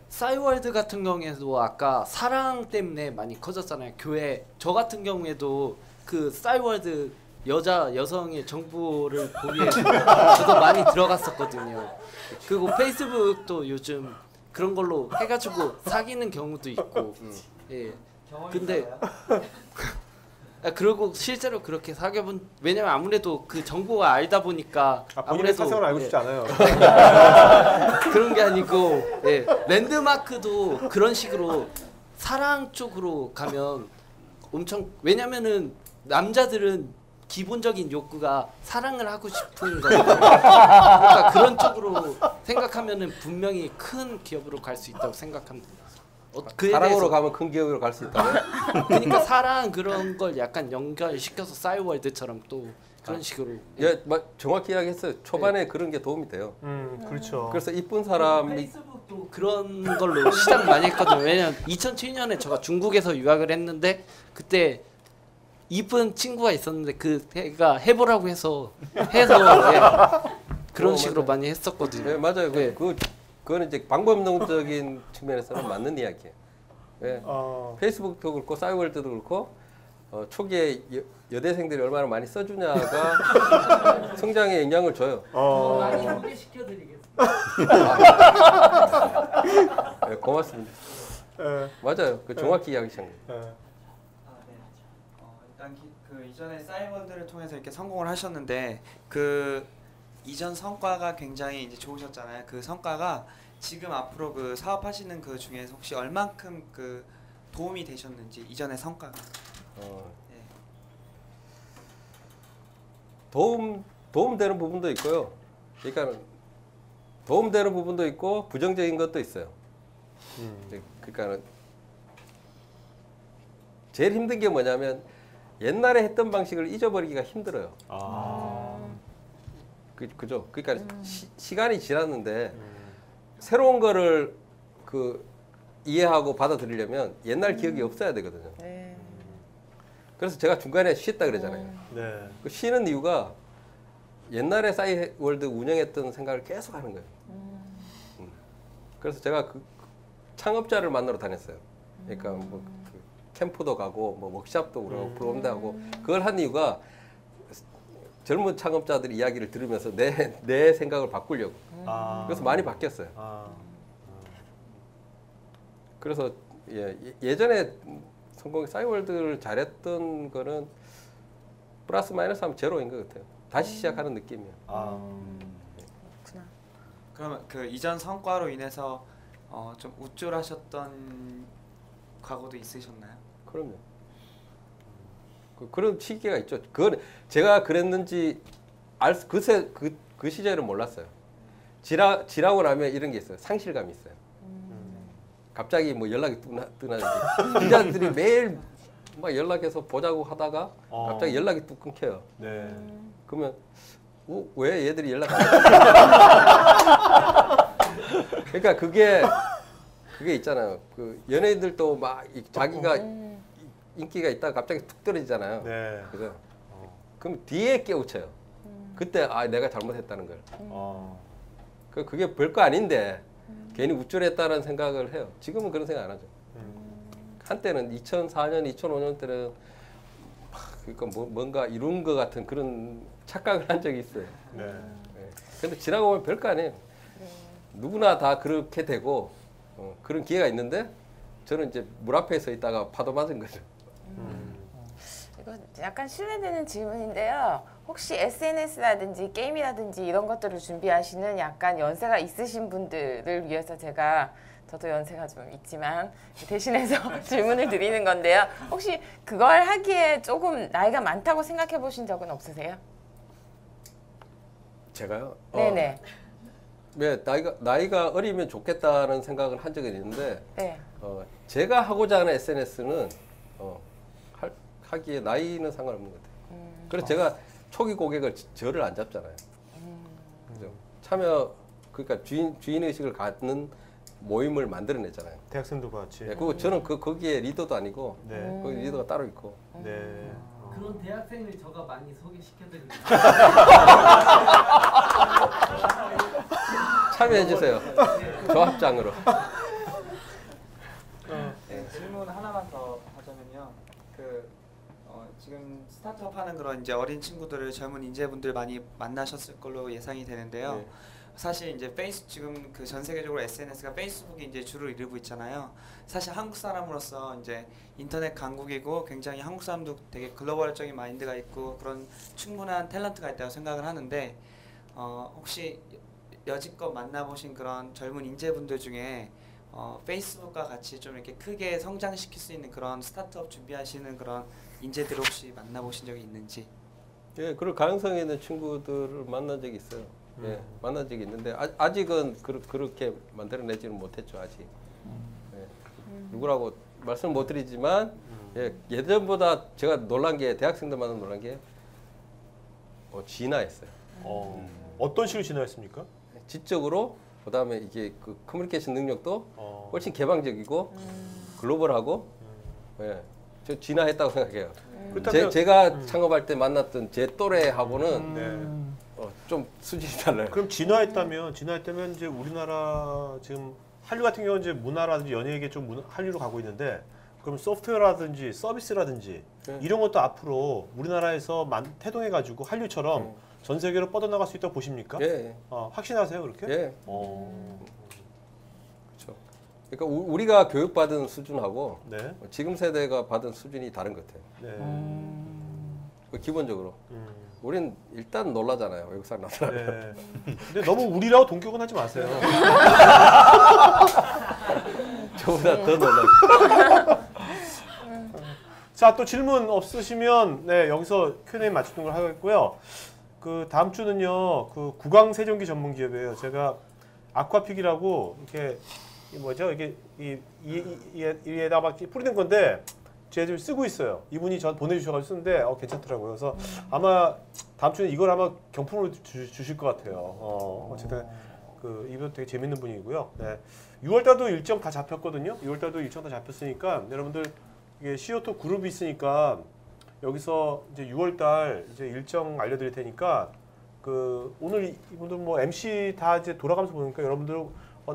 싸이월드 같은 경우에도 아까 사랑 때문에 많이 커졌잖아요. 교회 저 같은 경우에도 그 싸이월드 여성의 정보를 보기 위해서 저도 많이 들어갔었거든요. 그리고 페이스북도 요즘 그런 걸로 해가지고 사귀는 경우도 있고. 예. 근데 그리고 실제로 그렇게 사귀어본 왜냐면 아무래도 그 정보가 알다 보니까 본인의 아무래도 사생활 알고 싶지 않아요. 그런 게 아니고 예. 랜드마크도 그런 식으로 사랑 쪽으로 가면 엄청 왜냐면은 남자들은 기본적인 욕구가 사랑을 하고 싶은 거예요. 그러니까 그런 쪽으로 생각하면은 분명히 큰 기업으로 갈 수 있다고 생각합니다. 그에 사랑으로 대해서 가면 큰 기업으로 갈 수 있다고요? 그러니까 사랑 그런 걸 약간 연결시켜서 싸이월드처럼 또 그런 식으로 예, 정확히 이야기했어요. 초반에 그런 게 도움이 돼요. 그렇죠. 그래서 이쁜 사람이 페이스북도 그런 걸로 시작 많이 했거든요. 왜냐면 2007년에 제가 중국에서 유학을 했는데 그때 이쁜 친구가 있었는데 그 애가 해보라고 해서 예, 그런 식으로 많이 했었거든요. 네, 맞아요. 네. 그거는 이제 방법론적인 측면에서는 맞는 이야기예요. 네. 페이스북도 그렇고 싸이월드도 그렇고 초기에 여대생들이 얼마나 많이 써주냐가 성장에 영향을 줘요. 많이 소개시켜드리겠습니다. 네, 고맙습니다. 맞아요. 그 정확히 이야기하신 거예요. 일단 그 이전에 싸이월드를 통해서 이렇게 성공을 하셨는데 그 이전 성과가 굉장히 이제 좋으셨잖아요. 그 성과가 지금 앞으로 그 사업하시는 그 중에서 혹시 얼만큼 그 도움이 되셨는지 이전의 성과가. 네. 도움되는 부분도 있고요. 그러니까 도움되는 부분도 있고 부정적인 것도 있어요. 그러니까 제일 힘든 게 뭐냐면 옛날에 했던 방식을 잊어버리기가 힘들어요. 그죠? 그러니까 시간이 지났는데 새로운 거를 그 이해하고 받아들이려면 옛날 기억이 없어야 되거든요. 네. 그래서 제가 중간에 쉬었다 그러잖아요. 네. 그 쉬는 이유가 옛날에 싸이월드 운영했던 생각을 계속 하는 거예요. 그래서 제가 그 창업자를 만나러 다녔어요. 그러니까 뭐 그 캠프도 가고 뭐 워크숍도 그러고 프로그램도 하고 그걸 한 이유가 젊은 창업자들 이야기를 들으면서 내 생각을 바꾸려고. 그래서 많이 바뀌었어요. 그래서 예전에 성공 싸이월드를 잘했던 거는 플러스 마이너스 하면 제로인 것 같아요. 다시 시작하는 느낌이에요. 그렇구나. 그러면 그 이전 성과로 인해서 좀 우쭐하셨던 과거도 있으셨나요? 그럼요. 그런 시기가 있죠. 그건 제가 그랬는지 그 시절은 몰랐어요. 지나고 나면 이런 게 있어요. 상실감이 있어요. 갑자기 뭐 연락이 뜨나든지 기자들이 매일 막 연락해서 보자고 하다가 갑자기 연락이 뚝 끊겨요. 네. 그러면 왜 얘들이 연락 안 해? 그러니까 그게 있잖아요. 그 연예인들도 막 자기가 인기가 있다가 갑자기 툭 떨어지잖아요. 네. 그죠? 그럼 뒤에 깨우쳐요. 그때 내가 잘못했다는 걸. 그게 별거 아닌데 괜히 우쭐했다는 생각을 해요. 지금은 그런 생각 안 하죠. 한때는 2004년, 2005년 때는 그러니까 뭔가 이룬 것 같은 그런 착각을 한 적이 있어요. 네. 근데 지나고 보면 별거 아니에요. 누구나 다 그렇게 되고 그런 기회가 있는데 저는 이제 물 앞에 서 있다가 파도 맞은 거죠. 이거 약간 실례되는 질문인데요. 혹시 SNS라든지 게임이라든지 이런 것들을 준비하시는 약간 연세가 있으신 분들을 위해서 저도 연세가 좀 있지만 대신해서 질문을 드리는 건데요. 혹시 그걸 하기에 조금 나이가 많다고 생각해 보신 적은 없으세요? 제가요? 네네. 네, 나이가 어리면 좋겠다는 생각을 한 적은 있는데 네. 제가 하고자 하는 SNS는 하기에 나이는 상관없는 것 같아요. 그래서 제가 초기 고객을 저를 안 잡잖아요. 그죠? 그러니까 주인 의식을 갖는 모임을 만들어냈잖아요. 대학생들과 같이. 네, 그리고 저는 거기에 리더도 아니고 네. 거기 리더가 따로 있고. 네. 그런 대학생을 제가 많이 소개시켜드립니다. 참여해 주세요. 조합장으로. 네, 질문 하나만 더 하자면요. 지금 스타트업 하는 그런 이제 어린 친구들을 젊은 인재분들 많이 만나셨을 걸로 예상이 되는데요. 네. 사실 이제 지금 그 전 세계적으로 SNS가 페이스북이 이제 주를 이루고 있잖아요. 사실 한국 사람으로서 이제 인터넷 강국이고 굉장히 한국 사람도 되게 글로벌적인 마인드가 있고 그런 충분한 탤런트가 있다고 생각을 하는데 혹시 여지껏 만나보신 그런 젊은 인재분들 중에 페이스북과 같이 좀 이렇게 크게 성장시킬 수 있는 그런 스타트업 준비하시는 그런 인재들 혹시 만나보신 적이 있는지? 예, 그럴 가능성이 있는 친구들을 만난 적이 있어요. 예, 만난 적이 있는데 아직은 그렇게 만들어내지는 못했죠, 아직. 예, 누구라고 말씀 못 드리지만 예전보다 제가 놀란 게 대학생들마다 놀란 게 진화했어요. 어떤 식으로 진화했습니까? 지적으로 그다음에 이게 그 커뮤니케이션 능력도 훨씬 개방적이고 글로벌하고 저 진화했다고 생각해요. 제가 창업할 때 만났던 제 또래하고는 좀 수준이 달라요. 그럼 진화했다면 이제 우리나라 지금 한류 같은 경우는 이제 문화라든지 연예계 좀 한류로 가고 있는데 그럼 소프트웨어라든지 서비스라든지 이런 것도 앞으로 우리나라에서 태동해가지고 한류처럼 전 세계로 뻗어나갈 수 있다고 보십니까? 예. 확신하세요 그렇게? 예. 그렇죠. 그러니까 우리가 교육받은 수준하고 네. 지금 세대가 받은 수준이 다른 것 같아요. 네. 기본적으로. 우린 일단 놀라잖아요. 외국 사람 나타나면. 네. 근데 너무 우리라고 동격은 하지 마세요. 저보다 더 놀라요. 자, 또 질문 없으시면 네, 여기서 Q&A 맞추는 걸 하겠고요. 그 다음 주는요. 그 구강 세정기 전문 기업이에요. 제가 아쿠아픽이라고 이렇게 뭐죠? 이게 이에다가 막 뿌리는 건데 제가 지금 쓰고 있어요. 이분이 전 보내주셔가지고 쓰는데 괜찮더라고요. 그래서 아마 다음 주에 이걸 아마 경품으로 주실 것 같아요. 어쨌든 그 이분 되게 재밌는 분이고요. 네. 6월달도 일정 다 잡혔거든요. 6월달도 일정 다 잡혔으니까 여러분들 이게 CO2 그룹이 있으니까 여기서 이제 6월달 이제 일정 알려드릴 테니까 그 오늘 이분들 뭐 MC 다 이제 돌아가면서 보니까 여러분들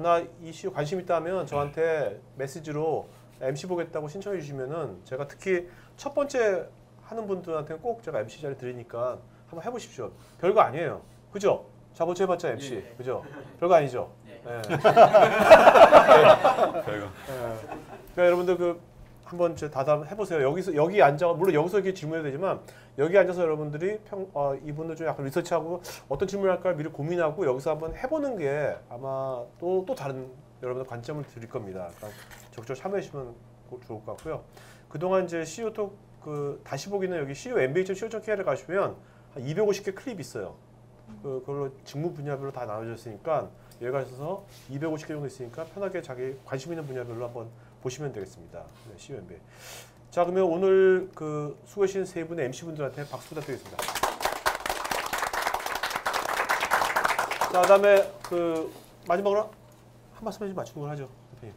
나 이 시호 관심 있다면 저한테 메시지로 MC 보겠다고 신청해 주시면은 제가 특히 첫 번째 하는 분들한테는 꼭 제가 MC 자리 드리니까 한번 해보십시오. 별거 아니에요. 그죠? 자, 먼저 해봤자 MC. 네. 그죠? 별거 아니죠? 네. 네. 별거. 그러니까 여러분들 그 한번 다담 해보세요. 여기 앉아 물론 여기서 이렇게 질문해도 되지만 여기 앉아서 여러분들이 이분들 좀 약간 리서치하고 어떤 질문을 할까 미리 고민하고 여기서 한번 해보는 게 아마 또 다른 여러분들 관점을 드릴 겁니다. 그러니까 적극적으로 참여해주시면 좋을 것 같고요. 그동안 이제 CO2 그 다시 보기는 여기 co.mba.co.kr에 가시면 한 250개 클립 있어요. 그걸로 직무 분야별로 다 나눠져 있으니까 여기 가셔서 250개 정도 있으니까 편하게 자기 관심 있는 분야별로 한번 보시면 되겠습니다. 네, co.mba. 자, 그러면 오늘 그 수고하신 세 분의 MC분들한테 박수 부탁드리겠습니다. 자, 그다음에 그 마지막으로 한 말씀 해주시면 맞추는 걸 하죠, 대표님.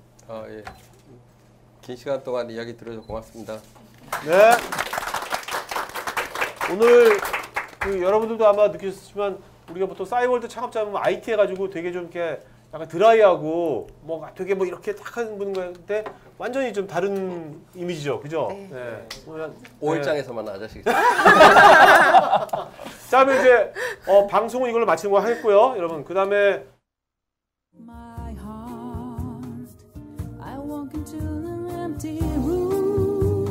예. 긴 시간 동안 이야기 들어줘서 고맙습니다. 네. 오늘 그 여러분들도 아마 느끼셨지만 우리가 보통 싸이월드 창업자면 IT 해가지고 되게 좀 이렇게 약간 드라이하고 뭐 되게 뭐 이렇게 딱 하는 분인데 완전히 좀 다른 이미지죠, 그죠? 네. 네. 5일장에서 만난 아저씨겠죠. 자, 그럼 이제 방송은 이걸로 마치는 거 하겠고요, 여러분. 그 다음에 My heart, I walk into an empty room,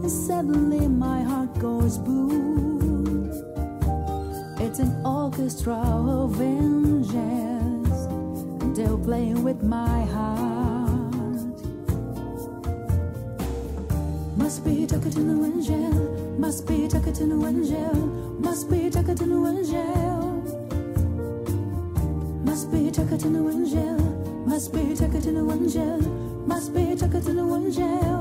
and suddenly my heart goes boom. It's an orchestra of vengeance, and they're playing with my heart. Must be tucked in the angel, must be tucked in the angel, must be tucked in the angel. Must be tucked in the angel, must be tucked in the angel, must be tucked in the angel.